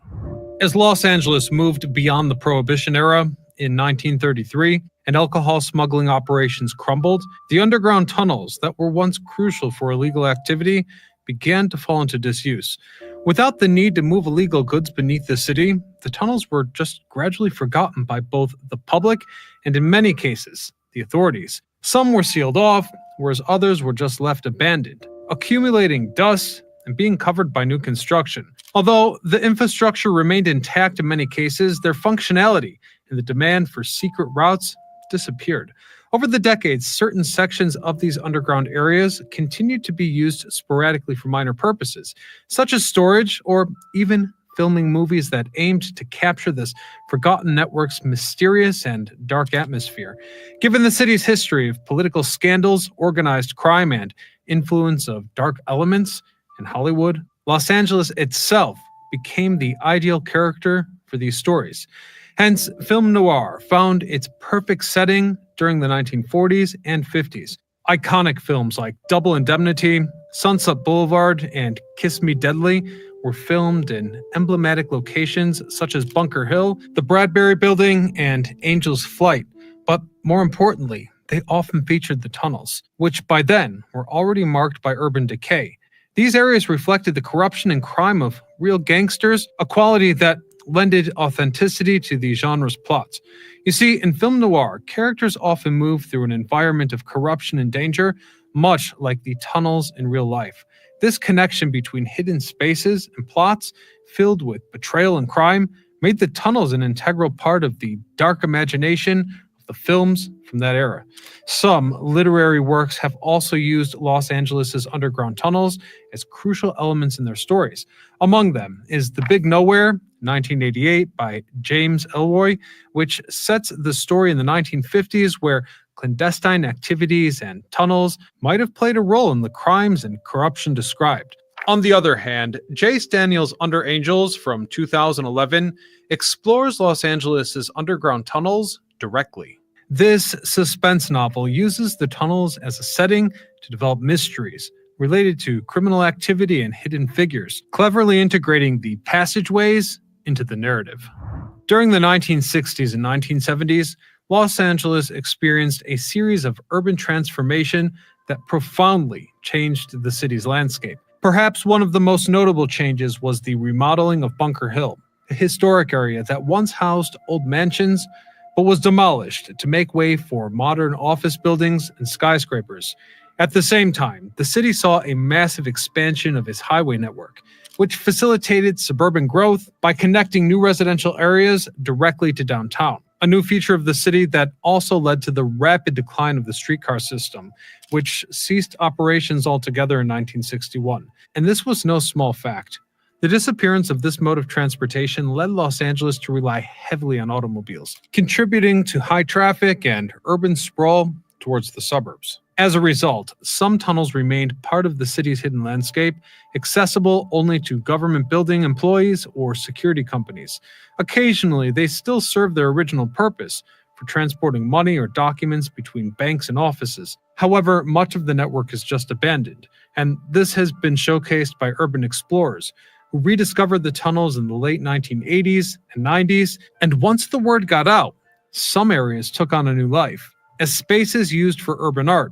As Los Angeles moved beyond the Prohibition era in 1933 and alcohol smuggling operations crumbled, the underground tunnels that were once crucial for illegal activity began to fall into disuse. Without the need to move illegal goods beneath the city, the tunnels were just gradually forgotten by both the public and, in many cases, the authorities. Some were sealed off, whereas others were just left abandoned, accumulating dust and being covered by new construction. Although the infrastructure remained intact in many cases, their functionality and the demand for secret routes disappeared. Over the decades, certain sections of these underground areas continued to be used sporadically for minor purposes, such as storage or even filming movies that aimed to capture this forgotten network's mysterious and dark atmosphere. Given the city's history of political scandals, organized crime, and influence of dark elements in Hollywood, Los Angeles itself became the ideal character for these stories. Hence, film noir found its perfect setting during the 1940s and 50s. Iconic films like Double Indemnity, Sunset Boulevard, and Kiss Me Deadly were filmed in emblematic locations such as Bunker Hill, the Bradbury Building, and Angel's Flight. But more importantly, they often featured the tunnels, which by then were already marked by urban decay. These areas reflected the corruption and crime of real gangsters, a quality that lended authenticity to the genre's plots. You see, in film noir, characters often move through an environment of corruption and danger, much like the tunnels in real life. This connection between hidden spaces and plots filled with betrayal and crime made the tunnels an integral part of the dark imagination of the films from that era. Some literary works have also used Los Angeles' underground tunnels as crucial elements in their stories. Among them is The Big Nowhere, 1988, by James Ellroy, which sets the story in the 1950s where clandestine activities and tunnels might have played a role in the crimes and corruption described. On the other hand, Jace Daniels' Under Angels from 2011 explores Los Angeles' underground tunnels directly. This suspense novel uses the tunnels as a setting to develop mysteries related to criminal activity and hidden figures, cleverly integrating the passageways into the narrative. During the 1960s and 1970s, Los Angeles experienced a series of urban transformation that profoundly changed the city's landscape. Perhaps one of the most notable changes was the remodeling of Bunker Hill, a historic area that once housed old mansions but was demolished to make way for modern office buildings and skyscrapers. At the same time, the city saw a massive expansion of its highway network, which facilitated suburban growth by connecting new residential areas directly to downtown. A new feature of the city that also led to the rapid decline of the streetcar system, which ceased operations altogether in 1961. And this was no small fact. The disappearance of this mode of transportation led Los Angeles to rely heavily on automobiles, contributing to high traffic and urban sprawl towards the suburbs. As a result, some tunnels remained part of the city's hidden landscape, accessible only to government building employees or security companies. Occasionally, they still served their original purpose for transporting money or documents between banks and offices. However, much of the network is just abandoned, and this has been showcased by urban explorers who rediscovered the tunnels in the late 1980s and 90s, and once the word got out, some areas took on a new life. As spaces used for urban art,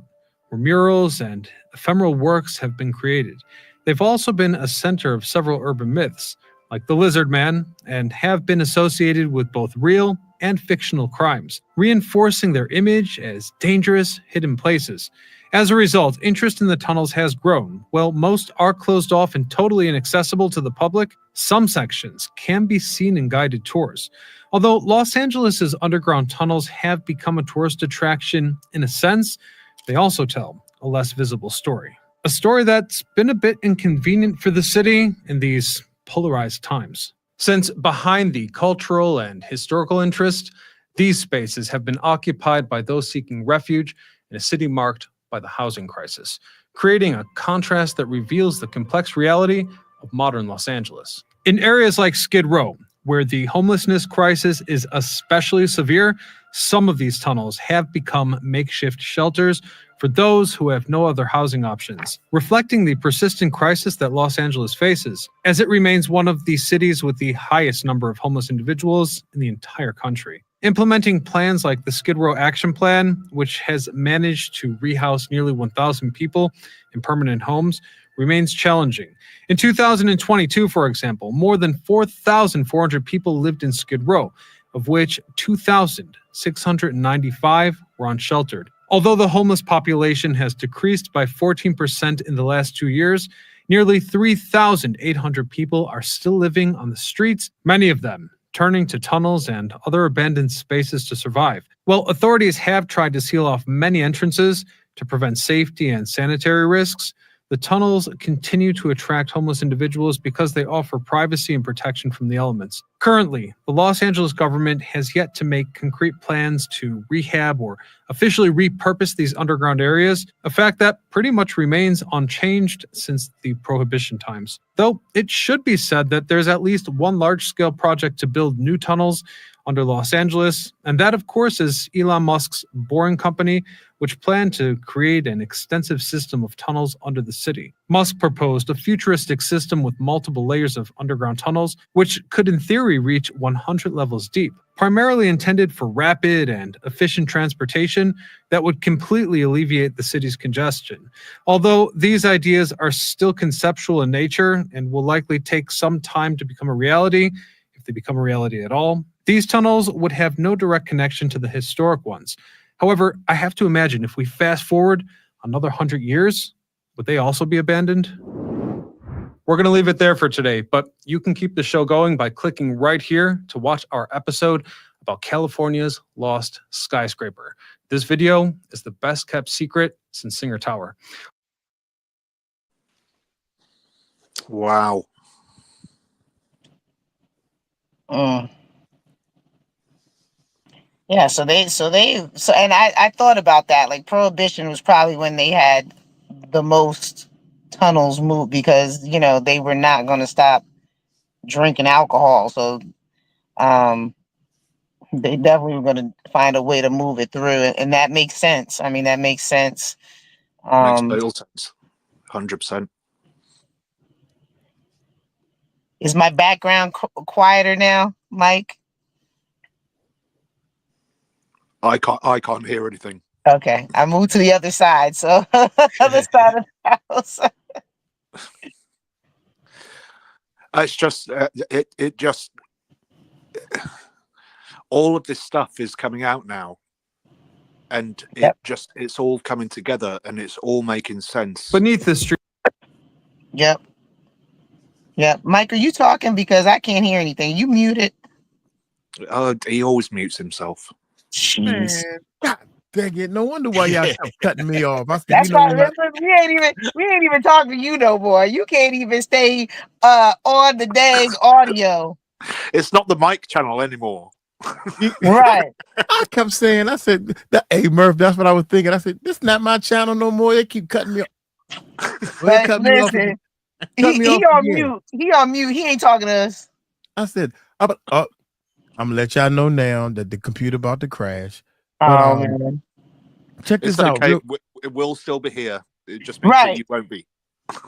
where murals and ephemeral works have been created, they've also been a center of several urban myths, like the Lizard Man, and have been associated with both real and fictional crimes, reinforcing their image as dangerous, hidden places. As a result, interest in the tunnels has grown. While most are closed off and totally inaccessible to the public, some sections can be seen in guided tours. Although Los Angeles' underground tunnels have become a tourist attraction in a sense, they also tell a less visible story. A story that's been a bit inconvenient for the city in these polarized times. Since behind the cultural and historical interest, these spaces have been occupied by those seeking refuge in a city marked by the housing crisis, creating a contrast that reveals the complex reality of modern Los Angeles. In areas like Skid Row, where the homelessness crisis is especially severe, some of these tunnels have become makeshift shelters for those who have no other housing options, reflecting the persistent crisis that Los Angeles faces, as it remains one of the cities with the highest number of homeless individuals in the entire country. Implementing plans like the Skid Row Action Plan, which has managed to rehouse nearly 1,000 people in permanent homes, remains challenging. In 2022, for example, more than 4,400 people lived in Skid Row, of which 2,695 were unsheltered. Although the homeless population has decreased by 14% in the last 2 years, nearly 3,800 people are still living on the streets, many of them turning to tunnels and other abandoned spaces to survive. While authorities have tried to seal off many entrances to prevent safety and sanitary risks, The tunnels continue to attract homeless individuals because they offer privacy and protection from the elements. Currently, the Los Angeles government has yet to make concrete plans to rehab or officially repurpose these underground areas, a fact that pretty much remains unchanged since the Prohibition times. Though it should be said that there's at least one large-scale project to build new tunnels under Los Angeles, and that, of course, is Elon Musk's Boring Company, which planned to create an extensive system of tunnels under the city. Musk proposed a futuristic system with multiple layers of underground tunnels, which could in theory reach 100 levels deep, primarily intended for rapid and efficient transportation that would completely alleviate the city's congestion. Although these ideas are still conceptual in nature and will likely take some time to become a reality, if they become a reality at all, these tunnels would have no direct connection to the historic ones. However, I have to imagine if we fast forward another 100 years, would they also be abandoned? We're going to leave it there for today, but you can keep the show going by clicking right here to watch our episode about California's lost skyscraper. This video is the best kept secret since Singer Tower. Wow. Yeah, so and I thought about that. Like Prohibition was probably when they had the most tunnels moved because, you know, they were not going to stop drinking alcohol. So they definitely were going to find a way to move it through, and that makes sense. I mean, that makes sense. Makes total sense. 100%. Is my background quieter now, Mike? I can't hear anything. Okay, I moved to the other side, so other side of the house. It's just it just all of this stuff is coming out now, and it's all coming together, and it's all making sense. Beneath the street. Yep. Mike, are you talking? Because I can't hear anything. You muted. He always mutes himself. Jeez. Man, God dang it! No wonder why y'all kept cutting me off. I said, That's you know why what? we ain't even talking to you no more. You can't even stay on the dang audio. It's not the mic channel anymore. Right. I kept saying, I said, hey Murph, that's what I was thinking. I said, this is not my channel no more. They keep cutting me off. Well, But listen, he on mute. He on mute. He ain't talking to us. I said, I'm gonna let y'all know now that the computer about to crash. Oh man. Check this out. Okay. It will still be here. It just means that you won't be.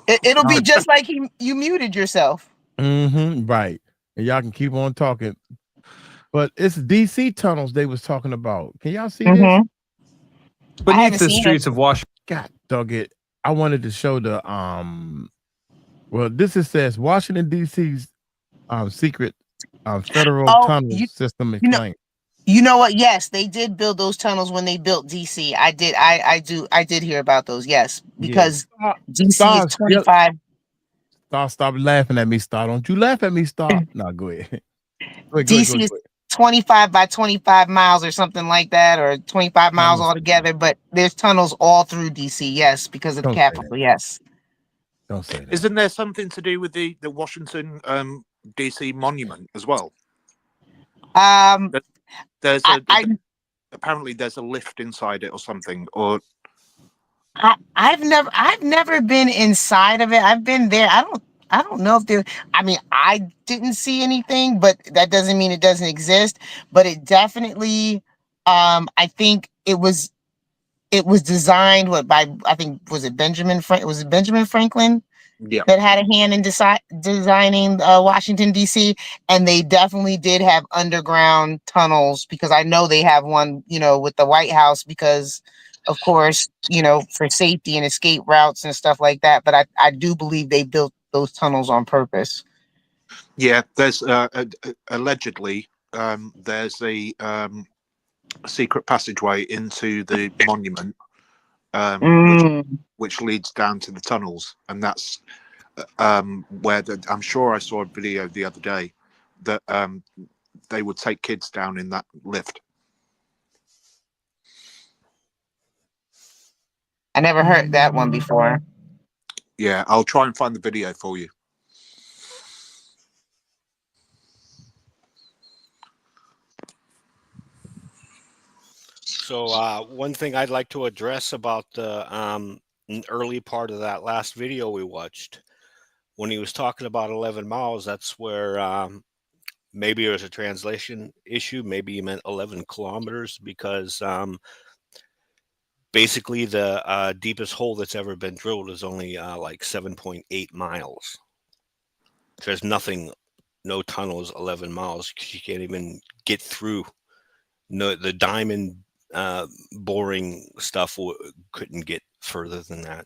It'll be just like you muted yourself. Right. And y'all can keep on talking. But it's DC tunnels they was talking about. Can y'all see this? Beneath the streets of Washington. God dog it. I wanted to show the well, says Washington DC's secret federal tunnel system explained. You know what? Yes, they did build those tunnels when they built DC. I did hear about those. Yes, because DC is 25. Stop laughing at me, Star. Don't you laugh at me, Star. No, go ahead. DC is 25 by 25 miles or something like that, or 25 miles altogether. But there's tunnels all through DC. Yes, because of the capital. Yes. Don't say that. Isn't there something to do with the Washington DC monument as well? There's apparently there's a lift inside it or something, or I've never been inside of it. I've been there. I don't know if there. I mean, I didn't see anything, but that doesn't mean it doesn't exist. But it definitely, I think it was designed I think was it Benjamin Franklin? Yeah. That had a hand in designing Washington DC, and they definitely did have underground tunnels, because I know they have one, with the White House, because of course, for safety and escape routes and stuff like that. But I do believe they built those tunnels on purpose. Yeah, there's allegedly there's a secret passageway into the monument, which leads down to the tunnels, and that's where I'm sure I saw a video the other day that they would take kids down in that lift. I never heard that one before. Yeah, I'll try and find the video for you. So one thing I'd like to address about the early part of that last video we watched, when he was talking about 11 miles, that's where maybe it was a translation issue. Maybe he meant 11 kilometers because basically the deepest hole that's ever been drilled is only like 7.8 miles. There's nothing, no tunnels 11 miles because you can't even get through. No, the diamond boring stuff couldn't get further than that.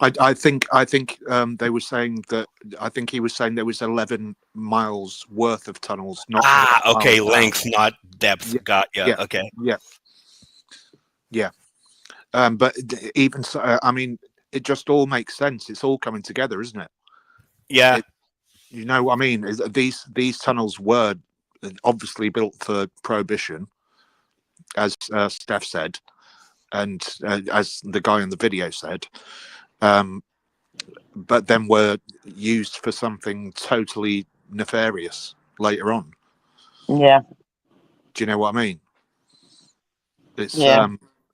I think they were saying that. I think he was saying there was 11 miles worth of tunnels, not okay, miles length, not depth. Yeah, Got ya. yeah, Okay. Yeah. But even so, I mean, it just all makes sense. It's all coming together, isn't it? Yeah. You know what I mean? These tunnels were obviously built for Prohibition, as Steph said, and as the guy in the video said, but then were used for something totally nefarious later on. Yeah. Do you know what I mean? It's Yeah.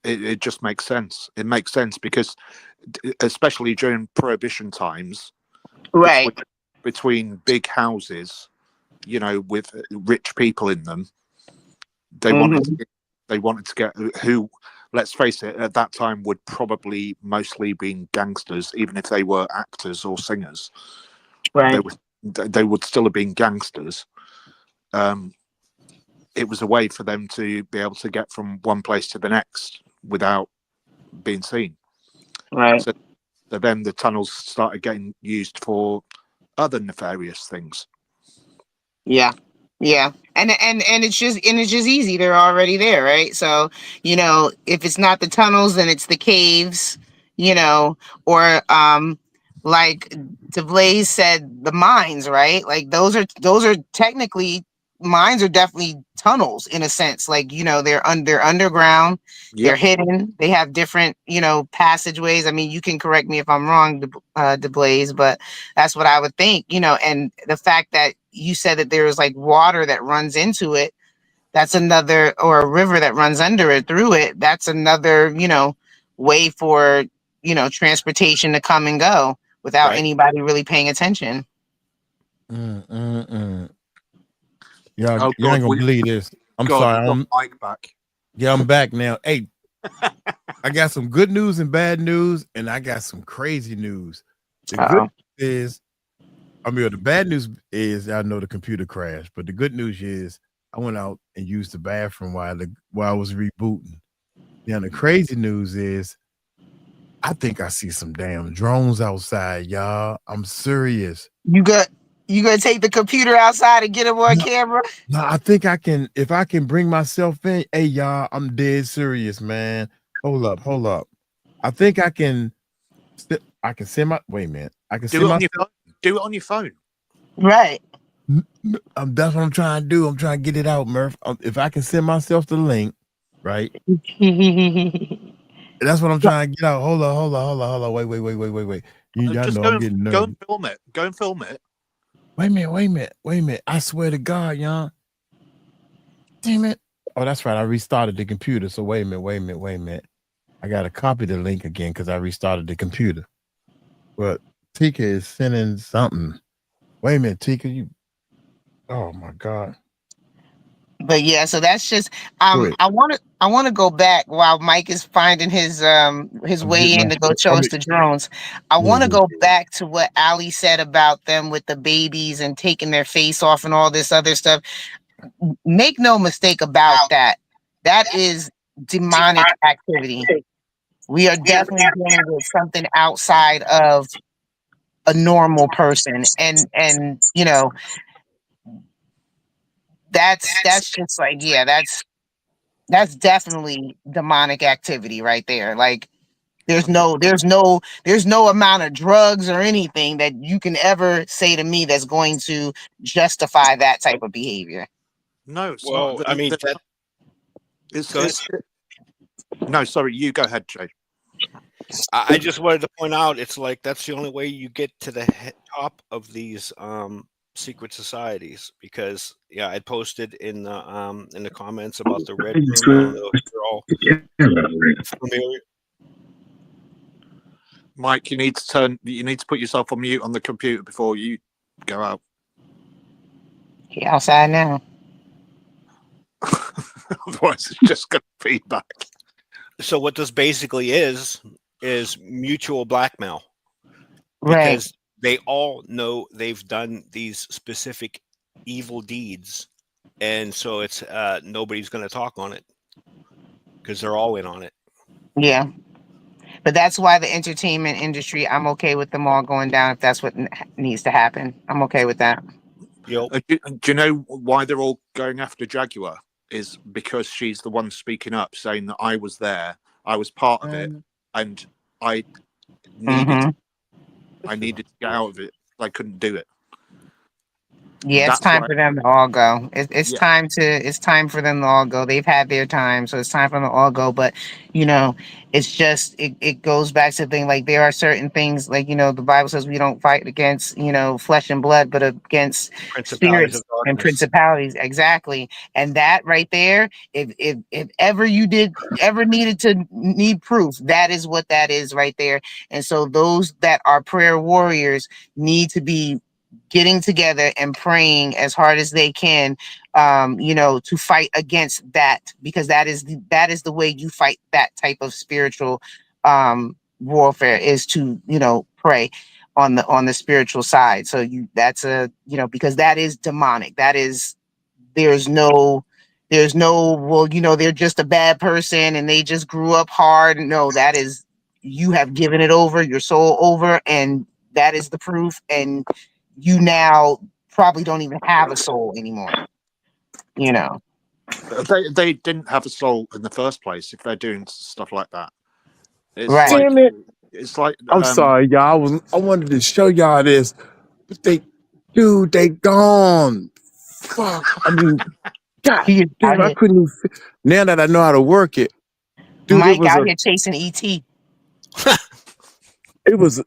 it just makes sense. It makes sense because, especially during Prohibition times, Right. between big houses, you know, with rich people in them, they wanted to get who, let's face it, at that time would probably mostly been gangsters, even if they were actors or singers. Right. They would still have been gangsters. It was a way for them to be able to get from one place to the next without being seen. Right. So then the tunnels started getting used for other nefarious things. Yeah. Yeah. And it's just easy. They're already there, right? So, you know, if it's not the tunnels, then it's the caves, you know, or like DeBlaze said, the mines, right? Like those are technically, mines are definitely tunnels in a sense. Like, you know, they're underground, they're hidden, they have different, you know, passageways. I mean, you can correct me if I'm wrong, DeBlaze, but that's what I would think, you know. And the fact that you said that there is like water that runs into it, that's another, or a river that runs under it, through it, that's another, you know, way for, you know, transportation to come and go without anybody really paying attention. Y'all ain't gonna believe this. I'm sorry. I'm Mike back. Yeah, I'm back now. Hey, I got some good news and bad news, and I got some crazy news. The good is, the bad news is I know the computer crashed, but the good news is I went out and used the bathroom while I was rebooting. Now the crazy news is I think I see some damn drones outside, y'all. I'm serious. You gonna take the computer outside and get him on camera? No, I think I can. If I can bring myself in, hey y'all, I'm dead serious, man. Hold up. I think I can. I can send my. Wait a minute. I can do it on your phone. Do it on your phone. Right. That's what I'm trying to do. I'm trying to get it out, Murph. If I can send myself the link, right? That's what I'm trying to get out. Hold on. Wait. You Just know I'm getting nervous. Go and film it. Go and film it. Wait a minute. I swear to God, y'all. Damn it. Oh, that's right. I restarted the computer. So wait a minute. I got to copy the link again because I restarted the computer. But Tika is sending something. Wait a minute, Tika. Oh my God. But yeah, so that's just I want to go back while Mike is finding his way in to go show us the drones. I want to go back to what Ali said about them with the babies and taking their face off and all this other stuff. Make no mistake about that. That is demonic activity. We are definitely dealing with something outside of a normal person, and you know, that's just like, yeah, that's definitely demonic activity right there. Like there's no amount of drugs or anything that you can ever say to me that's going to justify that type of behavior. No, it's not. I mean, no, sorry, you go ahead, Jay. I just wanted to point out, it's like that's the only way you get to the top of these secret societies, because I posted in the comments about the red room. I don't know if you're all familiar. Mike, you need to put yourself on mute on the computer before you go out. He outside now. Otherwise, it's just going to feedback. So what this basically is mutual blackmail, Right. because they all know they've done these specific evil deeds, and so it's nobody's going to talk on it because they're all in on it. Yeah. But that's why the entertainment industry, I'm okay with them all going down if that's what needs to happen. I'm okay with that. Yep. Do you know why they're all going after Jaguar? Is because she's the one speaking up, saying that I was there, I was part of it, and I needed to get out of it. I couldn't do it. Yeah, it's That's time why- for them to all go. It's Yeah. time for them to all go. They've had their time, so it's time for them to all go. But it's just it goes back to the thing, like there are certain things, like the Bible says we don't fight against flesh and blood, but against Principalities spirits of and darkness. principalities. Exactly. And that right there, if ever you ever need proof, that is what that is right there. And so those that are prayer warriors need to be getting together and praying as hard as they can, to fight against that, because that is the way you fight that type of spiritual warfare, is to pray on the spiritual side. So because that is demonic. That is there's no well, they're just a bad person and they just grew up hard. No, that is, you have given it over, your soul over, and that is the proof. And you now probably don't even have a soul anymore. They didn't have a soul in the first place if they're doing stuff like that. It's Right. like, Damn it. it's like I'm sorry, y'all. I wanted to show y'all this, but they gone. Fuck. I mean, God He is damn, out I here. couldn't even. Now that I know how to work it, dude, Mike out here chasing ET. it was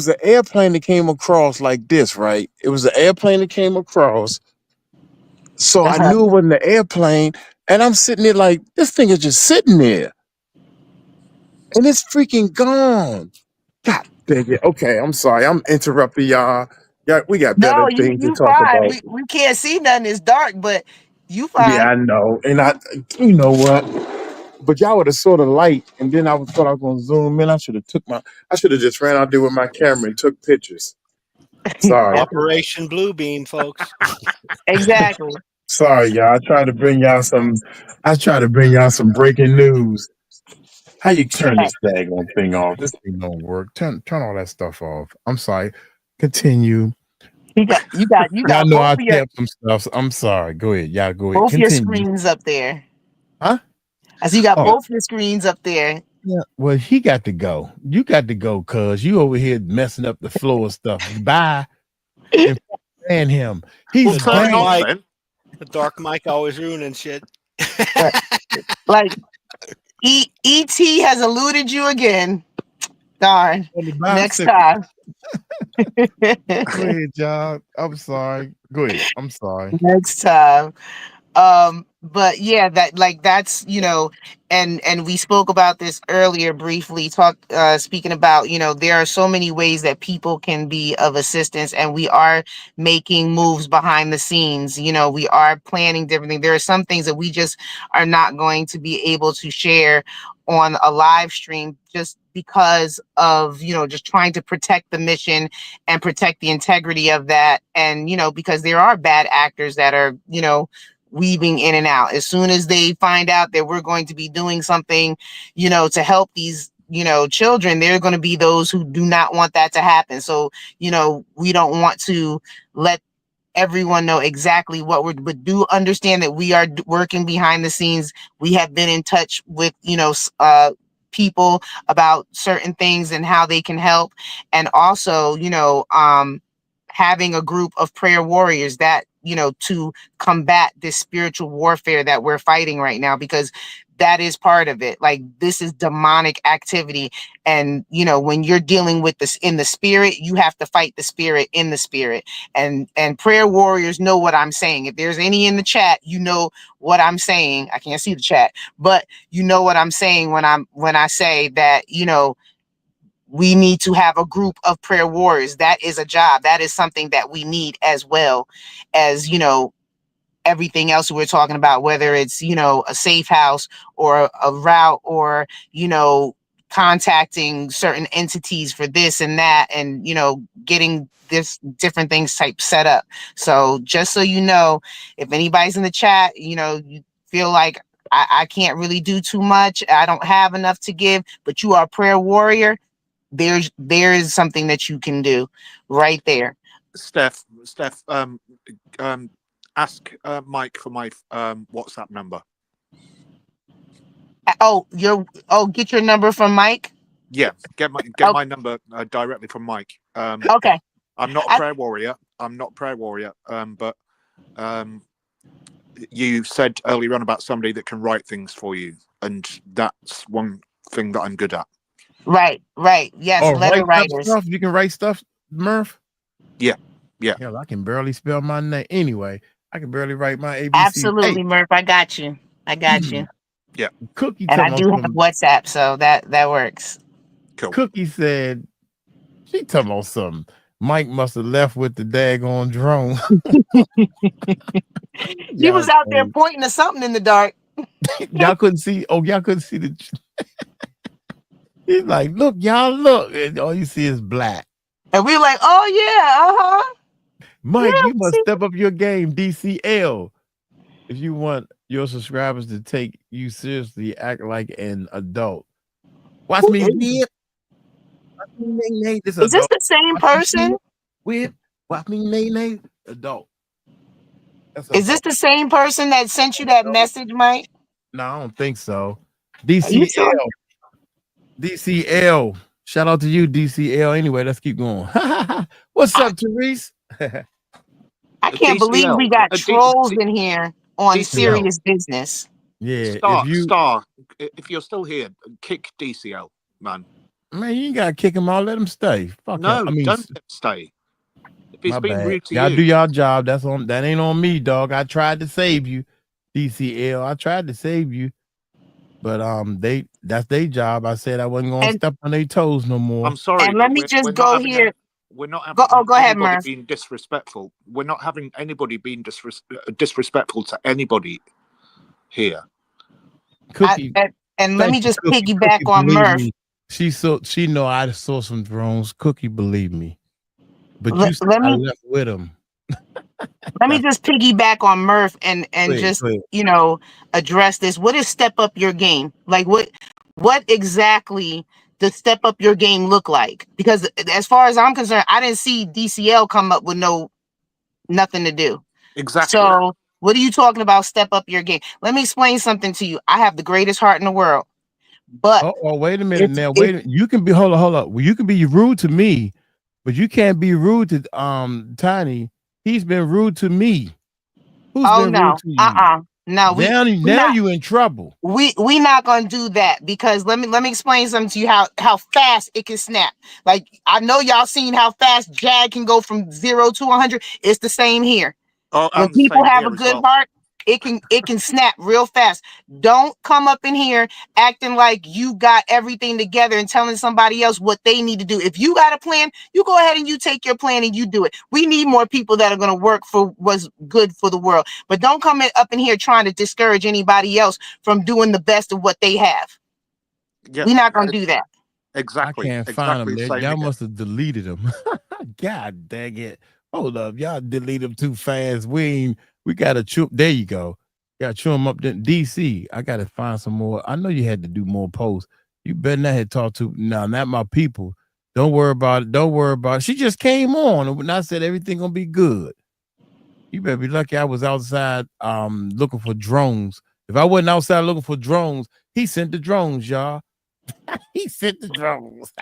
an airplane that came across like this, right? It was an airplane that came across. So I knew it wasn't an airplane, and I'm sitting there like, this thing is just sitting there, and it's freaking gone. God dang it. Okay, I'm sorry. I'm interrupting y'all. Yeah, we got better No, things to you talk fine. about. We can't see nothing. It's dark, but you Yeah, fine. I know. And you know what? But y'all would have saw the light, and then thought I was gonna zoom in. I should have just ran out there with my camera and took pictures. Sorry. Operation Blue Beam, folks. Exactly. Sorry, y'all. I tried to bring y'all some breaking news. How you turn this daggone thing off? This thing don't work. Turn all that stuff off. I'm sorry. Continue. You got Y'all know I both of your kept some stuff. So I'm sorry. Go ahead. Y'all go ahead. both your Continue. screens up there. Huh? I see you got Oh. both your screens up there. Yeah. Well, he got to go. You got to go, cuz you over here messing up the flow of stuff. Bye. And him. He's turn it off banned. then. The Dark Mike always ruining shit. Like ET has eluded you again. Darn. On the Next bicycle. time. Go ahead, John. I'm sorry. Go ahead. I'm sorry. Next time. But yeah, that's and we spoke about this earlier briefly, speaking about there are so many ways that people can be of assistance, and we are making moves behind the scenes. We are planning different things. There are some things that we just are not going to be able to share on a live stream, just because of just trying to protect the mission and protect the integrity of that. And because there are bad actors that are weaving in and out. As soon as they find out that we're going to be doing something to help these children, there are going to be those who do not want that to happen. So we don't want to let everyone know exactly what but do understand that we are working behind the scenes. We have been in touch with people about certain things and how they can help, and also having a group of prayer warriors that to combat this spiritual warfare that we're fighting right now, because that is part of it. Like, this is demonic activity. And, you know, when you're dealing with this in the spirit, you have to fight the spirit in the spirit. And prayer warriors know what I'm saying. If there's any in the chat, you know what I'm saying. I can't see the chat, but you know what I'm saying when I say that, you know, we need to have a group of prayer warriors. That is a job. That is something that we need, as well as, you know, everything else we're talking about, whether it's, you know, a safe house or a route, or, you know, contacting certain entities for this and that, and, you know, getting this different things type set up. So just so you know, if anybody's in the chat, you know, you feel like I can't really do too much, I don't have enough to give, but you are a prayer warrior, there is something that you can do right there. Steph, ask Mike for my WhatsApp number. Get your number from Mike. Yeah, get my number directly from Mike. Okay. I'm not a prayer warrior. But you said earlier on about somebody that can write things for you, and that's one thing that I'm good at. Right. Yes, letter writers. Stuff. You can write stuff, Murph? Yeah. Hell, I can barely spell my name. Anyway, I can barely write my ABC. Absolutely, Murph. I got you. Yeah. Cookie, and I do have WhatsApp, so that works. Cool. Cookie said, she talking about something. Mike must have left with the daggone drone. He was out there pointing to something in the dark. Y'all couldn't see. Oh, y'all couldn't see the. He's like, look, y'all, look. And all you see is black. And we were like, oh, yeah, Mike, yeah, you must step up your game, DCL. If you want your subscribers to take you seriously, act like an adult. Watch me, Whip. Watch me, Nay. Is this the same person? Whip. Watch me, Nay. Adult. Is this the same person that sent you that message, Mike? No, I don't think so. DCL. DCL. Shout out to you, DCL. Anyway, let's keep going. What's up, Therese? I can't believe we got trolls in here on serious business. Yeah. If you're still here, kick DCL, man. Man, you ain't gotta kick him out. Let him stay. Fuck no, him. I mean, don't let him stay. If he's being rude to y'all you, do y'all job. That ain't on me, dog. I tried to save you, DCL. I tried to save you, but that's their job. I said I wasn't gonna step on their toes no more. I'm sorry. And let me just go here. We're not having go ahead, Murph. Being disrespectful. We're not having anybody being disrespectful to anybody here. Cookie, and let me just piggyback on Murph. She know I saw some drones. Cookie, believe me. But I left with him. Let me just piggyback on Murph and just you know, address this. What is step up your game? Like what exactly does step up your game look like? Because as far as I'm concerned, I didn't see DCL come up with nothing to do. Exactly. So what are you talking about? Step up your game. Let me explain something to you. I have the greatest heart in the world. But wait a minute now. Wait a minute. You can be hold up. Well, you can be rude to me, but you can't be rude to Tiny. He's been rude to me. Who's been rude to you? No, now you in trouble. We not gonna do that, because let me explain something to you how fast it can snap. Like, I know y'all seen how fast Jag can go from 0 to 100. It's the same here. When people have a good heart, it can snap real fast. Don't come up in here acting like you got everything together and telling somebody else what they need to do. If you got a plan, you go ahead and you take your plan and you do it. We need more people that are going to work for what's good for the world. But don't come up in here trying to discourage anybody else from doing the best of what they have. Yeah, we're not going to do that. Exactly. I can't find them. Y'all must have deleted them. God dang it. Hold up. Y'all deleted them too fast. We gotta chew. There you go. Gotta chew them up. DC. I gotta find some more. I know you had to do more posts. You better not have talked to. No, not my people. Don't worry about it. Don't worry about it. She just came on and I said everything gonna be good. You better be lucky I was outside looking for drones. If I wasn't outside looking for drones, he sent the drones, y'all. He sent the drones.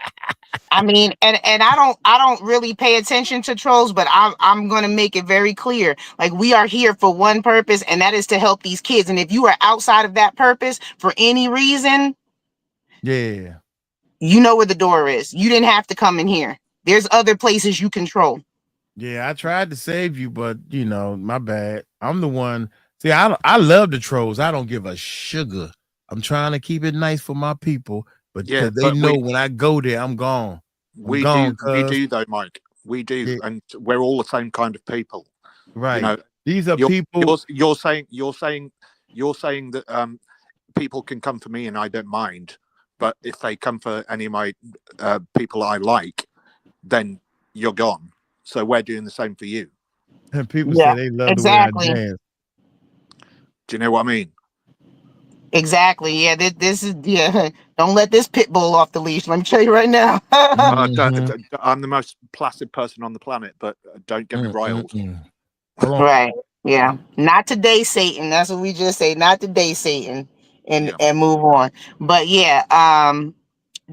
I mean, and I don't really pay attention to trolls, but I'm gonna make it very clear. Like, we are here for one purpose, and that is to help these kids. And if you are outside of that purpose for any reason, Yeah. you know where the door is. You didn't have to come in here. There's other places you control. Yeah, I tried to save you, but you know, my bad. I'm the one. See, I love the trolls. I don't give a sugar. I'm trying to keep it nice for my people, but Yeah, because they but know when I go there, I'm gone. I'm we gone, do though, Mike. We do, yeah, and we're all the same kind of people. You right. know, These are you're people. you're saying that people can come for me and I don't mind, but if they come for any of my people I like, then you're gone. So we're doing the same for you. And people say Yeah, they love the way I exactly. dance. Do you know what I mean? Exactly. Yeah, this is, yeah. Don't let this pit bull off the leash. Let me tell you right now. Mhm. I'm the most placid person on the planet, but don't get me riled. Hold on. Right. Yeah. Not today, Satan. That's what we just say. Not today, Satan. Yeah. And move on. But yeah,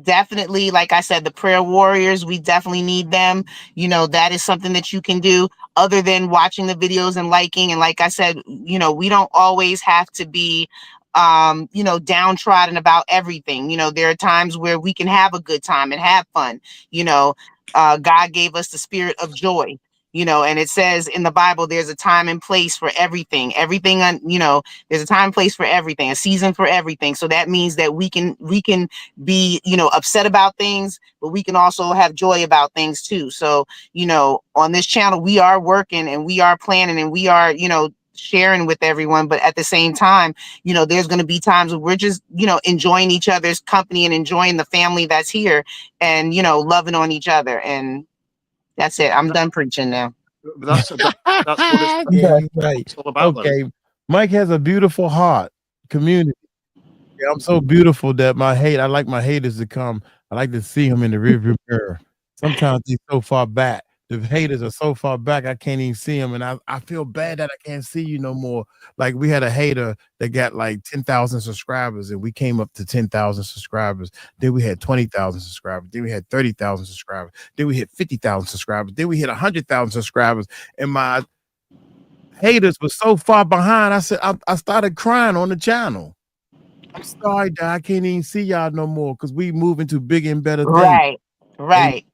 definitely, like I said, the prayer warriors, we definitely need them. You know, that is something that you can do other than watching the videos and liking. And like I said, you know, we don't always have to be you know, downtrodden about everything. You know, there are times where we can have a good time and have fun. You know, God gave us the spirit of joy. You know, and it says in the Bible, there's a time and place for everything. Everything, you know, there's a time and place for everything, a season for everything. So that means that we can be, you know, upset about things, but we can also have joy about things too. So, you know, on this channel, we are working and we are planning and we are, you know, sharing with everyone. But at the same time, you know, there's going to be times where we're just, you know, enjoying each other's company and enjoying the family that's here and, you know, loving on each other. And that's it. I'm done preaching now. That's what it's Yeah, you're right. all about, though. Okay. Mike has a beautiful heart, community. Yeah, I'm so beautiful that I like my haters to come. I like to see them in the rearview mirror. Sometimes they're so far back. The haters are so far back, I can't even see them. And I feel bad that I can't see you no more. Like, we had a hater that got like 10,000 subscribers, and we came up to 10,000 subscribers. Then we had 20,000 subscribers. Then we had 30,000 subscribers. Then we hit 50,000 subscribers. Then we hit 100,000 subscribers. And my haters were so far behind. I started crying on the channel. I'm sorry that I can't even see y'all no more because we moving to bigger and better things. Right.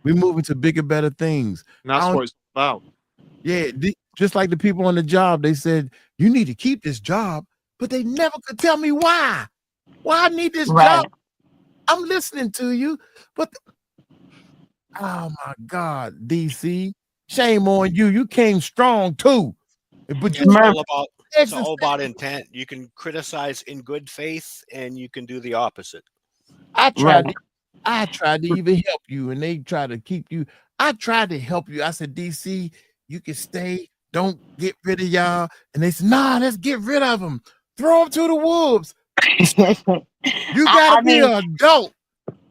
We moving to bigger, better things. And that's what it's about. Yeah, just like the people on the job, they said, you need to keep this job, but they never could tell me why. Why I need this job. I'm listening to you, but oh my God, DC, shame on you. You came strong too. But It's all about intent. You can criticize in good faith and you can do the opposite. I tried to even help you, and they try to keep you. I tried to help you. I said, DC, you can stay. Don't get rid of y'all. And they said, nah, let's get rid of them. Throw them to the wolves. You gotta be an adult.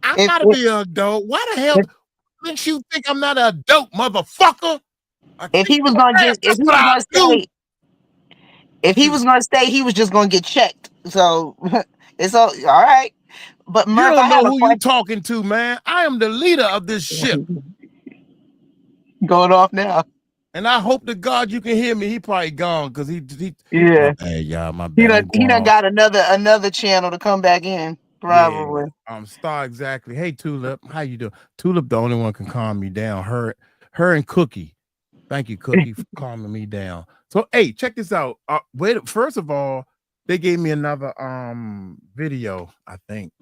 I gotta be an adult. Why the hell makes you think I'm not an adult, motherfucker? If he was gonna stay, he was just gonna get checked. So it's all right. But you Murph, don't know who you talking to, man. I am the leader of this ship. Going off now. And I hope to God you can hear me. He probably gone because he yeah. Hey, y'all, my bad. He done got another channel to come back in. Probably. Yeah, Star, exactly. Hey, Tulip, how you doing? Tulip, the only one can calm me down. Her and Cookie. Thank you, Cookie, for calming me down. So, hey, check this out. Wait, first of all, they gave me another video, I think.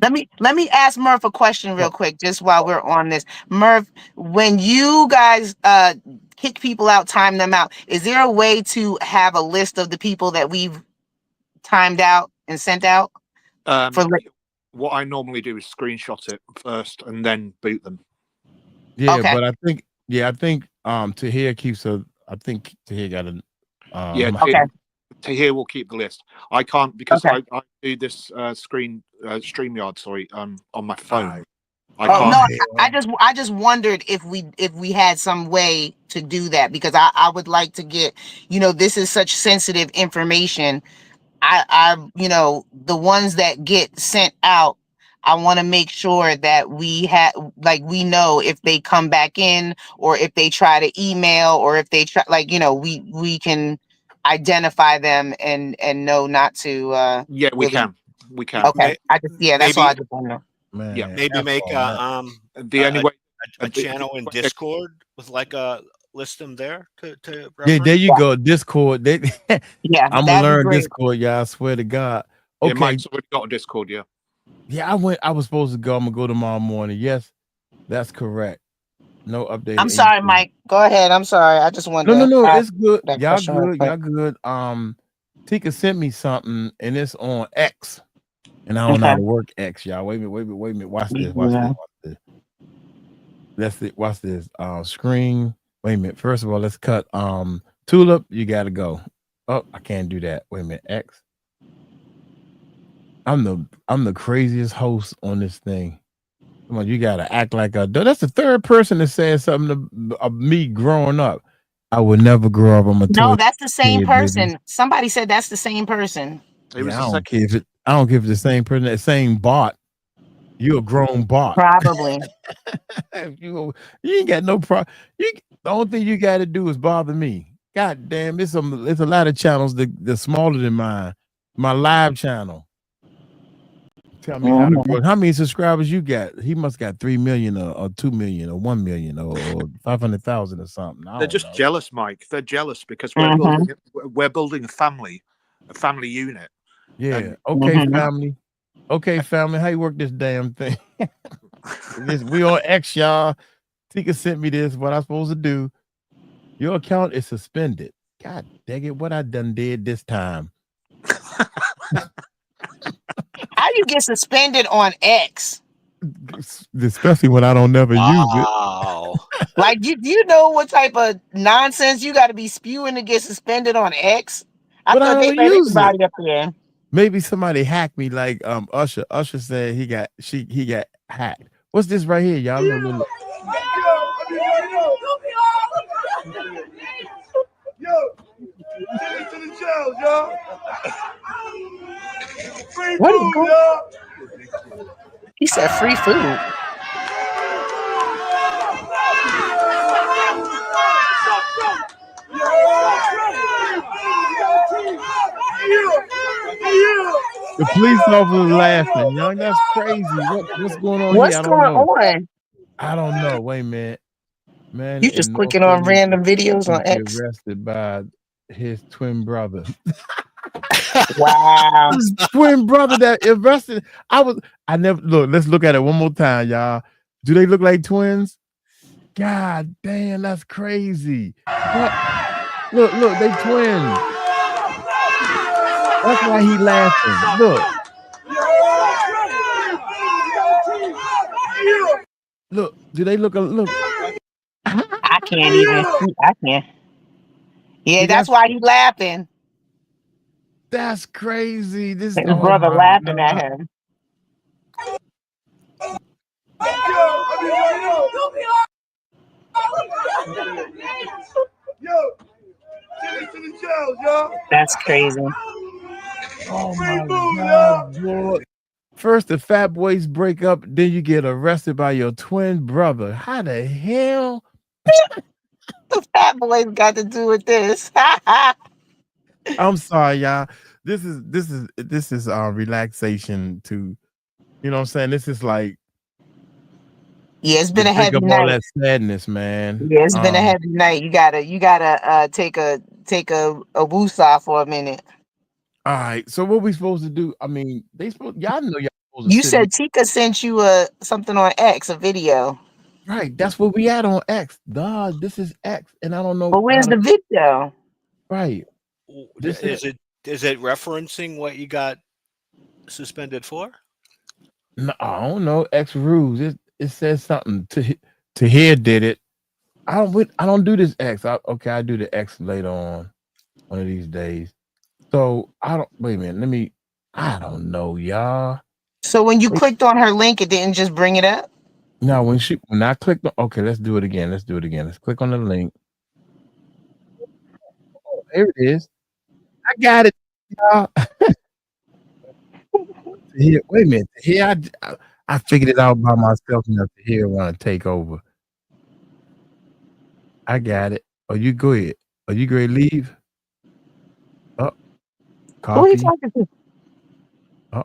Let me ask Murph a question real quick, just while we're on this. Murph, when you guys kick people out, time them out, is there a way to have a list of the people that we've timed out and sent out? What I normally do is screenshot it first and then boot them. Yeah, okay. But I think Tahir keeps I think Tahir got a Tahir will keep the list. I can't because I do this StreamYard, on my phone. I just wondered if we had some way to do that, because I would like to get, this is such sensitive information. I the ones that get sent out, I want to make sure that we know if they come back in, or if they try to email, or if they try, we can identify them and know not to Yeah, we really. can. We can. Okay. That's all Maybe I just want to know. Man, Yeah. maybe make The only way a channel in Discord with like a list them there to reference. Yeah, there you go. Discord. Yeah, I'm gonna that'd be learn great. Discord, y'all. I swear to God. Yeah, Okay. Mike's already got a Discord, yeah. Yeah, I was supposed to go. I'm gonna go tomorrow morning. Yes, that's correct. No update. I'm sorry, Mike. Go ahead. I'm sorry. I just wanted to No, ask it's good. that Y'all question real good. quick. Y'all good. Tika sent me something and it's on X. And I don't know how to work X, y'all. Wait a minute. Watch this. That's it. Watch this. Screen. Wait a minute. First of all, let's cut Tulip. You gotta go. Oh, I can't do that. Wait a minute. X. I'm the craziest host on this thing. Come on, you gotta act like a. That's the third person that said something of me growing up. I would never grow up. No, that's the same person. Somebody said that's the same person. I don't care if it's the same person, that same bot. You're a grown bot. Probably. you ain't got no problem. The only thing you got to do is bother me. God damn, it's a lot of channels that smaller than mine. My live channel. Tell me how to grow. How many subscribers you got? He must got 3 million or 2 million or 1 million or 500,000 or something. They're just jealous, Mike. They're jealous because we're building a family unit. Yeah. Okay, family. Okay, family. How you work this damn thing? We on X, y'all. Tika sent me this. What I'm supposed to do? Your account is suspended. God dang it! What I done did this time? How you get suspended on X? Especially when I don't never use it. Like you know what type of nonsense you got to be spewing to get suspended on X? I But I thought they don't let use everybody it. up there. Maybe somebody hacked me, like Usher. Usher said he got hacked. What's this right here, y'all? Look. Yo, take it to the jail, y'all. Free What is food, going? y'all. He said free food. The police officer laughing, young. That's crazy. What's going on What's here? I don't going know. on? I don't know. Wait a minute. Man, You just in North clicking on Carolina, random videos on get X. arrested by his twin brother. Wow. His twin brother that arrested. I never look. Let's look at it one more time, y'all. Do they look like twins? God damn, that's crazy. What? Look, they twins. That's why he laughing. Look, do they look? I can't even see. I can't. Yeah, See, that's why he's laughing. That's crazy. His brother laughing at him. Yo, take it to the jail, y'all. That's crazy. Oh my God, Lord. First the Fat Boys break up, then you get arrested by your twin brother. How the hell? The Fat Boys got to do with this. I'm sorry, y'all. This is relaxation to, you know what I'm saying? This is like, yeah, it's been a heavy all night. that sadness, man. Yeah, it's been a heavy night. You gotta take a woosah for a minute. All right. So what we supposed to do? I mean, y'all know y'all supposed to You sit said Tika sent you something on X, a video. right. That's what we at on X. Duh, this is X, and I don't know. But where's the video? Right. Is it referencing what you got suspended for? No, I don't know. X rules. It says something to here did it. I don't do this X. I do the X later on one of these days. So I don't wait a minute. I don't know, y'all. So when you clicked on her link, it didn't just bring it up? No, when I clicked on, okay, let's do it again. Let's click on the link. Oh, there it is. I got it, y'all. Here, wait a minute. Here, I figured it out by myself enough to here want to take over. I got it. Oh, you go ahead. Are you going to leave? Oh, Who he copy. talking to? Oh,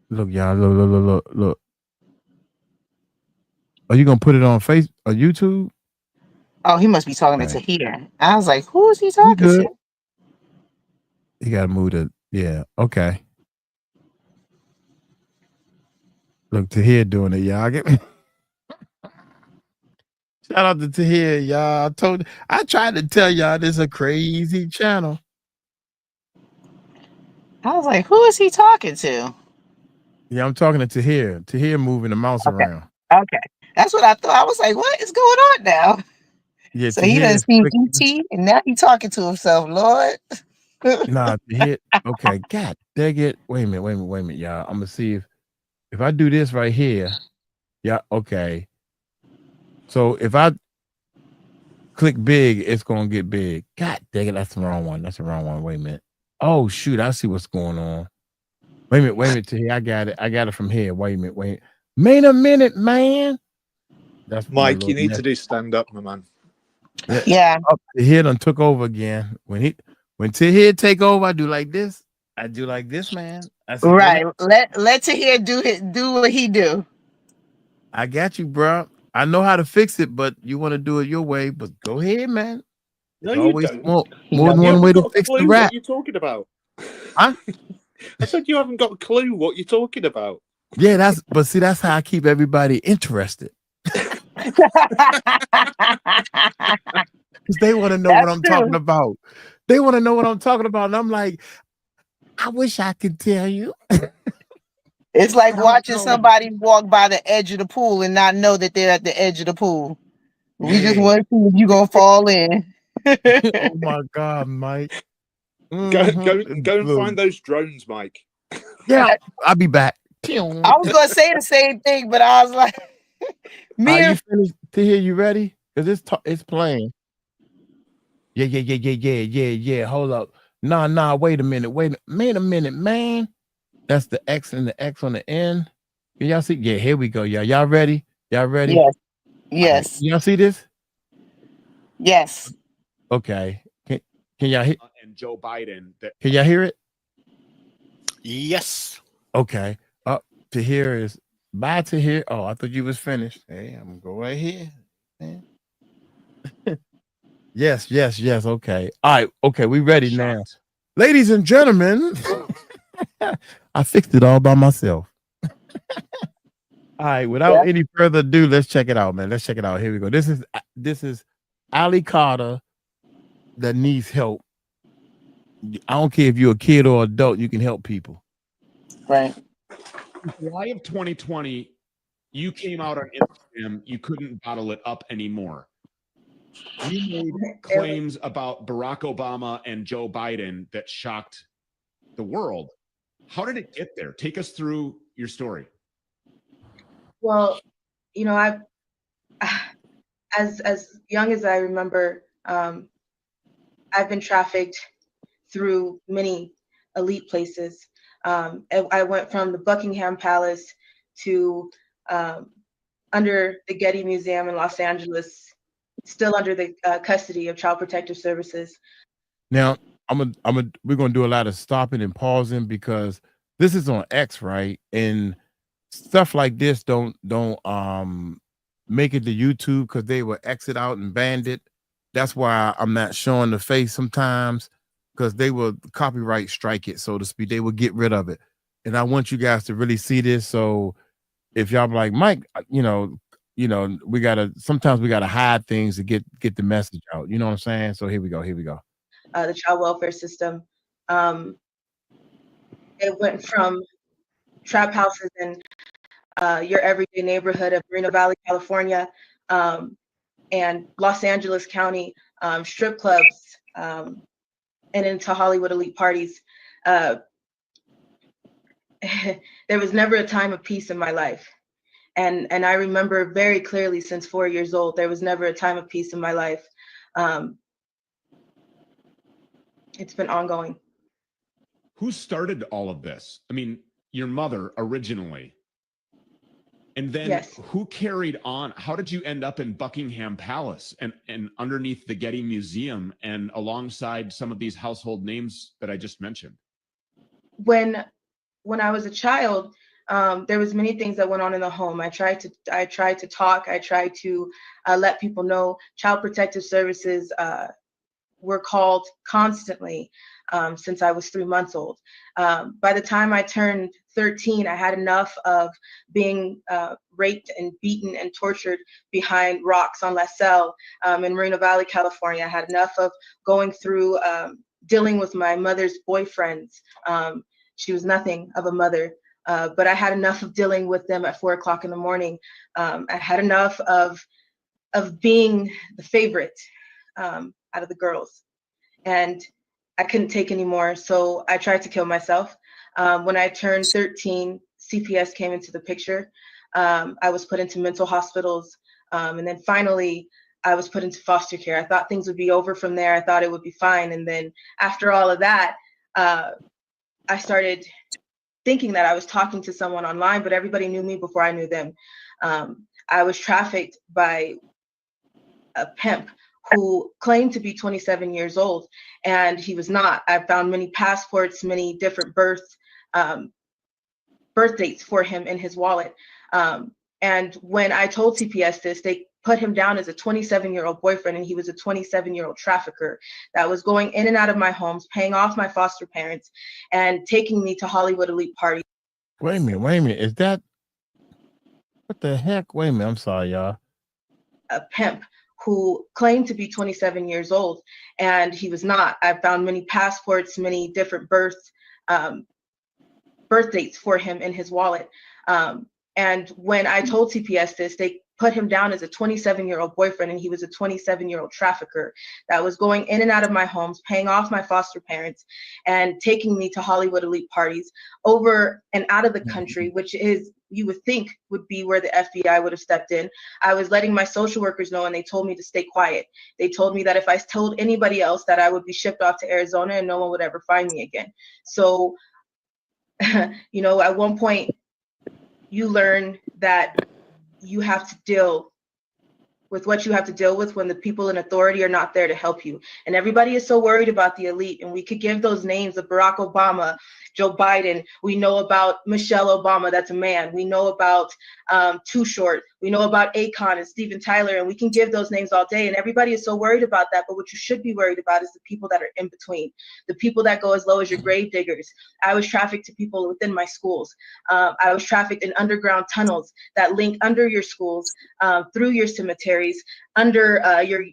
look, y'all. Look. Are you gonna put it on Facebook or YouTube? Oh, he must be talking Right. to here. I was like, who is he You talking good? to? You gotta move to okay. Look, Tahir doing it, y'all. Get me. Shout out to Tahir, y'all. I tried to tell y'all this is a crazy channel. I was like, who is he talking to? Yeah, I'm talking to Tahir. Tahir moving the mouse around. Okay. That's what I thought. I was like, what is going on now? Yeah, So he Tahir done is seen clicking. ET and now he talking to himself, Lord. Nah, Tahir. Okay, God dang it. Wait a minute, y'all. I'm gonna see if I do this right here. Yeah, okay. So if I click big, it's gonna get big. God dang it, that's the wrong one. Wait a minute. Oh shoot, I see what's going on. Wait a minute, Tahir. I got it from here. Wait a minute. Wait a minute, man. That's my Mike, little you need to do stand up, my man. Yeah. Oh, Tahir done took over again. When Tahir take over, I do like this. I do like this, man. I said, Right. Let Tahir do what he do. I got you, bro. I know how to fix it, but you want to do it your way. But go ahead, man. No, There's you always don't. more He than don't. You one haven't way to got a fix the clue rap. what you're talking about. Huh? I said you haven't got a clue what you're talking about. Yeah, that's how I keep everybody interested. Because they want to know what That's I'm talking true. about. They want to know what I'm talking about. And I'm like, I wish I could tell you. It's like I don't watching know. somebody walk by the edge of the pool and not know that they're at the edge of the pool. We just Yeah. want to see if you're gonna fall in. Oh my God, Mike. Go Mhm. and find those drones, Mike. Yeah, I'll be back. I was gonna say the same thing, but I was like, Are you me finished? Tahir, you ready? Because it's playing. Yeah. Hold up. Nah. Wait a minute. Wait a minute, man. That's the X and the X on the end. Can y'all see? Yeah, here we go, y'all. Y'all ready? Y'all ready? yes, All right. yes, Y'all see this? yes. Okay. Can y'all hear? And Joe Biden. Can y'all hear it? Yes. Okay. Up to here is bye to here. Oh, I thought you was finished. Hey, I'm gonna go right here. Man. Yes. Okay. All right. Okay, we ready now. Ladies and gentlemen, I fixed it all by myself. All right, without any further ado, let's check it out, man. Let's check it out. Here we go. This is Ali Carter that needs help. I don't care if you're a kid or adult, you can help people. Right. In July of 2020, you came out on Instagram. You couldn't bottle it up anymore. You made claims about Barack Obama and Joe Biden that shocked the world. How did it get there? Take us through your story. Well, you know, I've as young as I remember, I've been trafficked through many elite places. I went from the Buckingham Palace to under the Getty Museum in Los Angeles, still under the custody of Child Protective Services. Now, we're gonna do a lot of stopping and pausing because this is on X, right? And stuff like this don't make it to YouTube because they will exit out and ban it. That's why I'm not showing the face sometimes because they will copyright strike it, so to speak. They will get rid of it. And I want you guys to really see this. So if y'all be like, Mike, sometimes we gotta hide things to get the message out. You know what I'm saying? So here we go. The child welfare system. It went from trap houses in your everyday neighborhood of Moreno Valley, California, and Los Angeles County, strip clubs, and into Hollywood elite parties. There was never a time of peace in my life. And I remember very clearly since 4 years old, there was never a time of peace in my life. It's been ongoing. Who started all of this? I mean, your mother originally. And then Yes. who carried on? How did you end up in Buckingham Palace and underneath the Getty Museum and alongside some of these household names that I just mentioned? When I was a child, there was many things that went on in the home. I tried to talk. I tried to let people know. Child Protective Services were called constantly since I was 3 months old. By the time I turned 13, I had enough of being raped and beaten and tortured behind rocks on La Salle in Moreno Valley, California. I had enough of going through dealing with my mother's boyfriends. She was nothing of a mother, but I had enough of dealing with them at 4 o'clock in the morning. I had enough of being the favorite out of the girls, and I couldn't take anymore. So I tried to kill myself. When I turned 13, CPS came into the picture. I was put into mental hospitals, and then finally I was put into foster care. I thought things would be over from there. I thought it would be fine. And then after all of that, I started thinking that I was talking to someone online, but everybody knew me before I knew them. I was trafficked by a pimp who claimed to be 27 years old, and he was not. I found many passports, many different birth dates for him in his wallet. And when I told CPS this, they put him down as a 27-year-old boyfriend, and he was a 27-year-old trafficker that was going in and out of my homes, paying off my foster parents, and taking me to Hollywood elite parties. Wait a minute. Is that what the heck? Wait a minute. I'm sorry, y'all. A pimp who claimed to be 27 years old, and he was not. I found many passports, many different birth dates for him in his wallet. And when I told CPS this, they put him down as a 27-year-old boyfriend, and he was a 27-year-old trafficker that was going in and out of my homes, paying off my foster parents, and taking me to Hollywood elite parties over and out of the country, which is, you would think, would be where the FBI would have stepped in. I was letting my social workers know, and they told me to stay quiet. They told me that if I told anybody else, that I would be shipped off to Arizona and no one would ever find me again. So, you know, at one point, you learn that you have to deal with what you have to deal with when the people in authority are not there to help you. And everybody is so worried about the elite, and we could give those names of Barack Obama, Joe Biden. We know about Michelle Obama, that's a man. We know about Too Short. We know about Akon and Steven Tyler, and we can give those names all day. And everybody is so worried about that. But what you should be worried about is the people that are in between, the people that go as low as your grave diggers. I was trafficked to people within my schools. I was trafficked in underground tunnels that link under your schools, through your cemeteries, under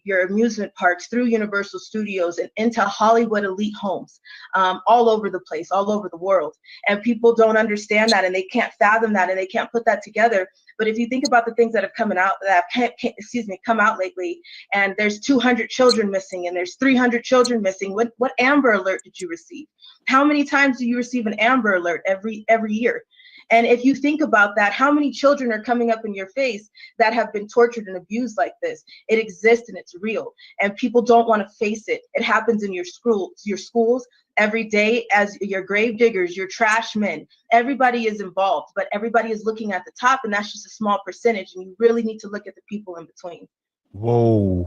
your amusement parks, through Universal Studios, and into Hollywood elite homes, all over the place, all over the world. And people don't understand that, and they can't fathom that, and they can't put that together. But if you think about the things that have come out lately, and there's 200 children missing, and there's 300 children missing, what Amber Alert did you receive? How many times do you receive an Amber Alert every year? And if you think about that, how many children are coming up in your face that have been tortured and abused like this? It exists and it's real, and people don't want to face it. It happens in your schools every day, as your grave diggers, your trash men. Everybody is involved, but everybody is looking at the top, and that's just a small percentage, and you really need to look at the people in between. Whoa.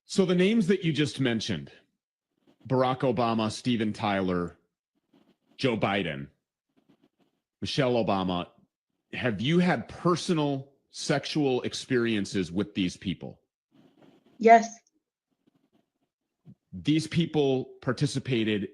So the names that you just mentioned, Barack Obama, Steven Tyler, Joe Biden, Michelle Obama, have you had personal sexual experiences with these people? Yes. These people participated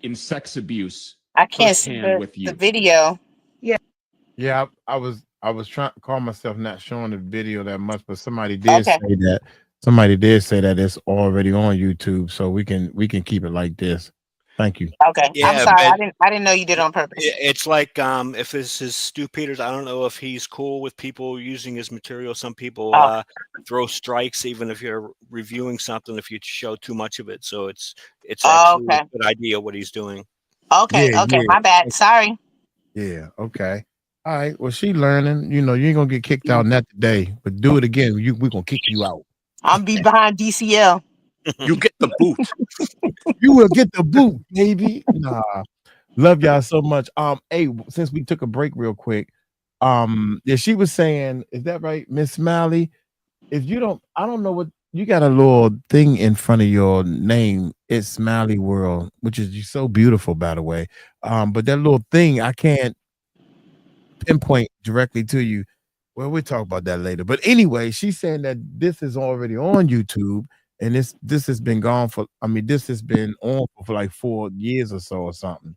in sex abuse. I can't see the video. Yeah. I was trying to call myself not showing the video that much, but somebody did say that. Somebody did say that it's already on YouTube, so we can keep it like this. Thank you. Okay. Yeah, I'm sorry. I didn't know you did it on purpose. It's like if this is Stu Peters, I don't know if he's cool with people using his material. Some people throw strikes even if you're reviewing something, if you show too much of it. So it's actually a good idea what he's doing. Okay. Yeah, okay. yeah. My bad. Sorry. Yeah. Okay. All right. Well, she learning. You know, you ain't gonna get kicked out not today, but do it again. We're gonna kick you out. I'm be behind DCL. You get the boot. You will get the boot, baby. Nah. Love y'all so much. Hey, since we took a break real quick, yeah, she was saying, is that right, Miss Smiley? If you don't, I don't know what you got a little thing in front of your name. It's Smiley World, which is so beautiful, by the way. But that little thing, I can't pinpoint directly to you. Well, we'll talk about that later. But anyway, she's saying that this is already on YouTube, and this has been gone for. I mean, this has been on for like 4 years or so or something.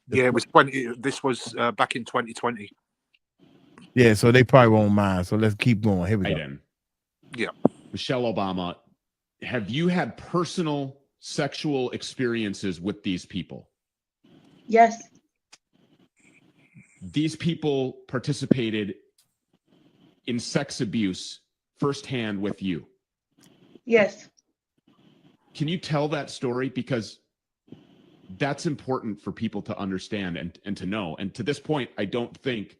Yeah, it was 20. This was back in 2020. Yeah, so they probably won't mind. So let's keep going. Here we go. Biden, Yeah. Michelle Obama, have you had personal sexual experiences with these people? Yes. These people participated in sex abuse firsthand with you. Yes. Can you tell that story? Because that's important for people to understand and to know. And to this point, I don't think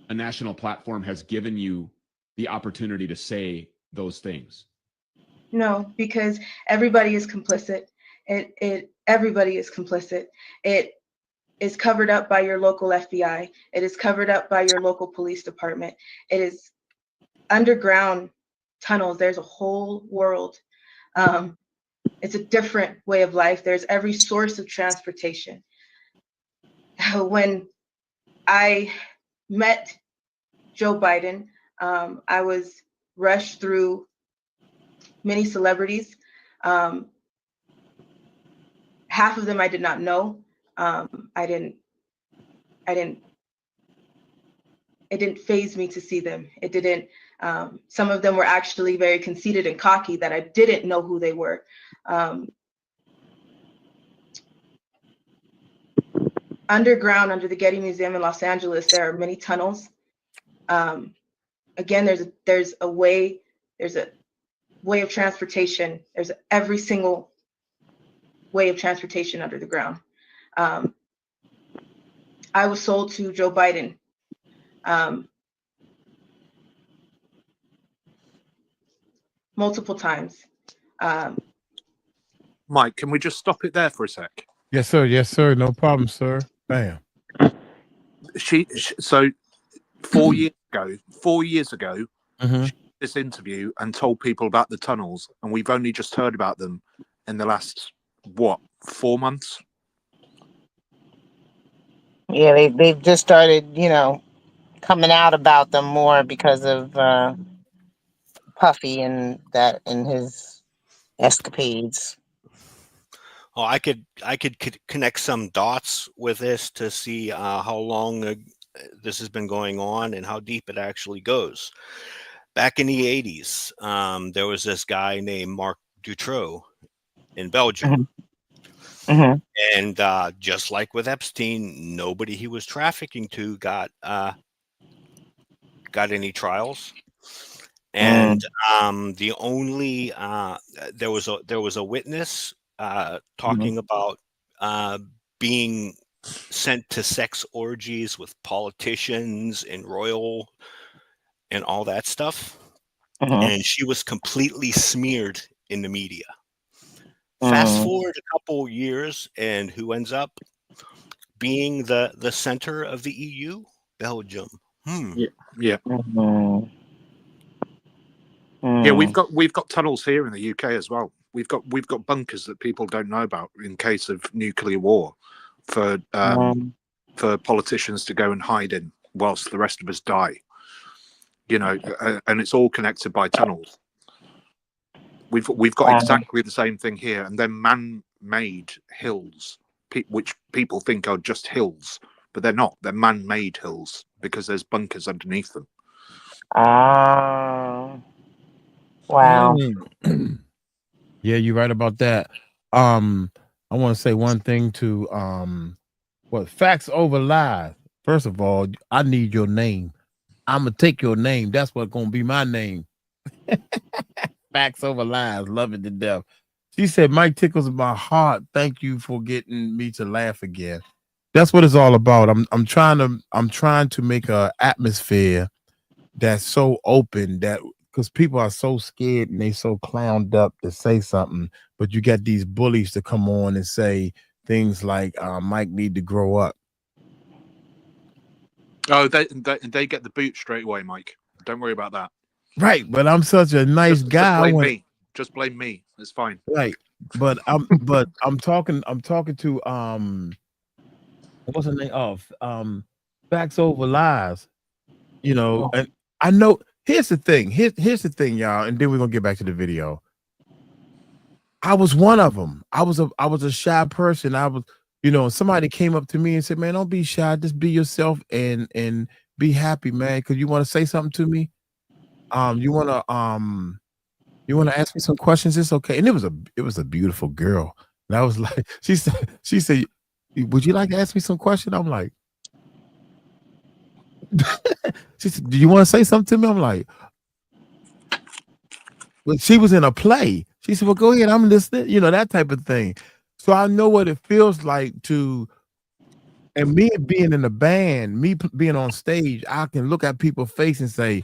a national platform has given you the opportunity to say those things. No, because everybody is complicit. Everybody is complicit. It is covered up by your local FBI. It is covered up by your local police department. It is underground tunnels. There's a whole world. It's a different way of life. There's every source of transportation. When I met Joe Biden, I was rushed through many celebrities. Half of them I did not know. It didn't faze me to see them. It didn't. Some of them were actually very conceited and cocky that I didn't know who they were. Underground, under the Getty Museum in Los Angeles, there are many tunnels. Again, there's a way of transportation. There's every single way of transportation under the ground. I was sold to Joe Biden. Multiple times. Mike, can we just stop it there for a sec? Yes, sir. Yes, sir. No problem, sir. Bam. So 4 years ago, Mhm. she did this interview and told people about the tunnels, and we've only just heard about them in the last 4 months. Yeah, they've just started, coming out about them more because of Puffy and his escapades. Oh, I could connect some dots with this to see how long this has been going on and how deep it actually goes. Back in the 80s, there was this guy named Marc Dutroux in Belgium. Mm-hmm. And just like with Epstein, nobody he was trafficking to got any trials. And the only there was a witness talking about being sent to sex orgies with politicians and royal and all that stuff. And she was completely smeared in the media. Fast forward a couple years, and who ends up being the center of the EU? Belgium. Yeah. Yeah, Mm. we've got tunnels here in the UK as well. We've got bunkers that people don't know about in case of nuclear war for politicians to go and hide in whilst the rest of us die. And it's all connected by tunnels. We've got exactly the same thing here, and then man-made hills, which people think are just hills, but they're not. They're man-made hills because there's bunkers underneath them. Wow. Yeah, you're right about that. I want to say one thing to facts over lies. First of all, I need your name. I'm gonna take your name. That's what's gonna be my name. Facts over lies. Love it to death. She said, Mike tickles my heart. Thank you for getting me to laugh again. That's what it's all about. I'm trying to make a atmosphere that's so open that because people are so scared and they so clowned up to say something, but you got these bullies to come on and say things like Mike need to grow up. Oh, they get the boot straight away, Mike. Don't worry about that. Right, but I'm such a nice Just guy. blame me. Just blame me. It's fine. Right, but I'm talking to what's the name of Facts Over Lies. You know, and I know. Here's the thing. Here's the thing, y'all, and then we're gonna get back to the video. I was one of them. I was a shy person. I was, you know, somebody came up to me and said, "Man, don't be shy. Just be yourself and be happy, man. Because you want to say something to me. You want to ask me some questions. It's okay." And it was a beautiful girl. And I was like, she said, "Would you like to ask me some question?" I'm like, she said, "Do you want to say something to me?" I'm like, but she was in a play. She said, "Well, go ahead. I'm listening." You know, that type of thing. So I know what it feels like to, and me being in a band, me being on stage, I can look at people's face and say,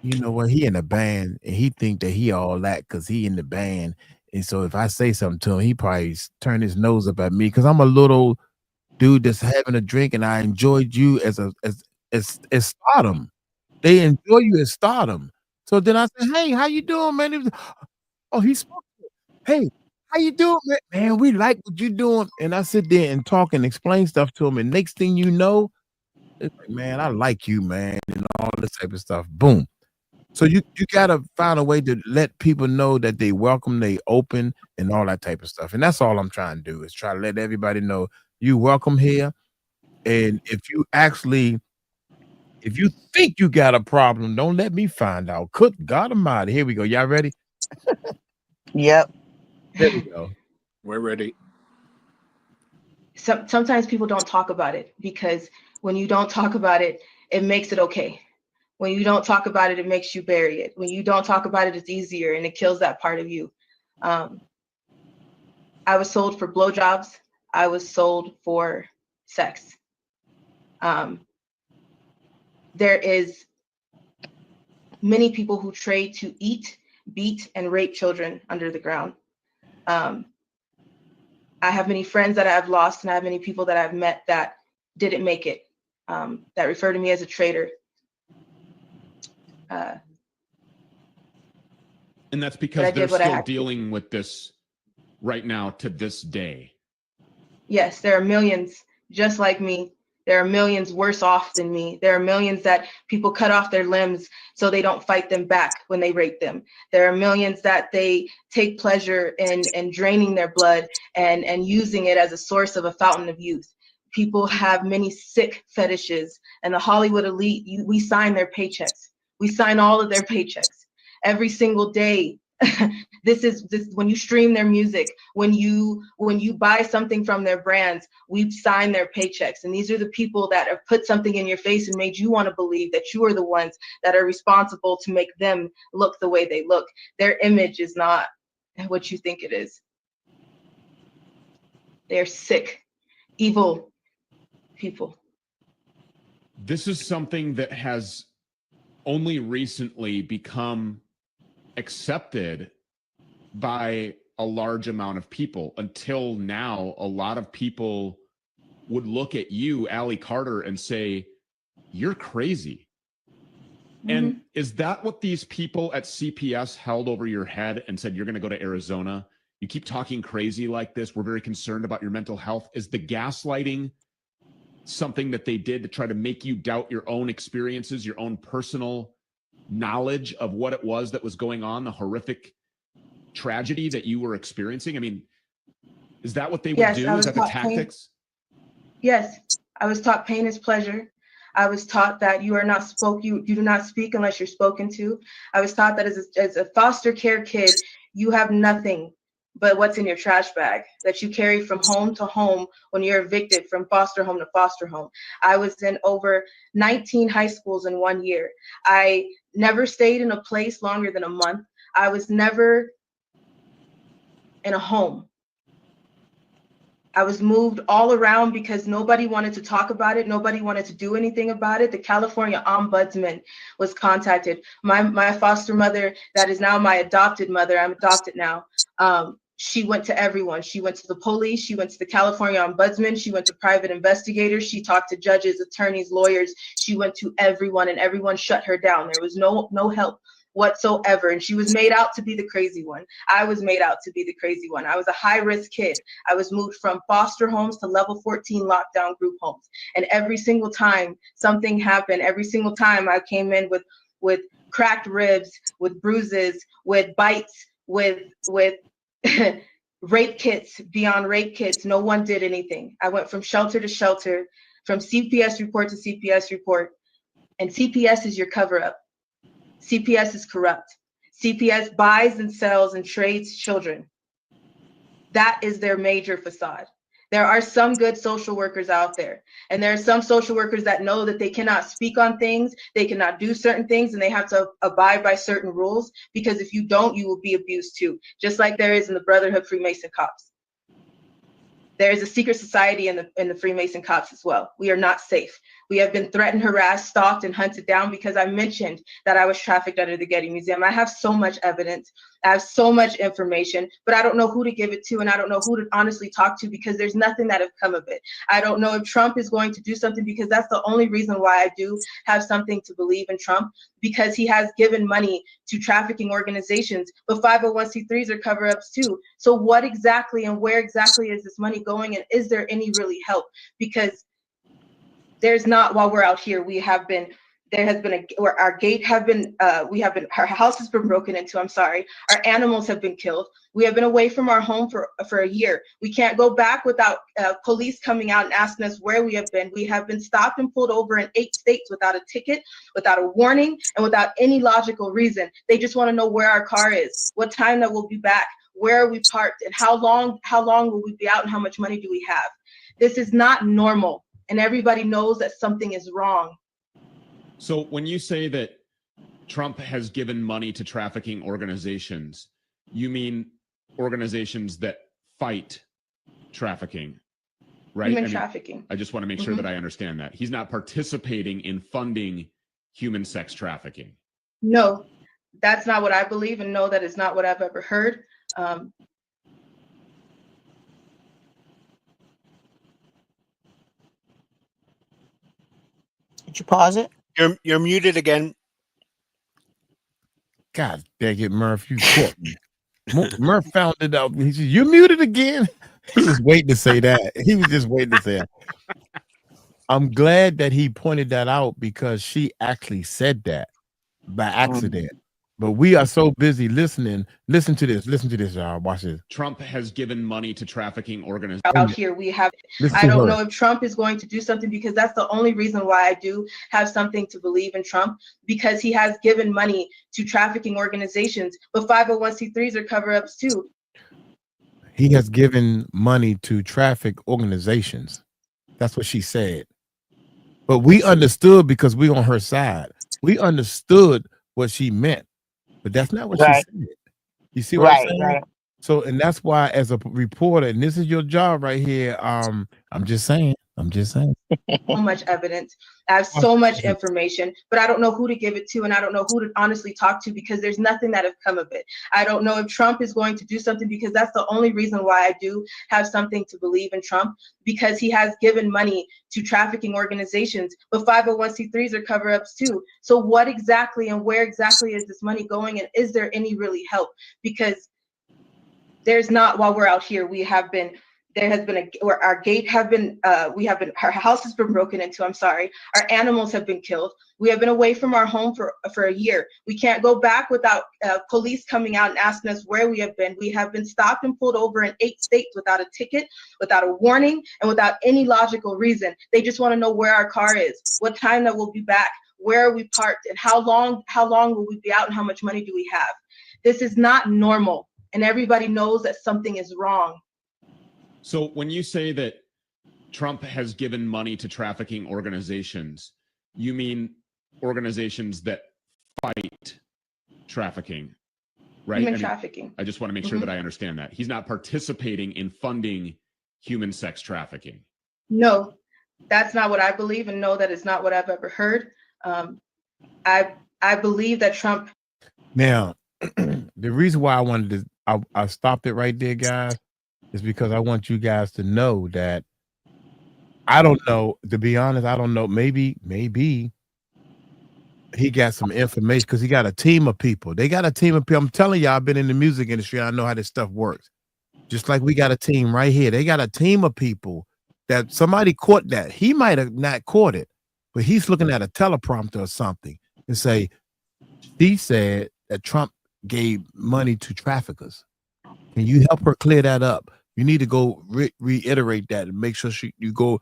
you know what, he in a band and he think that he all that because he in the band. And so if I say something to him, he probably turn his nose up at me because I'm a little dude that's having a drink and I enjoyed you as stardom. They enjoy you as stardom. So then I said, "Hey, how you doing, man?" He was, oh, he spoke. "Hey, how you doing, man? Man, we like what you doing." And I sit there and talk and explain stuff to him. And next thing you know, it's like, "Man, I like you, man," and all this type of stuff. Boom. So you gotta find a way to let people know that they welcome, they open, and all that type of stuff. And that's all I'm trying to do is try to let everybody know you welcome here. And if you think you got a problem, don't let me find out. Good God Almighty. Here we go. Y'all ready? Yep. There we go. We're ready. Sometimes people don't talk about it because when you don't talk about it, it makes it okay. When you don't talk about it, it makes you bury it. When you don't talk about it, it's easier and it kills that part of you. I was sold for blowjobs. I was sold for sex. There is many people who trade to eat, beat, and rape children under the ground. I have many friends that I've lost, and I have many people that I've met that didn't make it, that refer to me as a traitor. And that's because they're still dealing with this right now to this day. Yes, there are millions just like me. There are millions worse off than me. There are millions that people cut off their limbs so they don't fight them back when they rape them. There are millions that they take pleasure in draining their blood and using it as a source of a fountain of youth. People have many sick fetishes, and the Hollywood elite, we sign their paychecks. We sign all of their paychecks every single day. This when you stream their music, when you buy something from their brands, we sign their paychecks. And these are the people that have put something in your face and made you want to believe that you are the ones that are responsible to make them look the way they look. Their image is not what you think it is. They're sick, evil people. This is something that has only recently become accepted by a large amount of people. Until now, a lot of people would look at you, Allie Carter, and say, "You're crazy." Mm-hmm. And is that what these people at CPS held over your head and said, "You're going to go to Arizona? You keep talking crazy like this. We're very concerned about your mental health." Is the gaslighting something that they did to try to make you doubt your own experiences, your own personal knowledge of what it was that was going on, the horrific tragedy that you were experiencing? I mean, is that what they would do? Is that the tactics? Yes, I was taught pain is pleasure. I was taught that you do not speak unless you're spoken to. I was taught that as a foster care kid, you have nothing but what's in your trash bag that you carry from home to home when you're evicted from foster home to foster home. I was in over 19 high schools in 1 year. I never stayed in a place longer than a month. I was never in a home. I was moved all around because nobody wanted to talk about it. Nobody wanted to do anything about it. The California Ombudsman was contacted. My foster mother, that is now my adopted mother, I'm adopted now, she went to everyone. She went to the police. She went to the California Ombudsman. She went to private investigators. She talked to judges, attorneys, lawyers. She went to everyone, and everyone shut her down. There was no help whatsoever. And she was made out to be the crazy one. I was made out to be the crazy one. I was a high-risk kid. I was moved from foster homes to level 14 lockdown group homes. And every single time something happened, every single time I came in with cracked ribs, with bruises, with bites, with rape kits, beyond rape kits. No one did anything. I went from shelter to shelter, from CPS report to CPS report. And CPS is your cover-up. CPS is corrupt. CPS buys and sells and trades children. That is their major facade. There are some good social workers out there, and there are some social workers that know that they cannot speak on things, they cannot do certain things, and they have to abide by certain rules, because if you don't, you will be abused too, just like there is in the Brotherhood Freemason Cops. There is a secret society in the Freemason Cops as well. We are not safe. We have been threatened, harassed, stalked, and hunted down because I mentioned that I was trafficked under the Getty Museum. I have so much evidence. I have so much information, but I don't know who to give it to, and I don't know who to honestly talk to, because there's nothing that have come of it. I don't know if Trump is going to do something, because that's the only reason why I do have something to believe in Trump, because he has given money to trafficking organizations, but 501c3s are cover-ups too. So what exactly and where exactly is this money going, and is there any really help? Because there's not, while we're out here, there has been our gate have been, our house has been broken into, I'm sorry. Our animals have been killed. We have been away from our home for a year. We can't go back without police coming out and asking us where we have been. We have been stopped and pulled over in 8 states without a ticket, without a warning, and without any logical reason. They just want to know where our car is, what time that we'll be back, where are we parked, and how long will we be out, and how much money do we have? This is not normal, and everybody knows that something is wrong. So when you say that Trump has given money to trafficking organizations, you mean organizations that fight trafficking, right? Human trafficking. I just want to make sure that I understand that. He's not participating in funding human sex trafficking. No, that's not what I believe, and no, that is not what I've ever heard. Did you pause it? You're muted again. God dang it, Murph, you caught me. Murph found it out. He said, "You're muted again." He was waiting to say that. He was just waiting to say that. I'm glad that he pointed that out, because she actually said that by accident. But we are so busy listening. Listen to this, y'all. Watch this. Trump has given money to trafficking organizations. Out here, I don't know if Trump is going to do something, because that's the only reason why I do have something to believe in Trump, because he has given money to trafficking organizations, but 501c3s are cover-ups too. He has given money to traffic organizations. That's what she said. But we understood, because we on her side. We understood what she meant. But that's not what she said. You see what I'm saying? Right. So, and that's why, as a reporter, and this is your job right here, I'm just saying. So much evidence. I have so much information, but I don't know who to give it to, and I don't know who to honestly talk to, because there's nothing that have come of it. I don't know if Trump is going to do something, because that's the only reason why I do have something to believe in Trump, because he has given money to trafficking organizations, but 501c3s are cover-ups too. So what exactly and where exactly is this money going, and is there any really help? Because there's not, while we're out here, there has been our gate have been, our house has been broken into, I'm sorry. Our animals have been killed. We have been away from our home for a year. We can't go back without police coming out and asking us where we have been. We have been stopped and pulled over in 8 states without a ticket, without a warning, and without any logical reason. They just want to know where our car is, what time that we'll be back, where are we parked, and how long will we be out, and how much money do we have? This is not normal, and everybody knows that something is wrong. So when you say that Trump has given money to trafficking organizations, you mean organizations that fight trafficking, right? Human trafficking. I just want to make sure that I understand that. He's not participating in funding human sex trafficking. No, that's not what I believe, and no, that is not what I've ever heard. I believe that Trump. Now, the reason why I wanted to I stopped it right there, guys, is because I want you guys to know that I don't know. To be honest, I don't know. Maybe he got some information because he got a team of people. They got a team of people. I'm telling you, I've been in the music industry. I know how this stuff works. Just like we got a team right here. They got a team of people that somebody caught that. He might have not caught it, but he's looking at a teleprompter or something and say, she said that Trump gave money to traffickers. Can you help her clear that up? You need to go reiterate that and make sure you go.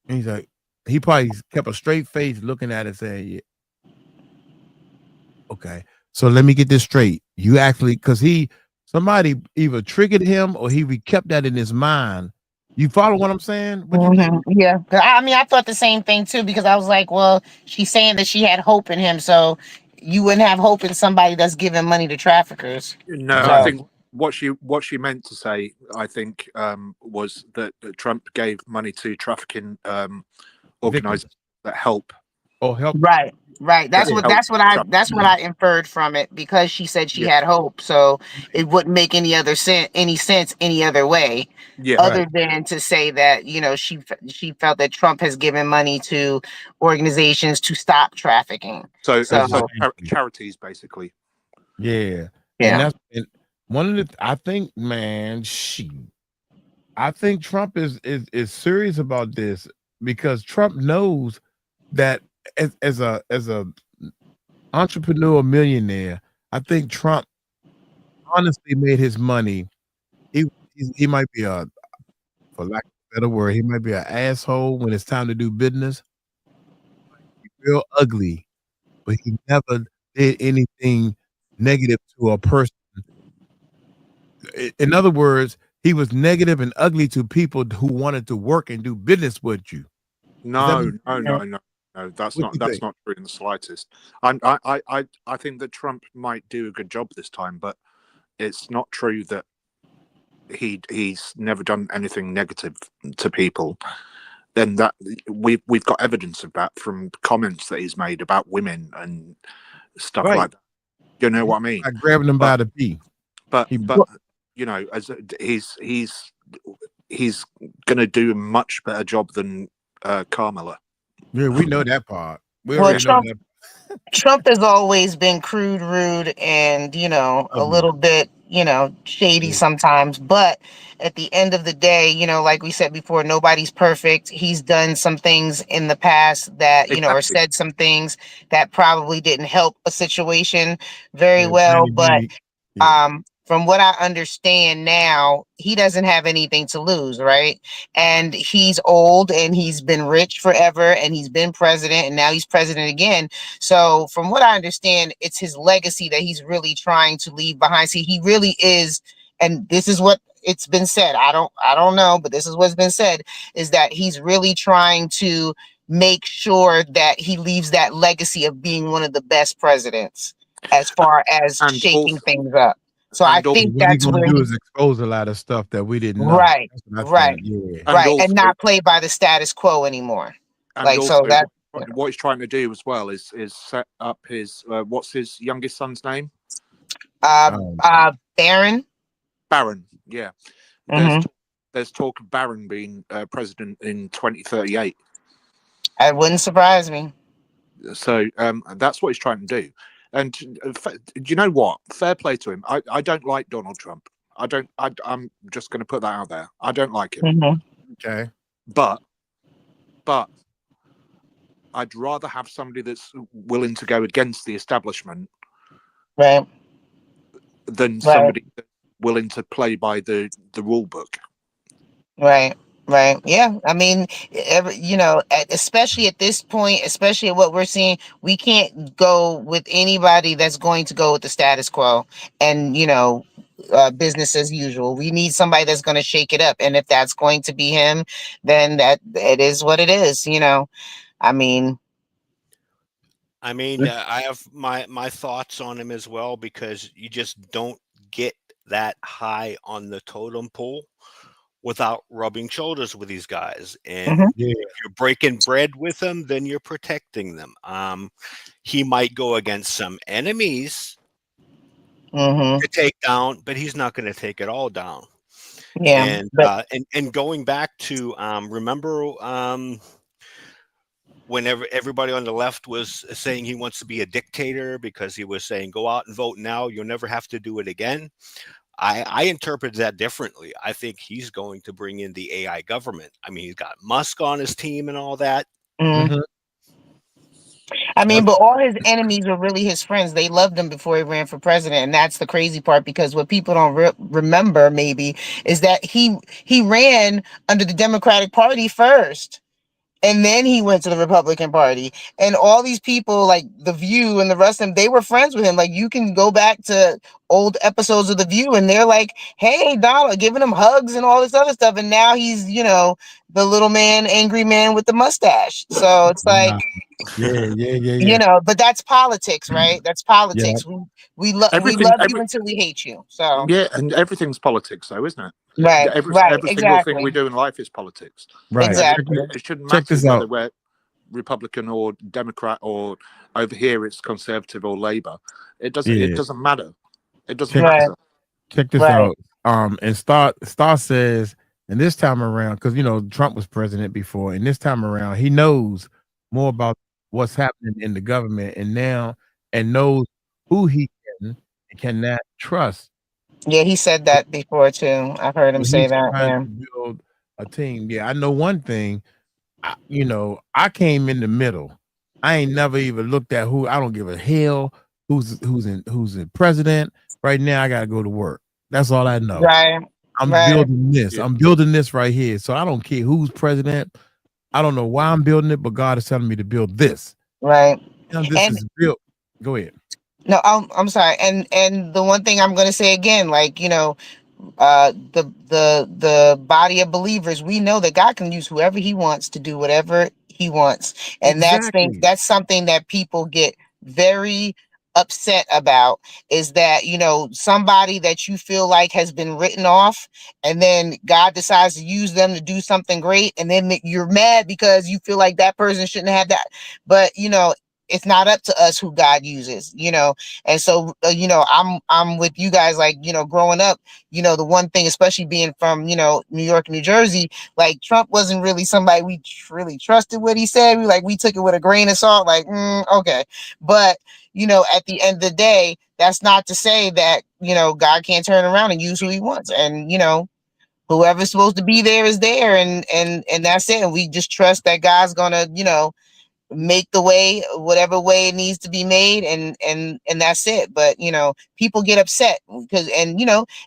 And he's like, he probably kept a straight face looking at it saying, yeah. Okay. So let me get this straight. You actually, because somebody either triggered him or he kept that in his mind. You follow what I'm saying? What you think? Yeah. 'Cause I mean, I thought the same thing too, because I was like, well, she's saying that she had hope in him. So you wouldn't have hope in somebody that's giving money to traffickers. No, So I think what she meant to say, I think, was that Trump gave money to trafficking organizations that help. Oh, help. Right. That's what help I inferred from it, because she said she had hope. So it wouldn't make any sense any other way. Yeah. Other than to say that, she felt that Trump has given money to organizations to stop trafficking. So charities, basically. Yeah. And that's one of the, I think, man, I think Trump is serious about this, because Trump knows that as a entrepreneur millionaire, I think Trump honestly made his money. He might be for lack of a better word, he might be an asshole when it's time to do business. He's real ugly, but he never did anything negative to a person. In other words, he was negative and ugly to people who wanted to work and do business with you. No, that's not true in the slightest. I think that Trump might do a good job this time, but it's not true that he's never done anything negative to people. Then that we've got evidence of that from comments that he's made about women and stuff like that. You know what I mean? I grabbing him by the beat. But as he's going to do a much better job than Kamala. Yeah, we know that part. Trump has always been crude, rude, and a little bit, shady sometimes. But at the end of the day, like we said before, nobody's perfect. He's done some things in the past that, or said some things that probably didn't help a situation very well. But from what I understand now, he doesn't have anything to lose, right? And he's old and he's been rich forever and he's been president and now he's president again. So from what I understand, it's his legacy that he's really trying to leave behind. See, he really is, and this is what it's been said. I don't know, but this is what's been said, is that he's really trying to make sure that he leaves that legacy of being one of the best presidents as far as shaking things up. So I think that's what he's going to do is expose a lot of stuff that we didn't know. Right, yeah. and not play by the status quo anymor. And like also, so that what he's trying to do as well is set up his what's his youngest son's name? Barron. Barron, yeah. There's talk of Barron being president in 2038. It wouldn't surprise me. So that's what he's trying to do. And you know what? Fair play to him. I don't like Donald Trump. I'm just going to put that out there. I don't like him. Okay. But I'd rather have somebody that's willing to go against the establishment, right, than somebody that's willing to play by the rule book. Right. Yeah. I mean, especially at this point, especially at what we're seeing, we can't go with anybody that's going to go with the status quo and, business as usual. We need somebody that's going to shake it up. And if that's going to be him, then that it is what it is. I mean, I have my thoughts on him as well, because you just don't get that high on the totem pole without rubbing shoulders with these guys. And if you're breaking bread with them, then you're protecting them. He might go against some enemies, Mm-hmm. to take down, but he's not going to take it all down. Yeah, And but and going back to remember whenever everybody on the left was saying he wants to be a dictator because he was saying go out and vote now, you'll never have to do it again. I interpret that differently. I think he's going to bring in the AI government. I mean, he's got Musk on his team and all that. mm. Mhm. I mean, but all his enemies were really his friends. They loved him before he ran for president, and that's the crazy part. Because what people don't remember, maybe, is that he ran under the Democratic Party first, and then he went to the Republican Party. And all these people, like The View and the rest of them, they were friends with him. Like you can go back to old episodes of The View, and they're like, "Hey, Donald," giving him hugs and all this other stuff. And now he's, the little man, angry man with the mustache. So it's like, Wow. Yeah. but that's politics, right? That's Yeah. politics. We Everything, love you until we hate you. So yeah, and everything's politics, though, isn't it? right, right, Every single thing we exactly, do in life is politics. Right. exactly. It shouldn't Check matter this whether out. we're Republican or Democrat or over here it's Conservative or Labour. It doesn't. It Yeah. doesn't matter. It doesn't Check Right, matter. check this right. out. And Star says, and this time around, because Trump was president before, and this time around he knows more about what's happening in the government, and knows who he can and cannot trust. Yeah, he said that before too. I've heard him So say he's that. trying Yeah. to build a team. Yeah, I know one thing. I came in the middle. I ain't never even looked at who. I don't give a hell who's in president. Right now, I gotta go to work. That's all I know. Right, I'm right, building this. Yeah. I'm building this right here. So I don't care who's president. I don't know why I'm building it, but God is telling me to build this. right. This And is built. Go ahead. no, I'm sorry. And the one thing I'm going to say again, like the body of believers, we know that God can use whoever He wants to do whatever He wants, and Exactly. that's something that people get very upset about, is that somebody that you feel like has been written off, and then God decides to use them to do something great, and then you're mad because you feel like that person shouldn't have that. But it's not up to us who God uses. And so I'm with you guys, like growing up, the one thing, especially being from, New York, New Jersey, like Trump wasn't really somebody we really trusted what he said. We took it with a grain of salt, like, okay. But, at the end of the day, that's not to say that, God can't turn around and use who he wants. And, whoever's supposed to be there is there. And that's it. And we just trust that God's gonna, make the way, whatever way it needs to be made, and that's it. But people get upset because, and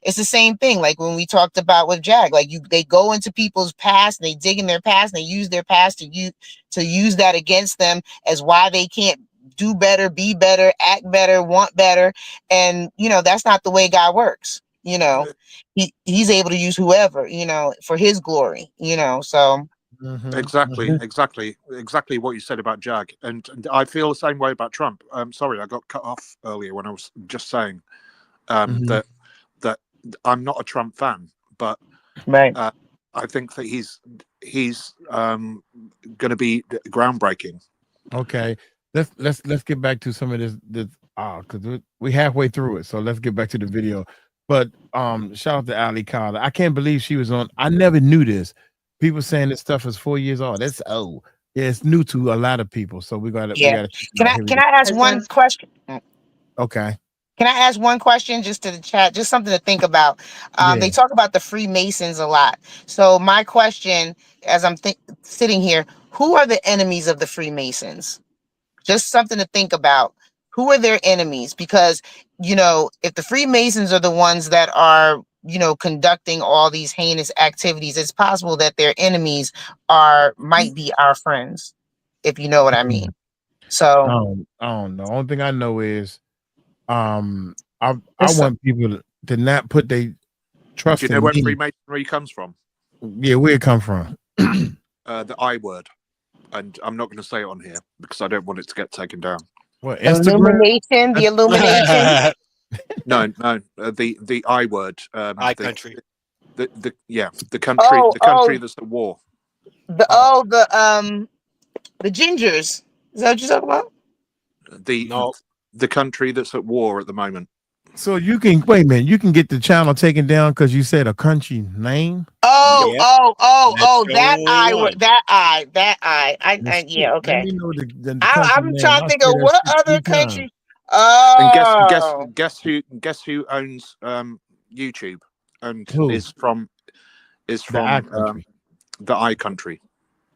it's the same thing like when we talked about with Jag, like they go into people's past and they dig in their past and they use their past to use that against them as why they can't do better, be better, act better, want better. And that's not the way God works. He's able to use whoever, for his glory, so Exactly what you said about Jag, and I feel the same way about Trump. Sorry, I got cut off earlier when I was just saying that I'm not a Trump fan, but right. I think that he's going to be groundbreaking. Okay. Let's get back to some of this because we halfway through it. So let's get back to the video. But shout out to Ali Carter. I can't believe she was on. I never knew this. People saying this stuff is 4 years old. That's yeah, it's new to a lot of people. So we gotta Yeah. check it out. Can I ask one question? Okay. Can I ask one question just to the chat? Just something to think about. Yeah. They talk about the Freemasons a lot. So my question, as I'm sitting here, who are the enemies of the Freemasons? Just something to think about. Who are their enemies? Because, if the Freemasons are the ones that are, conducting all these heinous activities, it's possible that their enemies might be our friends, if you know what I mean. So I don't know. Only thing I know is I want people to not put their trust Do you know in where me. Freemasonry comes from? Yeah, where it come from? The I word, and I'm not going to say it on here because I don't want it to get taken down. What, Instagram? the illumination. No, the I word. I country. The country that's at war. The gingers. Is that what you're talking about? The country that's at war at the moment. So you can wait a minute. You can get the channel taken down because you said a country name. Oh, Yep. oh, oh, That's oh, the that only eye, one. that eye. Yeah, Let okay. me know the country I'm name. trying to I'll think say of that what shit other 3 times. country. And Oh, guess who owns YouTube and Who? is from The I country. the I country.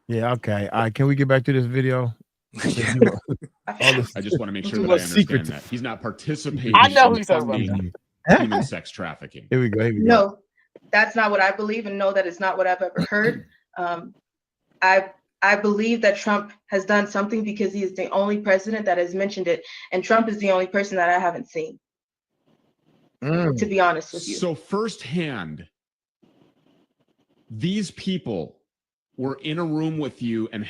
Yeah. Okay. All right. Can we get back to this video? Yeah. All this. I just want to make sure too that much I secret. understand that he's not participating I know in who you're talking about. funding human sex trafficking. Here we go. Here we go. No, that's not what I believe, and no, that is not what I've ever heard. I believe that Trump has done something because he is the only president that has mentioned it, and Trump is the only person that I haven't seen. To be honest with you. So firsthand, these people were in a room with you and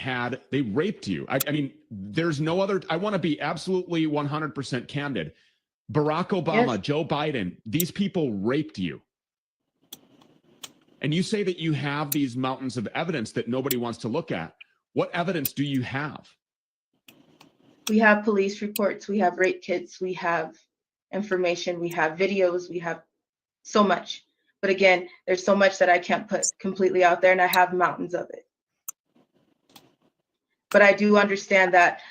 they raped you. I mean, there's no other, I want to be absolutely 100% candid. Barack Obama, Yes. Joe Biden, these people raped you. And you say that you have these mountains of evidence that nobody wants to look at. What evidence do you have? We have police reports, we have rape kits, we have information, we have videos, we have so much. But again, there's so much that I can't put completely out there, and I have mountains of it. But I do understand that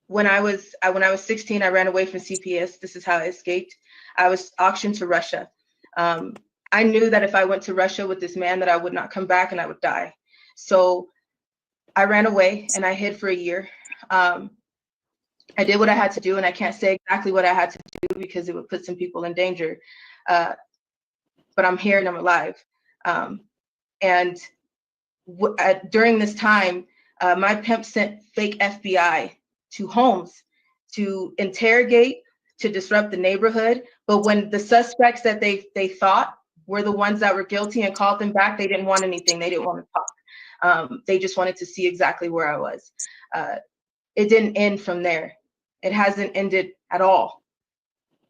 when I was 16, I ran away from CPS. This is how I escaped. I was auctioned to Russia. I knew that if I went to Russia with this man that I would not come back and I would die. So I ran away and I hid for a year. I did what I had to do, and I can't say exactly what I had to do because it would put some people in danger. But I'm here and I'm alive. And during this time, my pimp sent fake FBI to homes to interrogate, to disrupt the neighborhood. But when the suspects that they thought were the ones that were guilty and called them back, they didn't want anything. They didn't want to talk. They just wanted to see exactly where I was. It didn't end from there. It hasn't ended at all.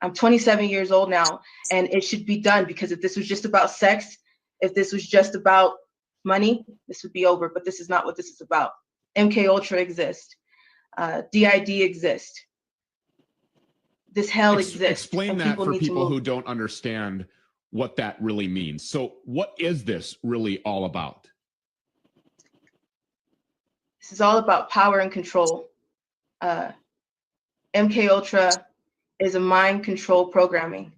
I'm 27 years old now, and it should be done, because if this was just about sex, if this was just about money, this would be over. But this is not what this is about. MK Ultra exists. DID exists. This hell exists. Explain that for people who don't understand what that really means. So what is this really all about? This is all about power and control. MK Ultra is a mind control programming.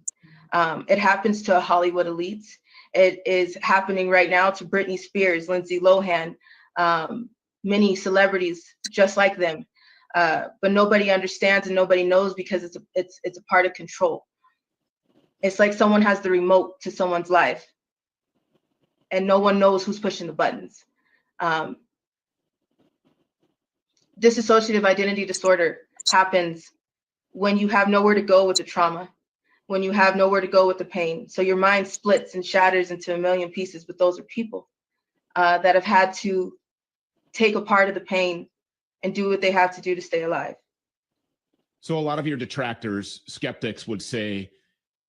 It happens to Hollywood elites. It is happening right now to Britney Spears, Lindsay Lohan, many celebrities just like them. But nobody understands and nobody knows, because it's a part of control. It's like someone has the remote to someone's life, and no one knows who's pushing the buttons. Dissociative identity disorder happens when you have nowhere to go with the trauma, when you have nowhere to go with the pain. So your mind splits and shatters into a million pieces. But those are people that have had to take a part of the pain and do what they have to do to stay alive. So a lot of your detractors, skeptics, would say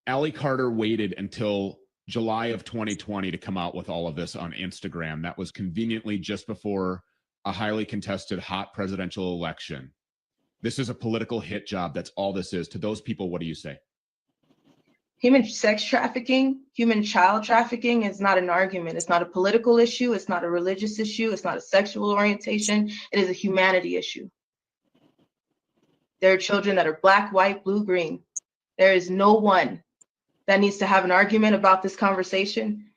Allie Carter waited until July of 2020 to come out with all of this on Instagram. That was conveniently just before a highly contested hot presidential election. This is a political hit job. That's all this is. To those people, what do you say? Human sex trafficking, human child trafficking is not an argument. It's not a political issue. It's not a religious issue. It's not a sexual orientation. It is a humanity issue. There are children that are black, white, blue, green. There is no one that needs to have an argument about this conversation.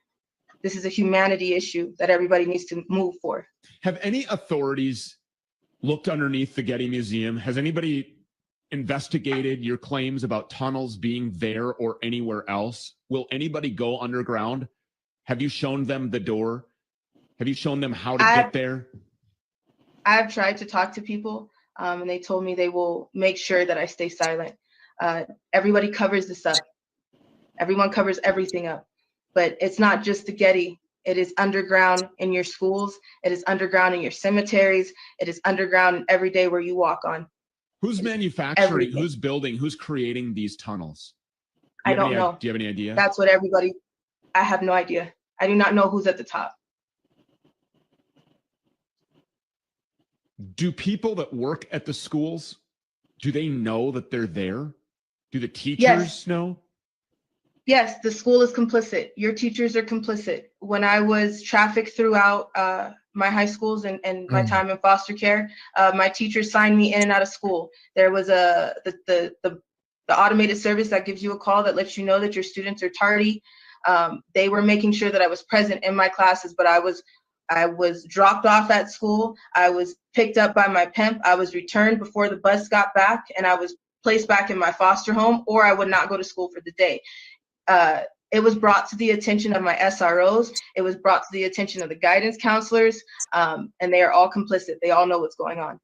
This is a humanity issue that everybody needs to move for. Have any authorities looked underneath the Getty Museum? Has anybody investigated your claims about tunnels being there or anywhere else? Will anybody go underground? Have you shown them the door? Have you shown them how to get there? I've tried to talk to people, and they told me they will make sure that I stay silent. Everybody covers this up. Everyone covers everything up. But it's not just the Getty. It is underground in your schools. It is underground in your cemeteries. It is underground every day where you walk on. Who's manufacturing, who's building, who's creating these tunnels? I don't know. Do you have any idea? That's what everybody, I have no idea. I do not know who's at the top. Do people that work at the schools, do they know that they're there? Do the teachers Yes. know? Yes, the school is complicit. Your teachers are complicit. When I was trafficked throughout my high schools and my time in foster care, my teachers signed me in and out of school. There was the automated service that gives you a call that lets you know that your students are tardy. They were making sure that I was present in my classes, but I was dropped off at school. I was picked up by my pimp. I was returned before the bus got back, and I was placed back in my foster home, or I would not go to school for the day. It was brought to the attention of my SROs. It was brought to the attention of the guidance counselors, and they are all complicit. They all know what's going on.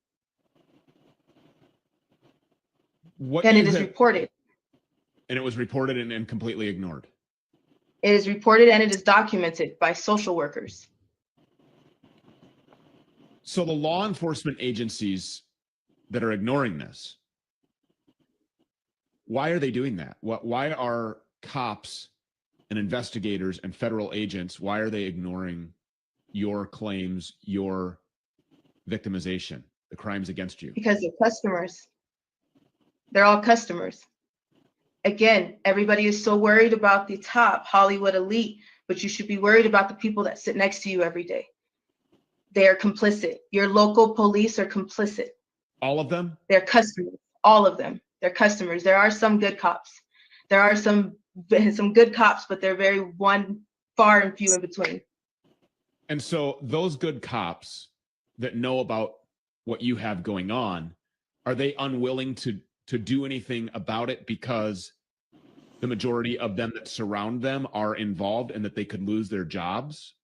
And it is reported. And it was reported and completely ignored. It is reported and it is documented by social workers. So the law enforcement agencies that are ignoring this, why are they doing that? Why are cops and investigators and federal agents, why are they ignoring your claims, your victimization, the crimes against you? Because they're customers. They're all customers. Again, everybody is so worried about the top Hollywood elite, but you should be worried about the people that sit next to you every day. They are complicit. Your local police are complicit. All of them? They're customers. All of them. They're customers. There are some good cops. There are some good cops, but they're very far and few in between. And so those good cops that know about what you have going on, are they unwilling to do anything about it because the majority of them that surround them are involved and that they could lose their jobs?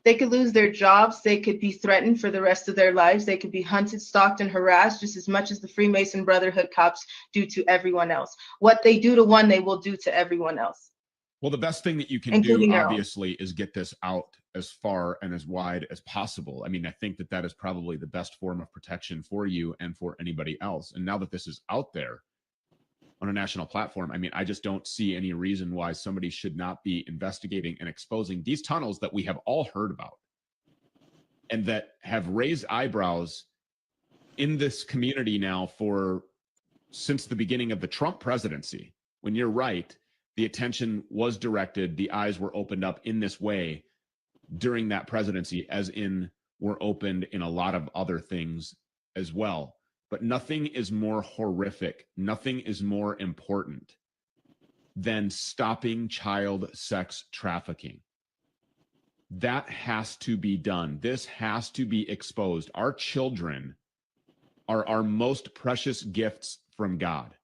They could lose their jobs. They could be threatened for the rest of their lives. They could be hunted, stalked, and harassed just as much as the Freemason Brotherhood cops do to everyone else. What they do to one, they will do to everyone else. Well, the best thing that you can do, obviously, is get this out as far and as wide as possible. I mean, I think that is probably the best form of protection for you and for anybody else. And now that this is out there on a national platform, I mean, I just don't see any reason why somebody should not be investigating and exposing these tunnels that we have all heard about and that have raised eyebrows in this community now since the beginning of the Trump presidency. When you're right, the attention was directed, the eyes were opened up in this way during that presidency, as in were opened in a lot of other things as well. But nothing is more horrific, nothing is more important than stopping child sex trafficking. That has to be done. This has to be exposed. Our children are our most precious gifts from God.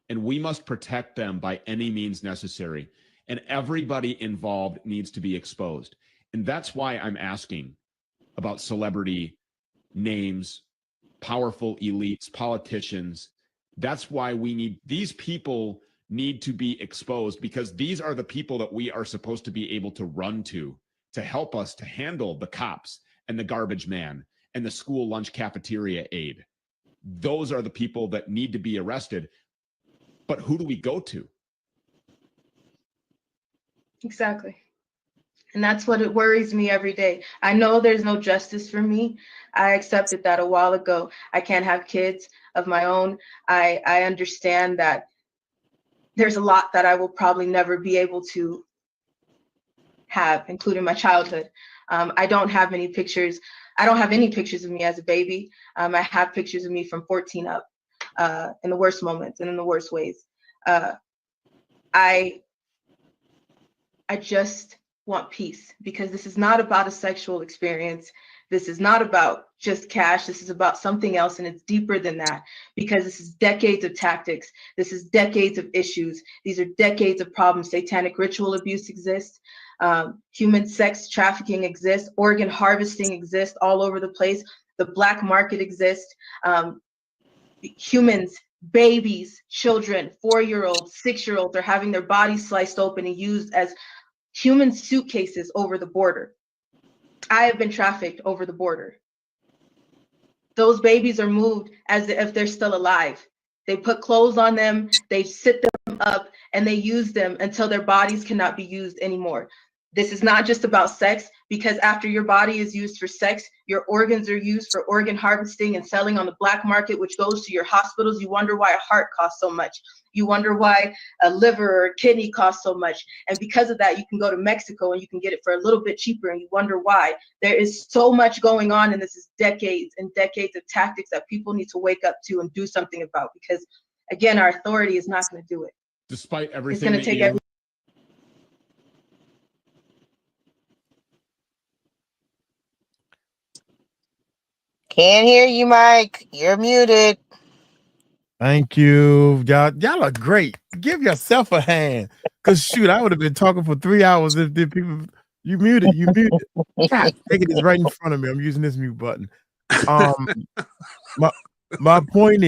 And we must protect them by any means necessary. And everybody involved needs to be exposed. And that's why I'm asking about celebrity names, powerful elites, politicians. That's why these people need to be exposed, because these are the people that we are supposed to be able to run to help us to handle the cops and the garbage man and the school lunch cafeteria aide. Those are the people that need to be arrested. But who do we go to? Exactly. And that's what it worries me every day. I know there's no justice for me. I accepted that a while ago. I can't have kids of my own. I understand that there's a lot that I will probably never be able to have, including my childhood. I don't have any pictures. I don't have any pictures of me as a baby. I have pictures of me from 14 up, in the worst moments and in the worst ways. I just want peace, because this is not about a sexual experience. This is not about just cash. This is about something else, and it's deeper than that, because this is decades of tactics. This is decades of issues. These are decades of problems. Satanic ritual abuse exists. Human sex trafficking exists. Organ harvesting exists all over the place. The black market exists. Humans, babies, children, 4-year-olds, 6-year-olds are having their bodies sliced open and used as human suitcases over the border. I have been trafficked over the border. Those babies are moved as if they're still alive. They put clothes on them, they sit them up, and they use them until their bodies cannot be used anymore. This is not just about sex, because after your body is used for sex, your organs are used for organ harvesting and selling on the black market, which goes to your hospitals. You wonder why a heart costs so much. You wonder why a liver or a kidney costs so much. And because of that, you can go to Mexico and you can get it for a little bit cheaper, and you wonder why. There is so much going on, and this is decades and decades of tactics that people need to wake up to and do something about, because again, our authority is not going to do it. Despite everything, it's going to take everything. Can't hear you, Mike. You're muted. Thank you. Y'all are great. Give yourself a hand. Cause shoot, I would have been talking for 3 hours if the people you muted. God, take it is right in front of me. I'm using this mute button. My point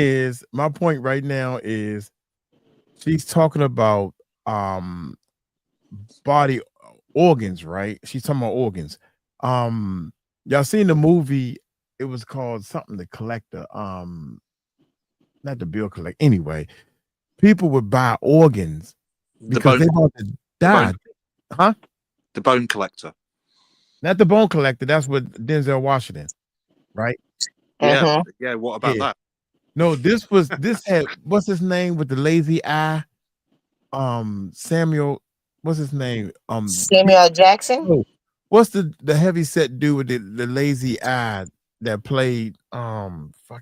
right now is she's talking about body organs, right? She's talking about organs. Y'all seen the movie? It was called something, The Collector. Not the bill collector. Anyway, people would buy organs because they want to die. Huh? The Bone Collector. Not the Bone Collector. That's what Denzel Washington, right? Yeah. Yeah. What about that? No, this had what's his name with the lazy eye? Samuel. What's his name? Samuel Jackson. Oh, what's the heavy set dude with the lazy eye that played?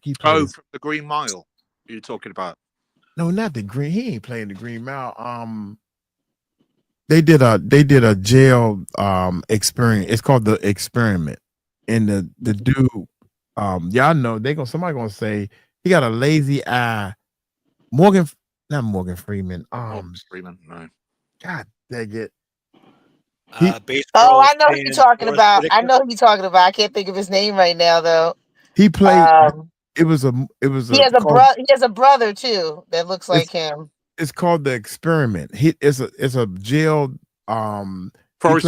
He played. From The Green Mile. You're talking about? No, not the Green. He ain't playing the Green Mile. They did a jail experience. It's called The Experiment, and the dude, y'all know somebody gonna say he got a lazy eye. Not Morgan Freeman. Freeman, no. God dang it. I know who you're talking about. I know who you're talking about. I can't think of his name right now, though. He played. He has a brother too that looks like him. It's called The Experiment. It's a jail. Forrest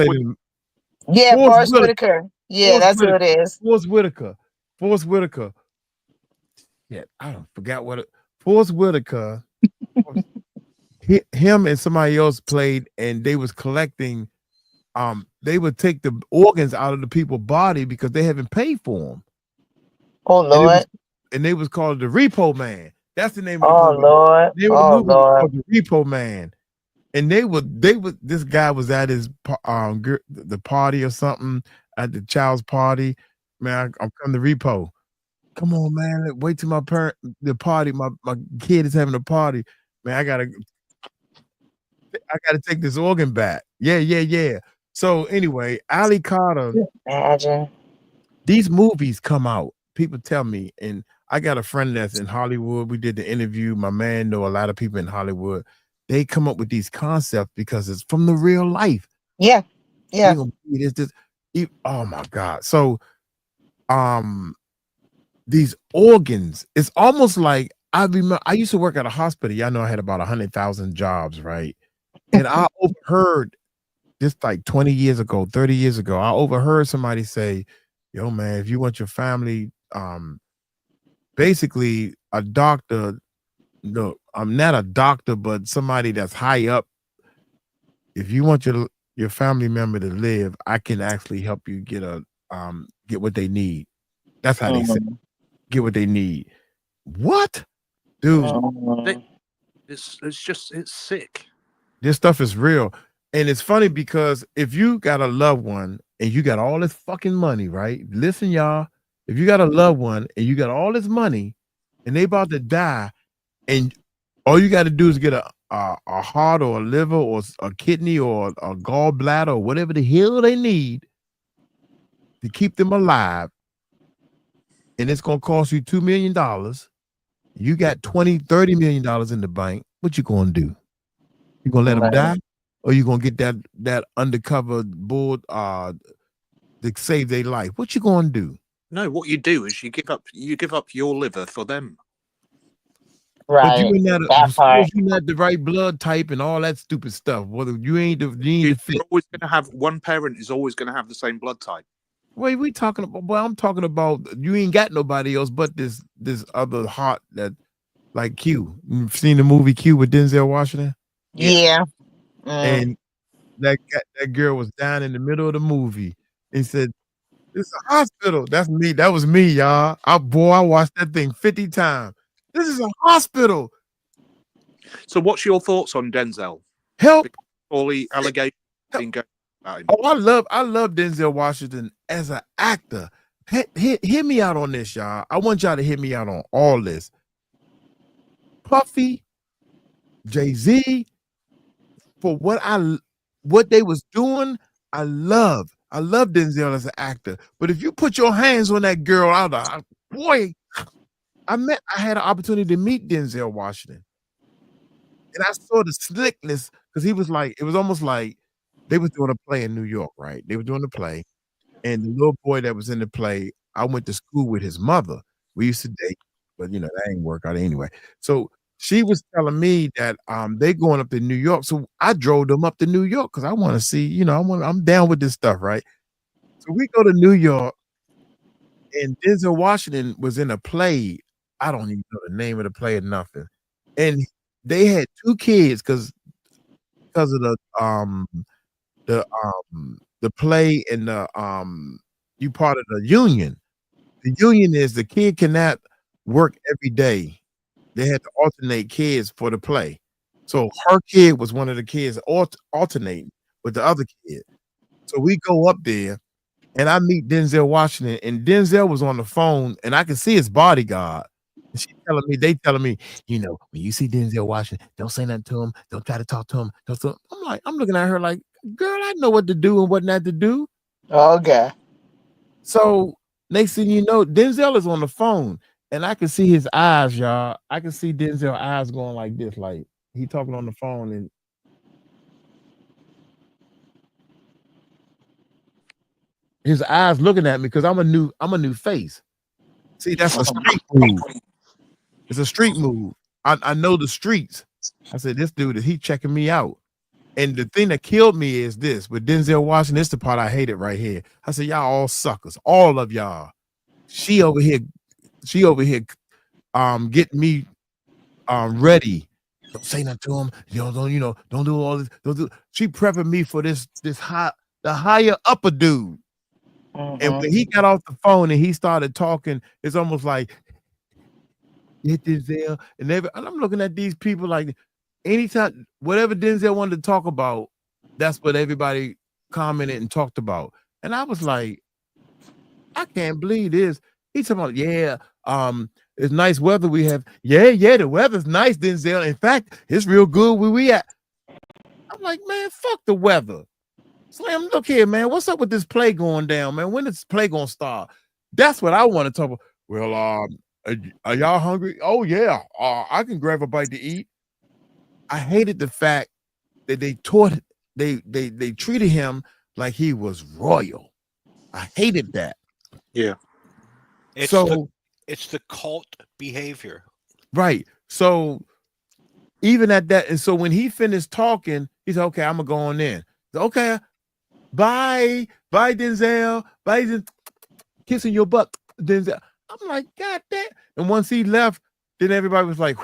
Whitaker. Yeah, that's who it is. Forrest Whitaker. Yeah, I don't forgot what it. Forrest Whitaker. Him and somebody else played, and they was collecting. They would take the organs out of the people's body because they haven't paid for them. Oh Lord! And they was called the Repo Man. That's the name of the movie. Lord! Called the Repo Man. And they would. This guy was at his the party or something, at the child's party. Man, I'm coming to repo. Come on, man. Wait till the party. My kid is having a party. Man, I gotta take this organ back. Yeah. So anyway, Ali Carter. Imagine. These movies come out. People tell me, and I got a friend that's in Hollywood. We did the interview. My man know a lot of people in Hollywood. They come up with these concepts because it's from the real life. Yeah. Oh my God. So, these organs, it's almost like I remember I used to work at a hospital. Y'all know I had about 100,000 jobs, right? And I overheard just like 20 years ago, 30 years ago, I overheard somebody say, yo, man, if you want your family, basically a doctor, no, I'm not a doctor, but somebody that's high up. If you want your family member to live, I can actually help you get what they need. That's how they say, get what they need. What? Dude, it's sick. This stuff is real. And it's funny because if you got a loved one and you got all this fucking money, right? Listen, y'all, if you got a loved one and you got all this money and they about to die, and all you got to do is get a heart or a liver or a kidney or a gallbladder or whatever the hell they need to keep them alive, and it's going to cost you $2 million. You got $20-30 million in the bank. What you going to do? You going to let them die? Or you going to get that undercover board to save their life? What you going to do? No, what you do is you give up your liver for them. Right. But you're not the right blood type and all that stupid stuff. Whether you ain't you're always going to have one parent is always going to have the same blood type. Wait, we talking about? Well, I'm talking about you ain't got nobody else but this other heart that like Q. You've seen the movie Q with Denzel Washington? Yeah. And that girl was down in the middle of the movie and said, "This is a hospital." That's me. That was me, y'all. I watched that thing 50 times. This is a hospital. So, what's your thoughts on Denzel? Help! Because all the allegations being going about him. Oh, I love Denzel Washington as an actor. Hear me out on this, y'all. I want y'all to hear me out on all this. Puffy, Jay-Z, for what they was doing, I love Denzel as an actor. But if you put your hands on that girl, boy, I had an opportunity to meet Denzel Washington. And I saw the slickness because it was almost like they was doing a play in New York, right? They were doing the play. And the little boy that was in the play, I went to school with his mother. We used to date, but that ain't work out anyway. So she was telling me that they going up to New York. So I drove them up to New York because I want to see, I'm down with this stuff, right? So we go to New York, and Denzel Washington was in a play. I don't even know the name of the play or nothing. And they had 2 kids because of the play and you part of the union. The union is the kid cannot work every day. They had to alternate kids for the play. So her kid was one of the kids alternating with the other kid. So we go up there and I meet Denzel Washington, and Denzel was on the phone and I can see his bodyguard. And they telling me, when you see Denzel Washington, don't say nothing to him. Don't try to talk to him. I'm looking at her like, girl, I know what to do and what not to do. Okay. So next thing you know, Denzel is on the phone and I can see his eyes, y'all. I can see Denzel's eyes going like this, like he talking on the phone and his eyes looking at me because I'm a new face. See, that's a street move. It's a street move. I know the streets. I said, this dude, he checking me out. And the thing that killed me is this. With Denzel Washington, this is the part I hated right here. I said, y'all all suckers. All of y'all. She over here getting me ready. Don't say nothing to him. Don't do all this. She prepping me for the higher upper dude. And when he got off the phone and he started talking, it's almost like Denzel and I'm looking at these people like anytime whatever Denzel wanted to talk about, that's what everybody commented and talked about. And I was like, I can't believe this. He's talking about, it's nice weather we have. Yeah, the weather's nice, Denzel. In fact, it's real good where we at. I'm like, man, fuck the weather. Slim, look here, man. What's up with this play going down, man? When is this play gonna start? That's what I want to talk about. Well, are y'all hungry? Oh yeah, I can grab a bite to eat. I hated the fact that they treated him like he was royal. I hated that. Yeah. It's the cult behavior. Right. So even at that, and so when he finished talking, he said, okay, I'm gonna go on in. Okay, bye, Denzel. Bye, kissing your butt, Denzel. I'm like, God damn. And once he left, then everybody was like,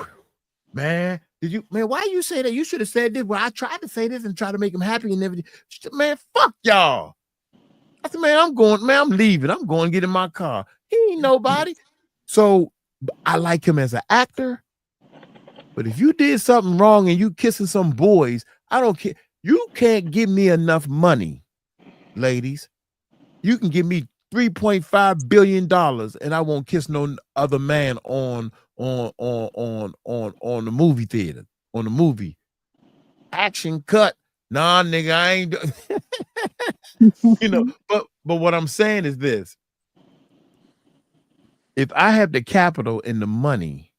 man, why you say that? You should have said this. Well, I tried to say this and try to make him happy and everything. Man, fuck y'all. I said, man, I'm leaving. I'm going to get in my car. He ain't nobody. So I like him as an actor. But if you did something wrong and you kissing some boys, I don't care. You can't give me enough money, ladies. You can give me $3.5 billion and I won't kiss no other man on the movie theater, on the movie. Action cut. Nah, nigga, I ain't but what I'm saying is this. If I have the capital and the money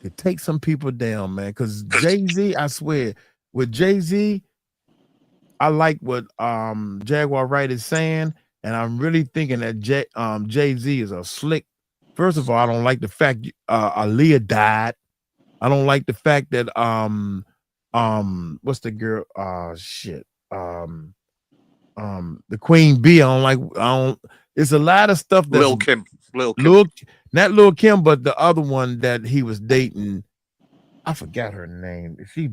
to take some people down, man, because Jay-Z, I swear, with Jay-Z, I like what Jaguar Wright is saying, and I'm really thinking that Jay-Z is a slick. First of all, I don't like the fact Aaliyah died. I don't like the fact that what's the girl? The Queen Bee. I don't. It's a lot of stuff that Lil Kim. Not Lil Kim, but the other one that he was dating. I forgot her name. You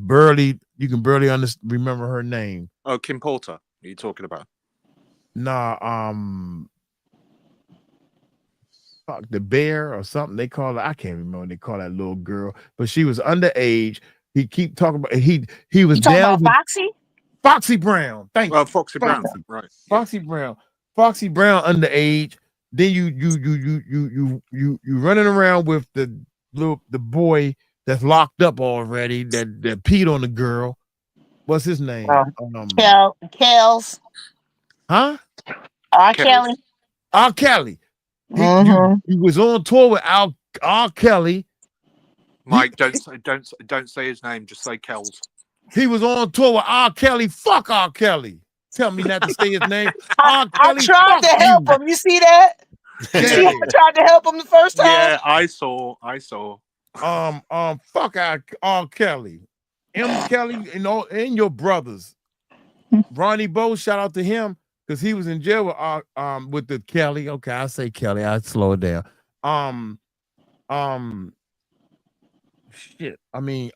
can barely remember her name. Oh, Kim Porter. Are you talking about? Nah, fuck, the bear or something they call her. I can't remember what they call that little girl, but she was underage. He keep talking about he was You talking down about with Foxy? Foxy Brown. Thank you. Foxy Brown. Right. Foxy Brown. Foxy Brown underage. Then you running around with the boy that's locked up already that peed on the girl. What's his name? Kels. Huh? R. Kelly. R. Kelly. Mhm. He was on tour with R. Kelly. Mike, don't say his name. Just say Kells. He was on tour with R. Kelly. Fuck R. Kelly. Tell me not to say his name. R. I Kelly. tried to help him. You see that? You see how I tried to help him the first time? Yeah, I saw. Fuck R. Kelly. M. Kelly and your brothers. Ronnie Bo, shout out to him because he was in jail with the Kelly. Okay, I say Kelly. I slow it down. Shit. I mean,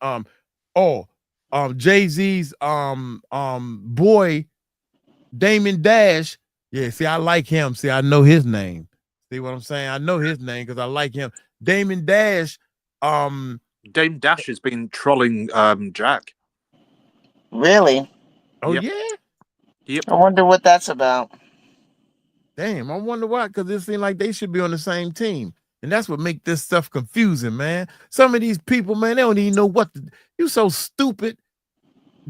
Jay-Z's boy, Damon Dash. Yeah, see, I like him. See, I know his name. See what I'm saying? I know his name because I like him. Damon Dash. Dame Dash has been trolling Jack. Really? Oh, Yep. yeah? Yep. I wonder what that's about. Damn, I wonder why, because it seems like they should be on the same team. And that's what make this stuff confusing, man. Some of these people, man, they don't even know what to, you so stupid.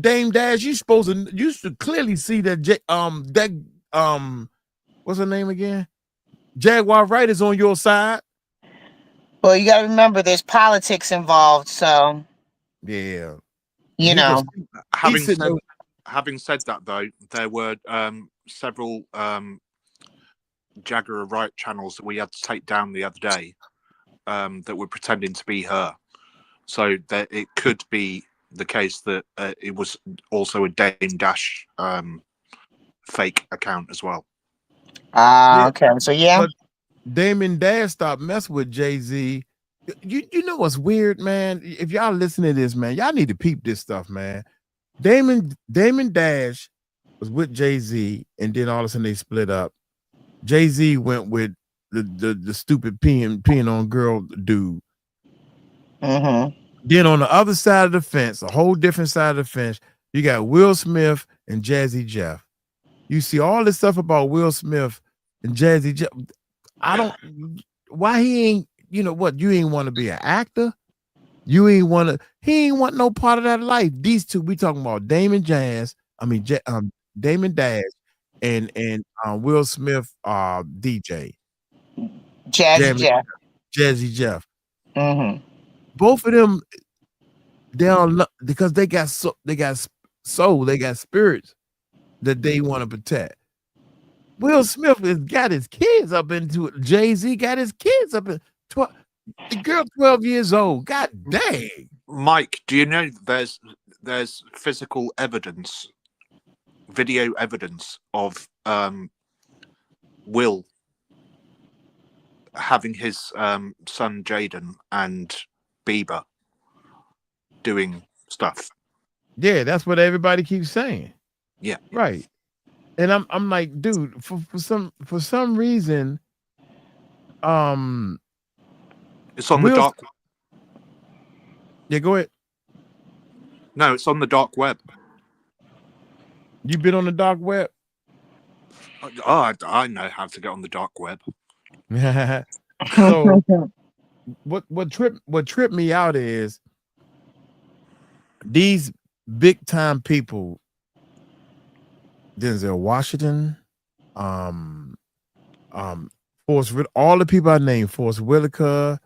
Dame Dash, you should clearly see that what's her name again? Jaguar Wright is on your side. Well, you gotta remember there's politics involved, so yeah. You know. Having said that though, there were several Jaguar Wright channels that we had to take down the other day that were pretending to be her. So that it could be the case that it was also a Dame Dash fake account as well. Okay. So yeah. But Damon Dash stopped messing with Jay-Z. You know what's weird, man? If y'all listen to this, man, y'all need to peep this stuff, man. Damon Dash was with Jay-Z, and then all of a sudden they split up. Jay-Z went with the stupid peeing on girl dude. Mm-hmm. Then on the other side of the fence, a whole different side of the fence, you got Will Smith and Jazzy Jeff. You see all this stuff about Will Smith and Jazzy Jeff. Why he ain't, you know what, you ain't want to be an actor? He ain't want no part of that life. These two, we talking about Damon Dash and Will Smith DJ. Jazzy Jeff. Mm-hmm. Both of them, because they got soul, they got spirits that they want to protect. Will Smith has got his kids up into it. Jay-Z got his kids up in 12. The girl 12 years old. God dang. Mike, do you know there's physical evidence, video evidence of Will having his son Jaden and Bieber doing stuff? Yeah, that's what everybody keeps saying. Yeah. Right. And I'm like, dude, for some reason, it's on the dark. Yeah, go ahead. No, it's on the dark web. You been on the dark web? Oh, I know how to get on the dark web. So what tripped me out is these big time people, Denzel Washington, all the people I named, Forrest Whitaker,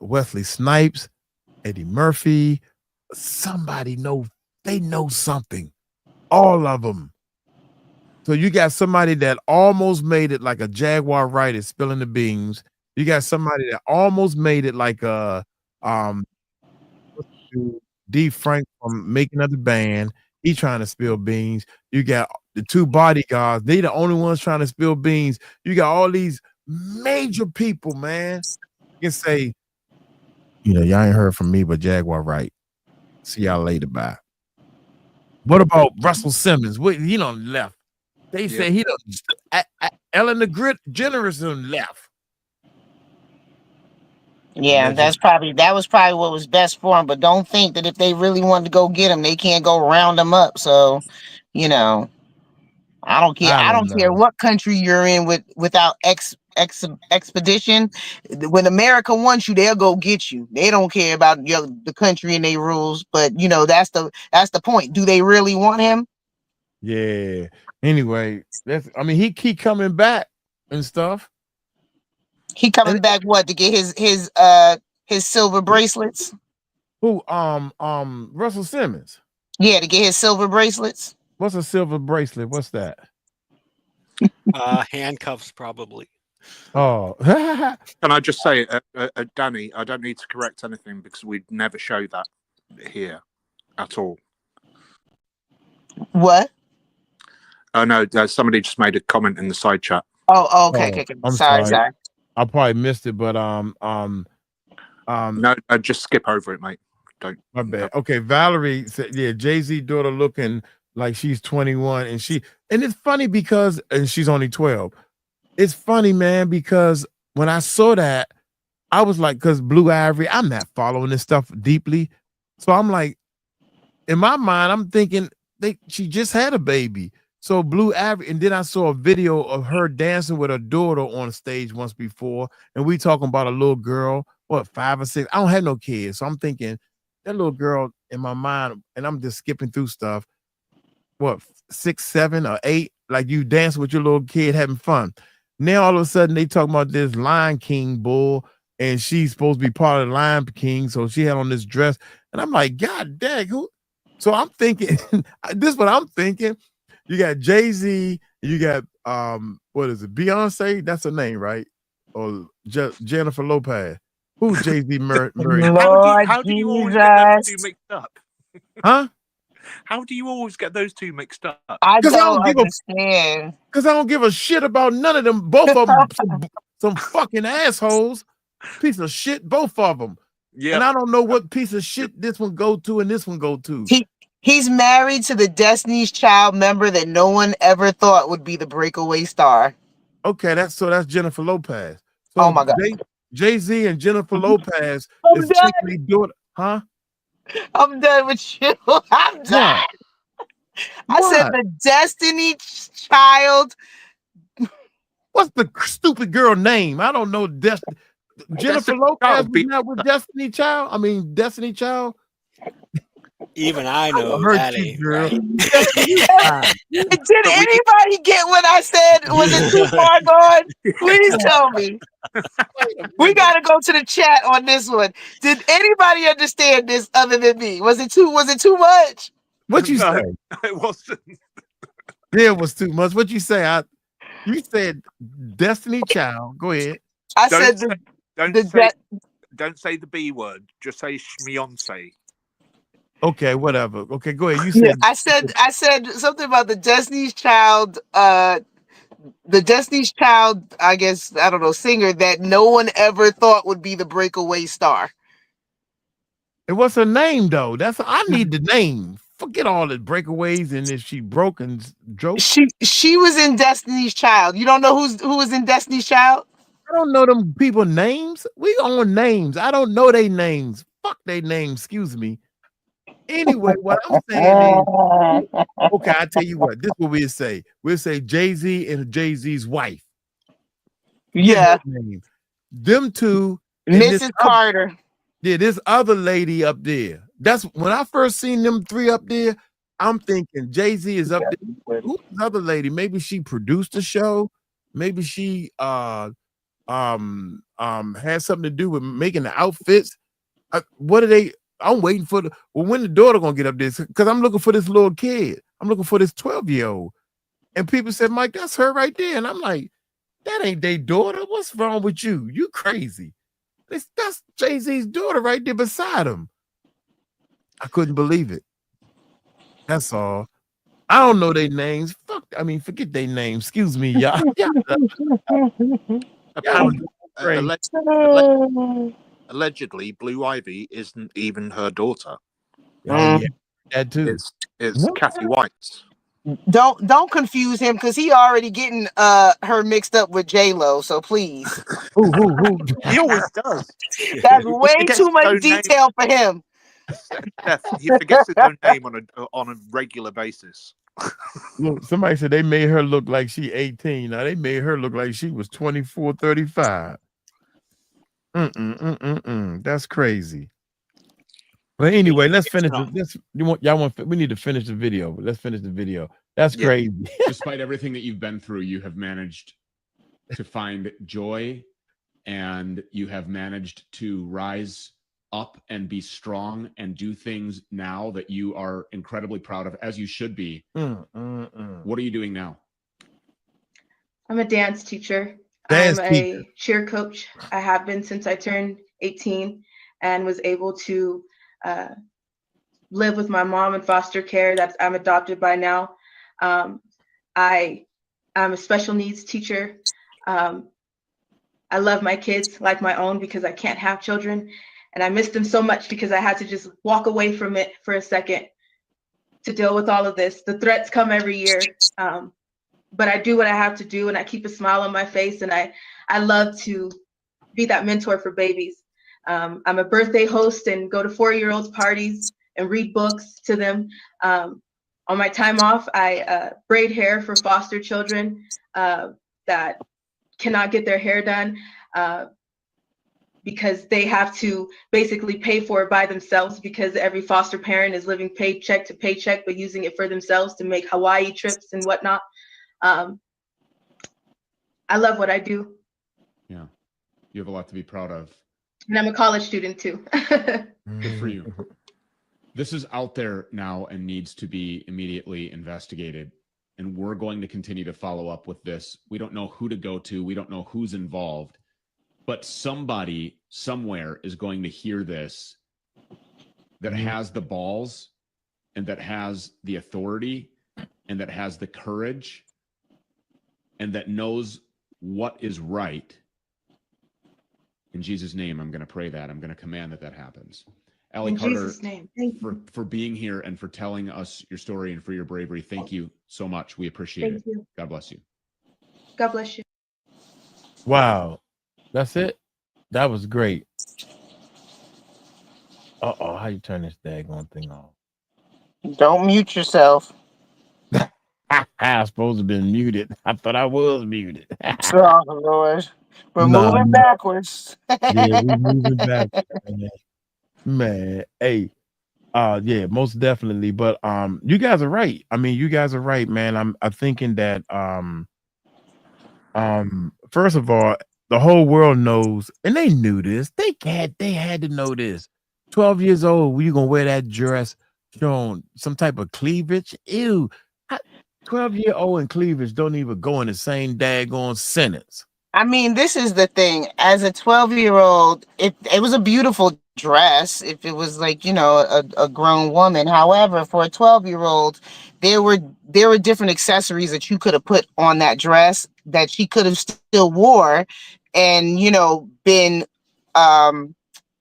Wesley Snipes, Eddie Murphy, somebody know something. All of them. So you got somebody that almost made it like a Jaguar Wright is spilling the beans. You got somebody that almost made it like a D. Frank from Making of the Band. He trying to spill beans. You got the two bodyguards. They the only ones trying to spill beans. You got all these major people, man. You can say Y'all ain't heard from me, but Jaguar right. See y'all later. Bye. What about Russell Simmons? He done left. They say he done. Ellen DeGeneres done left. Yeah, that was probably what was best for him. But don't think that if they really wanted to go get him, they can't go round him up. So, I don't care. I don't care what country you're in without expedition. When America wants you, they'll go get you. They don't care about the country and their rules. But that's the point. Do they really want him? Yeah. Anyway, he keep coming back and stuff. He coming back to get his silver bracelets? Who? Russell Simmons. Yeah, to get his silver bracelets. What's a silver bracelet? What's that? Handcuffs, probably. Oh. Can I just say, Danny, I don't need to correct anything because we'd never show that here at all. What? Oh, no, somebody just made a comment in the side chat. Oh, okay. I'm sorry. I probably missed it, but no, just skip over it, mate. Don't. My bad. Okay, Valerie said, yeah, Jay-Z daughter looking like she's 21, and it's funny because she's only 12. It's funny, man, because when I saw that, I was like, because Blue Ivory, I'm not following this stuff deeply, so I'm like, in my mind, I'm thinking she just had a baby. So Blue Ivory, and then I saw a video of her dancing with her daughter on stage once before, and we talking about a little girl, 5 or 6. I don't have no kids, so I'm thinking that little girl in my mind, and I'm just skipping through stuff. 6, 7, or 8, like you dance with your little kid having fun. Now all of a sudden they talking about this Lion King bull, and she's supposed to be part of the Lion King, so she had on this dress, and I'm like, God dang, who? So I'm thinking, this is what I'm thinking. You got Jay-Z, you got what is it? Beyonce, that's her name, right? Or Jennifer Lopez. Who's Jay-Z married? How do you always get those two mixed up? Huh? How do you always get those two mixed up? I don't understand. Because I don't give a shit about none of them. Both of them some fucking assholes. Piece of shit, both of them. Yeah. And I don't know what piece of shit this one go to and this one go to. He's married to the Destiny's Child member that no one ever thought would be the breakaway star. Okay, that's Jennifer Lopez. So oh my God. Jay-Z and Jennifer Lopez is technically doing, huh? I'm done with you. I'm done. I said the Destiny Child. What's the stupid girl name? I don't know. Jennifer Lopez was not with Destiny Child. I mean, Destiny Child. Even I know that ain't right. Did anybody get what I said? Was it too far gone? Please tell me. We gotta go to the chat on this one. Did anybody understand this other than me? Was it too much? What you say? It wasn't. Yeah, it was too much. What you say? You said Destiny Child. Go ahead. Don't say the B word. Just say Schmionce. Okay, whatever. Okay, go ahead. You said I said something about the Destiny's Child, I guess, I don't know, singer that no one ever thought would be the breakaway star. And what's her name though? I need the name. Forget all the breakaways and if she broke and drove. She was in Destiny's Child. You don't know who was in Destiny's Child? I don't know them people names. We on names. I don't know their names. Fuck their names. Excuse me. Anyway, what I'm saying is, okay, I tell you what. This is what we'll say. We'll say Jay-Z and Jay-Z's wife. Yeah. Them two. Mrs. Carter. Yeah, this other lady up there. That's when I first seen them three up there. I'm thinking Jay-Z is up there. Who's the other lady? Maybe she produced the show. Maybe she had something to do with making the outfits. What are they? I'm waiting for when the daughter gonna get up there, because I'm looking for this little kid. I'm looking for this 12-year-old. And people said, Mike, that's her right there. And I'm like, that ain't their daughter. What's wrong with you? You crazy. That's Jay-Z's daughter right there beside him. I couldn't believe it. That's all. I don't know their names. Forget their names. Excuse me, y'all. allegedly Blue Ivy isn't even her daughter. Oh yeah, that too. It's Kathy White's. Don't confuse him because he already getting her mixed up with J-Lo. So please, Who? He always does. that's He way forgets too his much own name. detail for him. Steph, he forgets his own name on a regular basis. Look, somebody said they made her look like she 18. Now they made her look like she was 24, 35. That's crazy. But anyway, let's finish. We need to finish the video. Let's finish the video. That's crazy. Despite everything that you've been through, you have managed to find joy, and you have managed to rise up and be strong and do things now that you are incredibly proud of, as you should be. What are you doing now? I'm a dance teacher. Dance I'm teacher. a cheer coach. I have been since I turned 18 and was able to live with my mom in foster care. I'm adopted by now. I'm a special needs teacher. I love my kids like my own because I can't have children. And I miss them so much because I had to just walk away from it for a second to deal with all of this. The threats come every year. But I do what I have to do, and I keep a smile on my face, and I love to be that mentor for babies. I'm a birthday host and go to 4-year-olds parties and read books to them. On my time off, I braid hair for foster children that cannot get their hair done because they have to basically pay for it by themselves because every foster parent is living paycheck to paycheck, but using it for themselves to make Hawaii trips and whatnot. I love what I do. Yeah, you have a lot to be proud of. And I'm a college student too. Good for you. This is out there now and needs to be immediately investigated. And we're going to continue to follow up with this. We don't know who to go to. We don't know who's involved. But somebody somewhere is going to hear this that has the balls and that has the authority and that has the courage and that knows what is right. In Jesus' name, I'm going to pray that. I'm going to command that happens. Allie Carter, Jesus' name. Thank you. for being here and for telling us your story and for your bravery. Thank you so much. We appreciate Thank it. you. God bless you. God bless you. Wow. That's it. That was great. How you turn this daggone thing off? Don't mute yourself. I was supposed to have been muted. I thought I was muted. Oh, Lord. We're moving backwards. Yeah, we're moving back. Man. Hey. Yeah, most definitely. But you guys are right. I mean, you guys are right, man. I'm thinking that first of all, the whole world knows, and they knew this. They had to know this. 12 years old, were you gonna wear that dress showing some type of cleavage? Ew. 12-year-old and cleavage don't even go in the same daggone sentence. I mean, this is the thing. As a 12-year-old, it was a beautiful dress if it was like, a grown woman. However, for a 12-year-old, there were different accessories that you could have put on that dress that she could have still wore and, been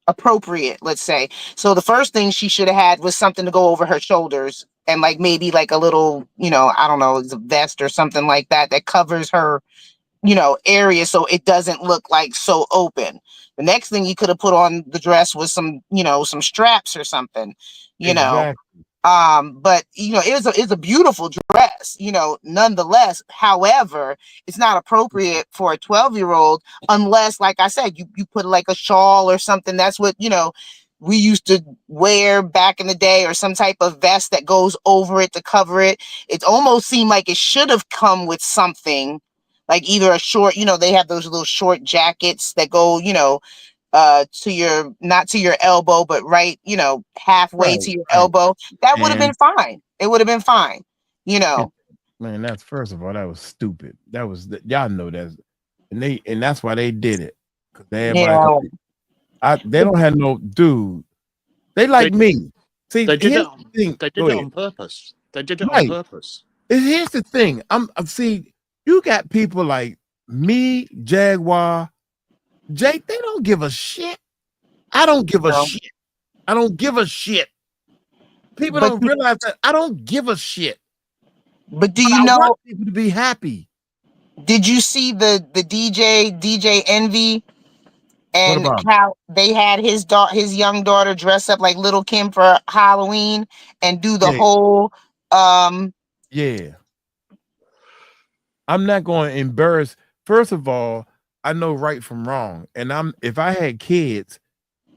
appropriate, let's say. So the first thing she should have had was something to go over her shoulders and like maybe like a little, I don't know, it's a vest or something like that covers her area so it doesn't look like so open. The next thing you could have put on the dress was some straps or something, Exactly. But it's a beautiful dress, nonetheless. However, it's not appropriate for a 12-year-old unless, like I said, you put like a shawl or something. That's what we used to wear back in the day, or some type of vest that goes over it to cover it. It almost seemed like it should have come with something like either a short, they have those little short jackets that go, to your, not to your elbow, but right, halfway to your elbow. That would have been fine. It would have been fine, Man, that's, first of all, that was stupid. That was, y'all know that, and that's why they did it. They don't have no dude. They like me. See, they did it on, they did it on purpose. They did it right. on purpose. Here's the thing. See, you got people like me, Jaguar, Jake, they don't give a shit. I don't give a No. shit. I don't give a shit. People But don't realize that I don't give a shit. But do But you I know? want people to be happy. Did you see the DJ Envy What and about? how they had his young daughter dress up like Little Kim for Halloween and do the Yeah. whole Yeah. I'm not going to embarrass. First of all, I know right from wrong. And if I had kids,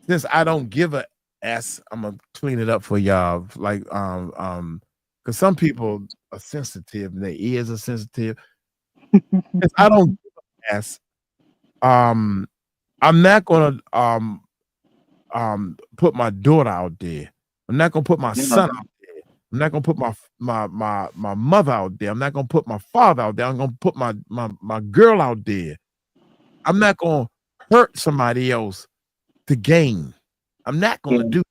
since I don't give a S, I'm gonna clean it up for y'all. Like because some people are sensitive, and their ears are sensitive. Since I don't give a S, I'm not gonna put my daughter out there. I'm not gonna put my son out there. I'm not gonna put my mother out there. I'm not gonna put my father out there. I'm gonna put my girl out there. I'm not gonna hurt somebody else to gain. I'm not gonna do.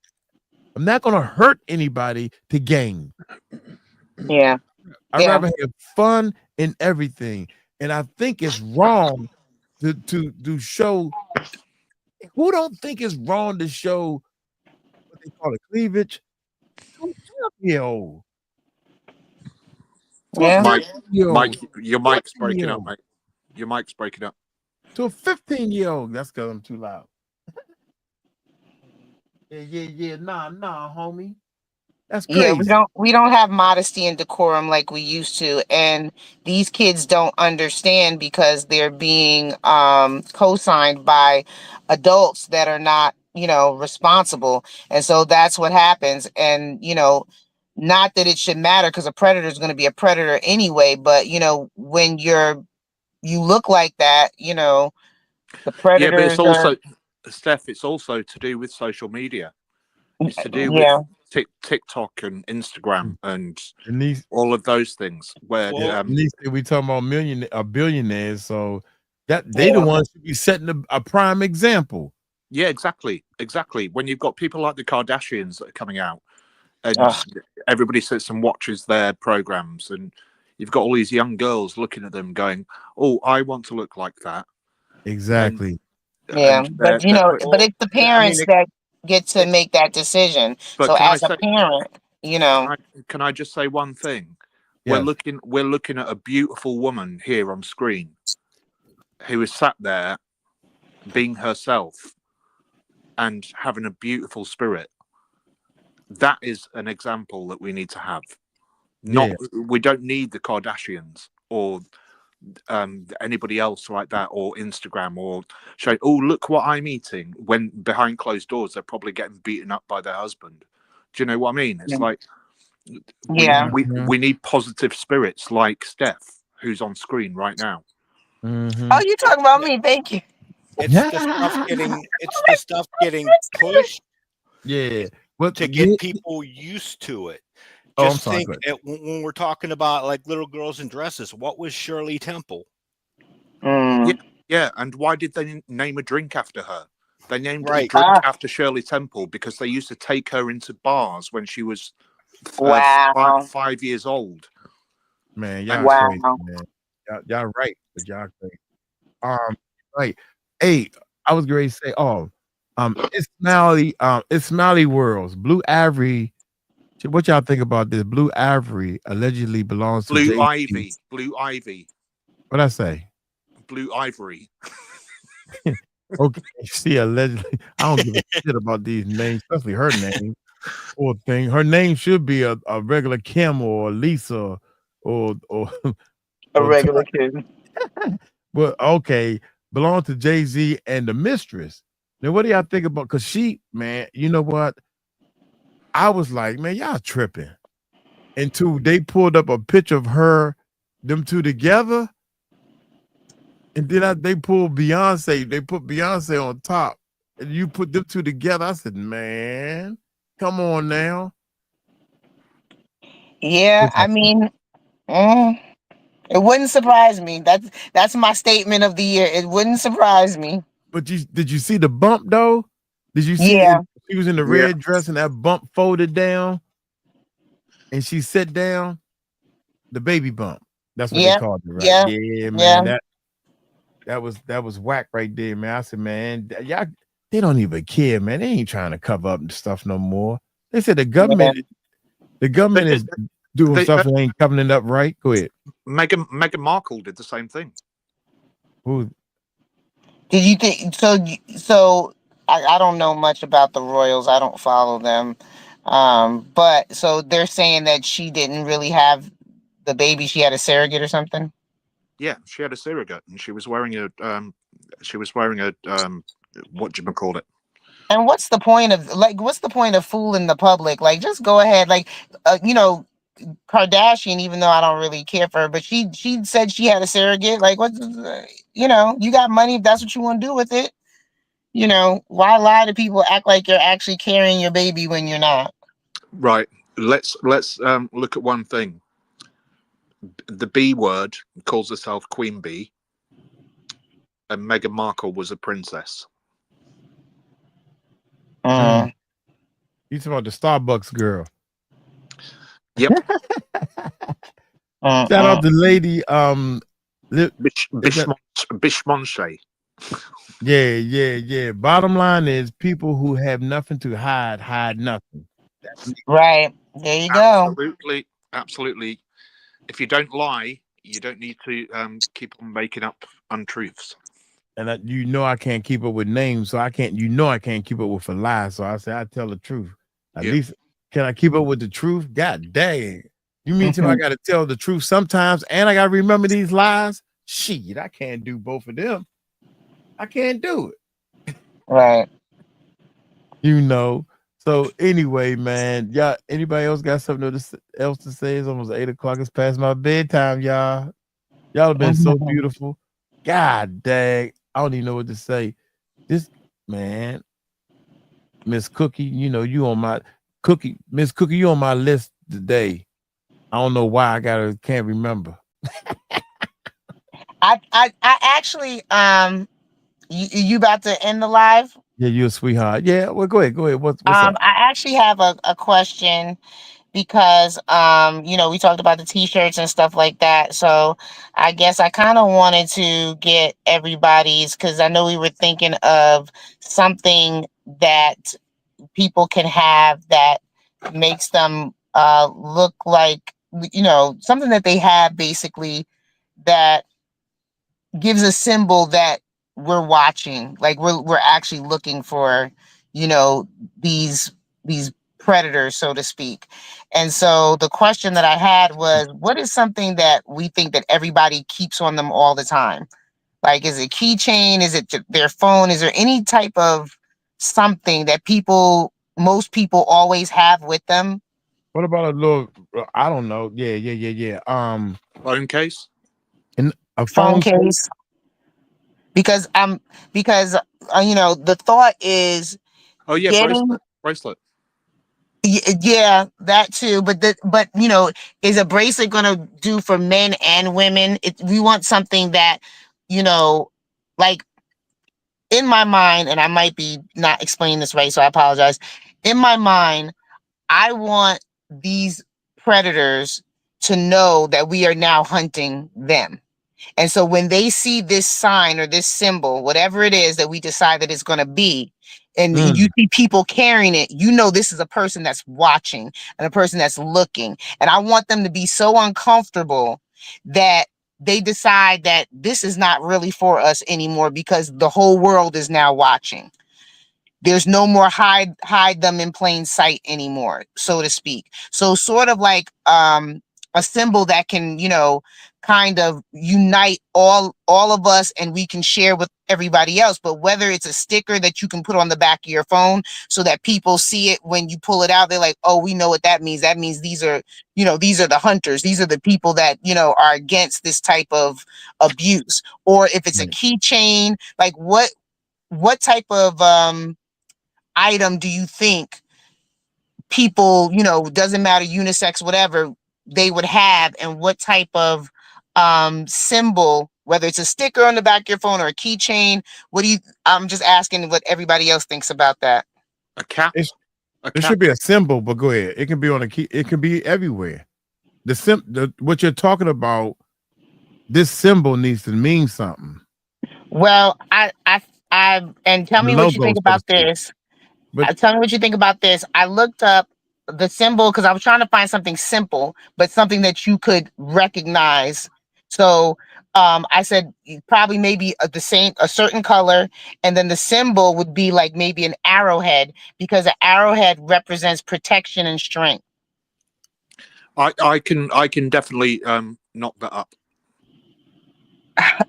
I'm not gonna hurt anybody to gain. Yeah. I'd rather have fun in everything. And I think it's wrong to show. Who don't think it's wrong to show what they call it cleavage to a 12-year-old? Yeah. Mike, Mike, your mic's breaking up, mate. Your mic's breaking up. To a 15-year-old. That's because I'm too loud. Yeah. Nah, homie. That's crazy. Yeah, we don't have modesty and decorum like we used to, and these kids don't understand because they're being co-signed by adults that are not, responsible. And so that's what happens. And not that it should matter because a predator is going to be a predator anyway, but when you look like that, the Yeah, but predators it's are also, Steph, it's also to do with social media. It's to do with TikTok and Instagram and these, all of those things where we talking about billionaires, so that they the ones should be setting a prime example. Yeah, exactly. When you've got people like the Kardashians that are coming out and everybody sits and watches their programs, and you've got all these young girls looking at them going, oh, I want to look like that. Exactly. But it's the parents that get to make that decision. So as a parent, can I just say one thing? Yes. We're looking at a beautiful woman here on screen who is sat there being herself and having a beautiful spirit. That is an example that we need to have. We don't need the Kardashians or anybody else like that, or Instagram, or show, oh, look what I'm eating, when behind closed doors they're probably getting beaten up by their husband. Do you know what I mean? It's like we need positive spirits like Steph, who's on screen right now. Oh, you talking about me? Thank you. It's the stuff getting pushed. Yeah. To get people used to it. Just think when we're talking about like little girls in dresses, what was Shirley Temple? Yeah, and why did they name a drink after her? They named a drink after Shirley Temple because they used to take her into bars when she was 5 years old. Man, y'all crazy, man. Y'all right, but y'all crazy. Right. Hey, I was going to say, it's Smiley Worlds. Blue Ivory. What y'all think about this? Blue Ivory allegedly belongs to Blue Ivy. Blue Ivy. What'd I say? Blue Ivory. Okay, see, allegedly. I don't give a shit about these names, especially her name. Poor thing. Her name should be a regular Kim or Lisa or a regular kid. But okay, belong to Jay-Z and the Mistress. Now, what do y'all think about? Because she, man, you know what? I was like, man, y'all tripping. And they pulled up a picture of them two together. And then they pulled Beyonce. They put Beyonce on top. And you put them two together. I said, man, come on now. Yeah, I mean, it wouldn't surprise me. That's my statement of the year. It wouldn't surprise me. But did you see the bump though? Did you see she was in the red dress and that bump folded down? And she sat down? The baby bump. That's what they called it, right? Yeah, man. That was whack right there, man. I said, man, y'all, they don't even care, man. They ain't trying to cover up stuff no more. They said the government is doing stuff and ain't covering it up right. Go ahead. Meghan Markle did the same thing. Who? Did you think so? So I don't know much about the royals. I don't follow them. But so they're saying that she didn't really have the baby. She had a surrogate or something. Yeah, she had a surrogate, and she was wearing a what do you call it? And what's the point of fooling the public? Like, just go ahead. Like, Kardashian, even though I don't really care for her, but she said she had a surrogate. Like, you got money if that's what you want to do with it. Why lie to people? Act like you're actually carrying your baby when you're not. Right. Let's look at one thing. The B word calls herself Queen Bee, and Meghan Markle was a princess. You talking about the Starbucks girl? Yep. Shout out to lady Bishmonche. Yeah. Bottom line is people who have nothing to hide nothing. Right. There you go. Absolutely. If you don't lie, you don't need to keep on making up untruths. And I can't keep up with names, so I can't keep up with a lie. So I say I tell the truth. At least can I keep up with the truth? God dang. You mean to me I gotta tell the truth sometimes and I gotta remember these lies? Shit, I can't do both of them. I can't do it. Right. So anyway, man, y'all, anybody else got something else to say? It's almost 8 o'clock. It's past my bedtime, y'all. Y'all have been so beautiful. God dang. I don't even know what to say. This man, Miss Cookie, you on my Miss Cookie, you on my list today. I don't know why can't remember. I actually you about to end the live? Yeah, you're a sweetheart. Yeah, well, go ahead. What's up? I actually have a question because we talked about the t-shirts and stuff like that. So I guess I kind of wanted to get everybody's, because I know we were thinking of something that people can have that makes them look like something that they have basically that gives a symbol that we're watching, like we're actually looking for these predators, so to speak. And so the question that I had was, what is something that we think that everybody keeps on them all the time? Like, is it keychain? Is it their phone? Is there any type of something that most people always have with them? What about a little, I don't know. Yeah. Phone case? And a phone case. Because the thought is, bracelet. Yeah, that too. But is a bracelet gonna do for men and women? We want something that, like, in my mind, and I might be not explaining this right, so I apologize. In my mind, I want these predators to know that we are now hunting them. And so when they see this sign or this symbol, whatever it is that we decide that it's going to be, and you see people carrying it, this is a person that's watching and a person that's looking. And I want them to be so uncomfortable that they decide that this is not really for us anymore, because the whole world is now watching. There's no more hide them in plain sight anymore, so to speak. So sort of like a symbol that can, kind of unite all of us, and we can share with everybody else. But whether it's a sticker that you can put on the back of your phone so that people see it when you pull it out, they're like, oh, we know what that means. That means these are the hunters. These are the people that, are against this type of abuse. Or if it's a keychain, like what type of item do you think people, doesn't matter, unisex, whatever, they would have, and what type of symbol, whether it's a sticker on the back of your phone or a keychain? I'm just asking what everybody else thinks about that. A cap. It should be a symbol, but go ahead. It can be on a key. It can be everywhere. What you're talking about, this symbol needs to mean something. Well, I And tell The me what you logo, think so to about speak. this. But Tell me what you think about this. I looked up the symbol because I was trying to find something simple, but something that you could recognize. So I said probably maybe a certain color, and then the symbol would be like maybe an arrowhead because an arrowhead represents protection and strength. I can definitely knock that up.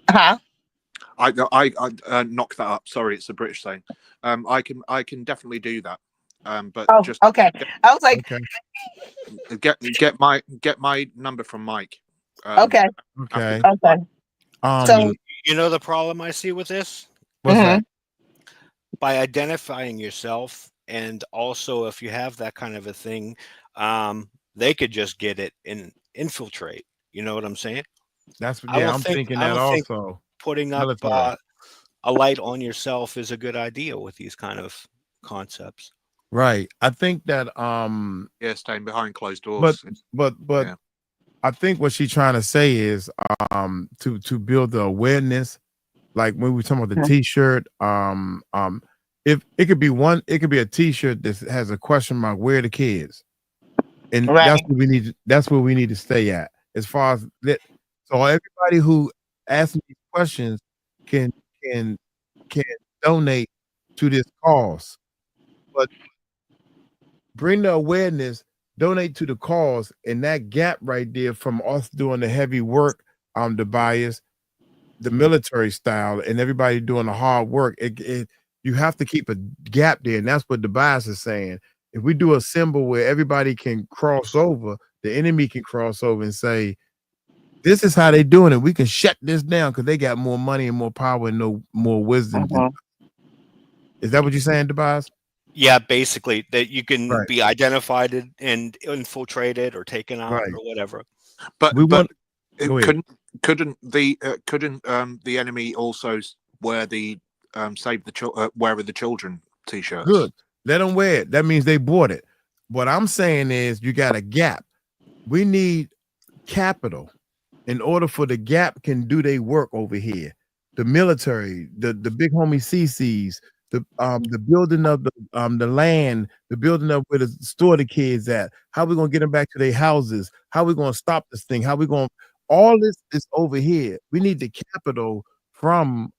Huh? I knock that up. Sorry, it's a British saying. I can definitely do that. But Oh, just okay. I was like, get my number from Mike. okay, okay. okay. So You know the problem I see with this? What's that? By identifying yourself, and also if you have that kind of a thing, they could just get it and infiltrate. You know what I'm saying? That's I don't I'm think thinking I that don't think also. putting up Military. a light on yourself is a good idea with these kind of concepts. Right. I think that yeah, staying behind closed doors. But yeah. I think what she's trying to say is to build the awareness, like when we talking about the t-shirt, if it could be it could be a t-shirt that has a question mark, where are the kids? And that's what we need, that's where we need to stay at as far as that. So everybody who asks me these questions can donate to this cause, but bring the awareness, donate to the cause, and that gap right there from us doing the heavy work, the bias, the military style, and everybody doing the hard work. You have to keep a gap there, and that's what the bias is saying. If we do a symbol where everybody can cross over, the enemy can cross over and say, "This is how they doing it. We can shut this down because they got more money and more power and no more wisdom." Is that what you're saying, Tobias? Yeah, basically that you can Right. be identified and infiltrated or taken out or whatever. But we want. Couldn't the enemy also wear the save the wherever the children t-shirts? Good. Let them wear it. That means they bought it. What I'm saying is you got a gap. We need capital in order for the gap can do their work over here. The military, the big homie CCs, the building of the land, the building of where to store the kids at. How we gonna get them back to their houses? How we gonna stop this thing? How we gonna all this is over here. We need the capital from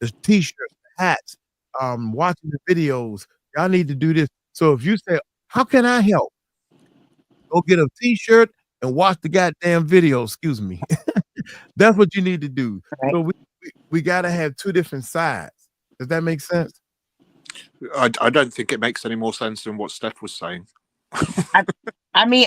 the t-shirts, the hats, watching the videos. Y'all need to do this. So if you say, how can I help? Go get a t-shirt and watch the goddamn video. Excuse me. That's what you need to do. So we got to have two different sides. Does that make sense? I don't think it makes any more sense than what Steph was saying. I mean,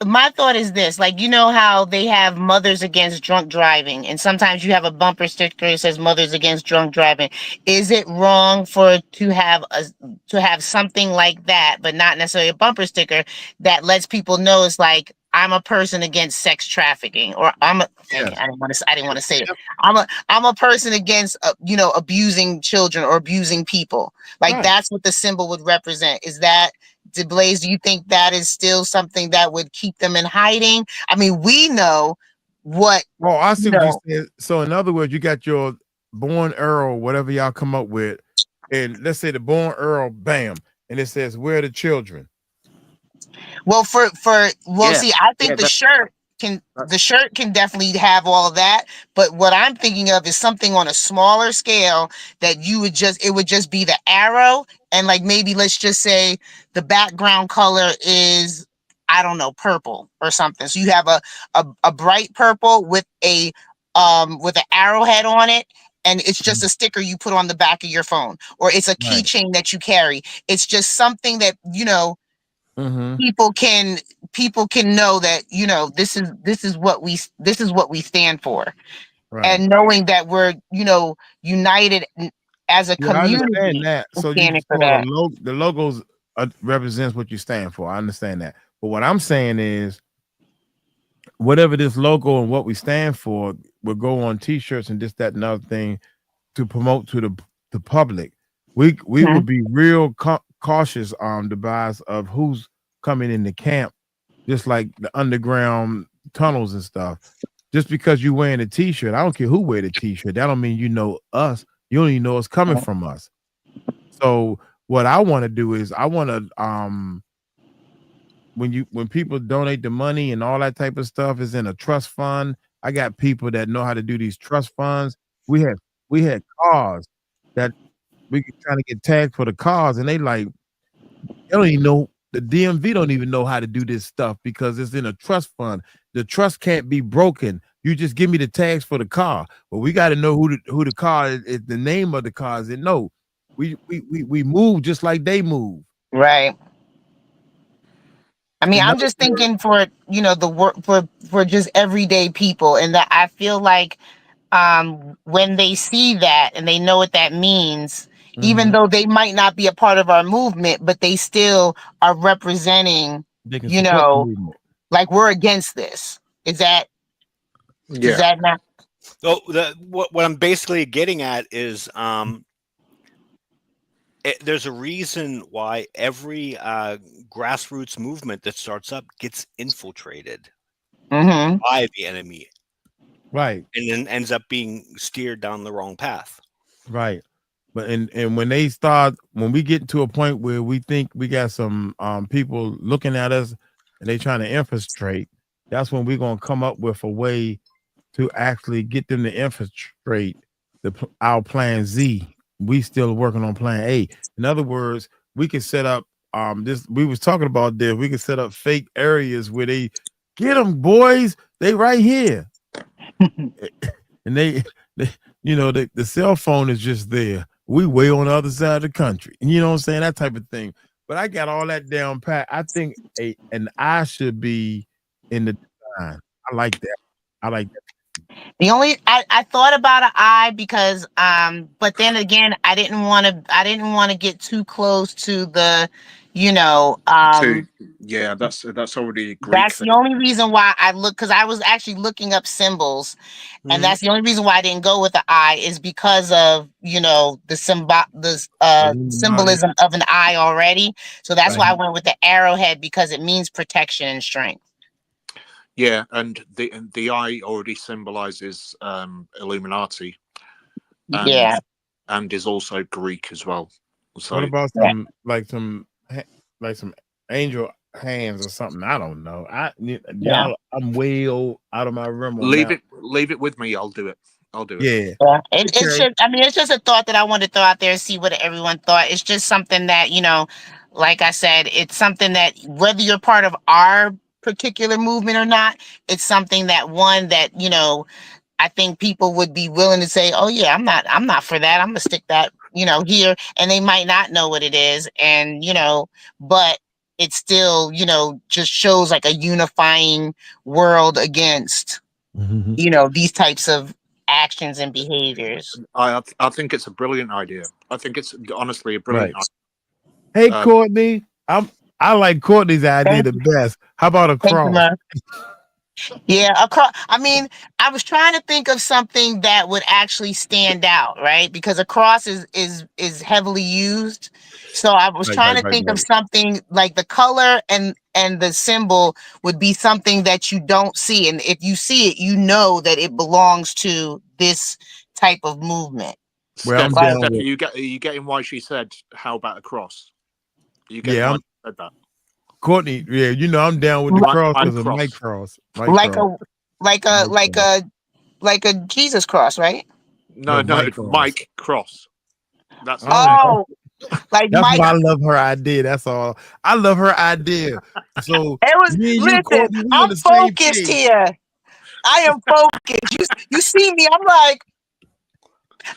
my thought is this, like, you know how they have Mothers Against Drunk Driving, and sometimes you have a bumper sticker that says Mothers Against Drunk Driving. Is it wrong to have something like that, but not necessarily a bumper sticker that lets people know it's like, I'm a person against sex trafficking, or I didn't want to say it. I'm a person against abusing children or abusing people. Like that's what the symbol would represent. Is that, Blaze, do you think that is still something that would keep them in hiding? I mean, we know what. Oh, I see what you're saying. So in other words, you got your Born Earl, whatever y'all come up with, and let's say the Born Earl, bam, and it says, where are the children? Well, see, I think the shirt can definitely have all of that, but what I'm thinking of is something on a smaller scale that it would just be the arrow, and like maybe let's just say the background color is, I don't know, purple or something. So you have a bright purple with an arrowhead on it, and it's just a sticker you put on the back of your phone, or it's a keychain that you carry. It's just something that people can know that this is what we stand for, and knowing that we're united as a community. I understand that. So you standing for so that. the logos represents what you stand for. I understand that. But what I'm saying is, whatever this logo and what we stand for will go on t-shirts and this, that, and other thing to promote to the public. We would be real cautious on the bias of who's coming in the camp, just like the underground tunnels and stuff. Just because you wearing a t-shirt, I don't care who wear the t-shirt. That don't mean you know us. You don't even know it's coming from us. So what I want to do is I want to when people donate the money and all that type of stuff is in a trust fund. I got people that know how to do these trust funds. We had cars that we could trying to get tagged for the cars, and they like they don't even know the DMV don't even know how to do this stuff because it's in a trust fund. The trust can't be broken. You just give me the tags for the car. But we got to know who the car is, the name of the car is. And no, we move just like they move. Right. I mean, In I'm other just words, thinking for, the work for just everyday people, and that I feel like when they see that and they know what that means, even though they might not be a part of our movement, but they still are representing, they can support the movement. like we're against this. Is that not? So what I'm basically getting at is there's a reason why every grassroots movement that starts up gets infiltrated by the enemy, right, and then ends up being steered down the wrong path. Right. But and when we get to a point where we think we got some people looking at us and they trying to infiltrate, that's when we're gonna come up with a way to actually get them to infiltrate our plan Z. We still working on plan A. In other words, we could set up this. We was talking about this. We could set up fake areas where they get them boys. They right here, and they the cell phone is just there. We way on the other side of the country, and you know what I'm saying, that type of thing. But I got all that down pat. I think an eye should be in the design. I like that. I like that. I thought about an eye because but then again I didn't want to get too close to the Yeah, that's already a Greek that's thing. the only reason why I look, because I was actually looking up symbols, and that's the only reason why I didn't go with the eye is because of the symbolism of an eye already. So that's why I went with the arrowhead, because it means protection and strength. Yeah, and the eye already symbolizes Illuminati, and is also Greek as well. So what about some some angel hands or something? I don't know. I'm way out of my realm on leave that. it with me. I'll do it. Yeah. It's just, I mean, it's just a thought that I wanted to throw out there and see what everyone thought. It's just something that, like I said, it's something that whether you're part of our particular movement or not, it's something that I think people would be willing to say, oh yeah, I'm not for that. I'm gonna stick that, here. And they might not know what it is. And, but it still, just shows like a unifying world against, these types of actions and behaviors. I think it's a brilliant idea. I think it's honestly a brilliant idea. Hey, Courtney, I like Courtney's idea the best. How about a cross? Yeah, across. I mean, I was trying to think of something that would actually stand out, right? Because a cross is heavily used. So I was trying to think of something like the color and the symbol would be something that you don't see, and if you see it, you know that it belongs to this type of movement. Well, I'm down with. Are you getting why she said, "How about a cross"? Are you getting why she said that? Courtney, yeah, I'm down with the cross because of Mike Cross. Like a Jesus cross, right? No, Mike Cross. That's like that's Mike. why I love her idea. That's all. I love her idea. So it was. Listen, Courtney, I'm focused here. I am focused. You see me? I'm like,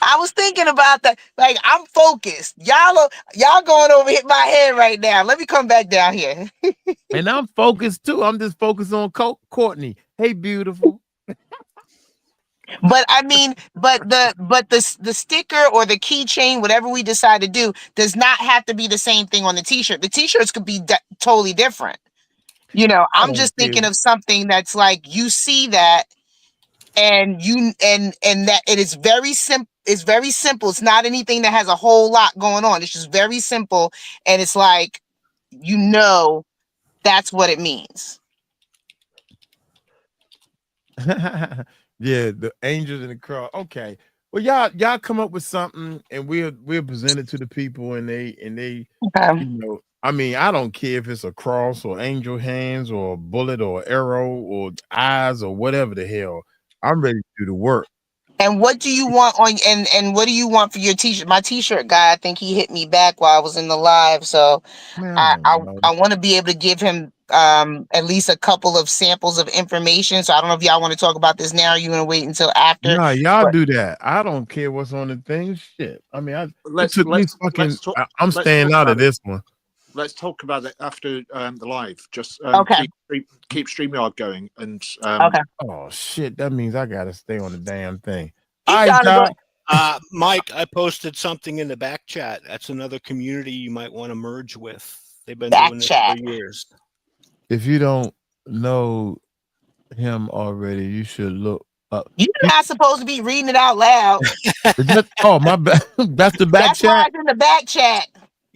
I was thinking about that. Like, I'm focused. Y'all going over hit my head right now. Let me come back down here. And I'm focused too. I'm just focused on Courtney. Hey, beautiful. But I mean, the sticker or the keychain, whatever we decide to do, does not have to be the same thing on the t-shirt. The t-shirts could be totally different. I'm just thinking of something that's like, you see that, and that it is very simple. It's very simple. It's not anything that has a whole lot going on. It's just very simple, and it's like, that's what it means. Yeah, the angels in the cross. Okay. Well, y'all come up with something, and we'll present it to the people, and they Okay. you know. I mean, I don't care if it's a cross or angel hands or a bullet or arrow or eyes or whatever the hell. I'm ready to do the work. And what do you want on and what do you want for your t-shirt? My t-shirt guy, I think he hit me back while I was in the live. So Man, I want to be able to give him at least a couple of samples of information. So I don't know if y'all want to talk about this now or you want to wait until after. Nah, y'all But do that. I don't care what's on the thing. Shit. I mean, it Let's took me let's fucking. let's talk. I'm Let's staying talk out about of it. this one. Let's talk about it after the live. Just okay. keep StreamYard going, and Okay. Oh shit, that means I gotta stay on the damn thing. Keep All right, trying to go. y'all. Mike, I posted something in the back chat. That's another community you might want to merge with. They've been Back doing this chat. for years. If you don't know him already, you should look up. You're not supposed to be reading it out loud. Oh my bad. That's the back That's why chat. it's in the back chat.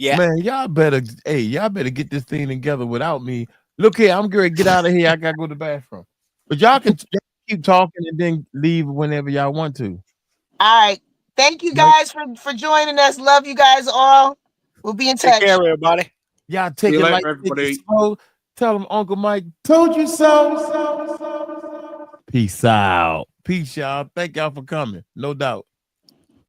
Yeah. Man, y'all better get this thing together without me. Look here, I'm gonna get out of here. I gotta go to the bathroom. But y'all can keep talking and then leave whenever y'all want to. All right. Thank you guys for joining us. Love you guys all. We'll be in touch. Take care, everybody. Y'all See take you it later, like everybody. slow. Tell them Uncle Mike told you so. Peace out. Peace, y'all. Thank y'all for coming. No doubt.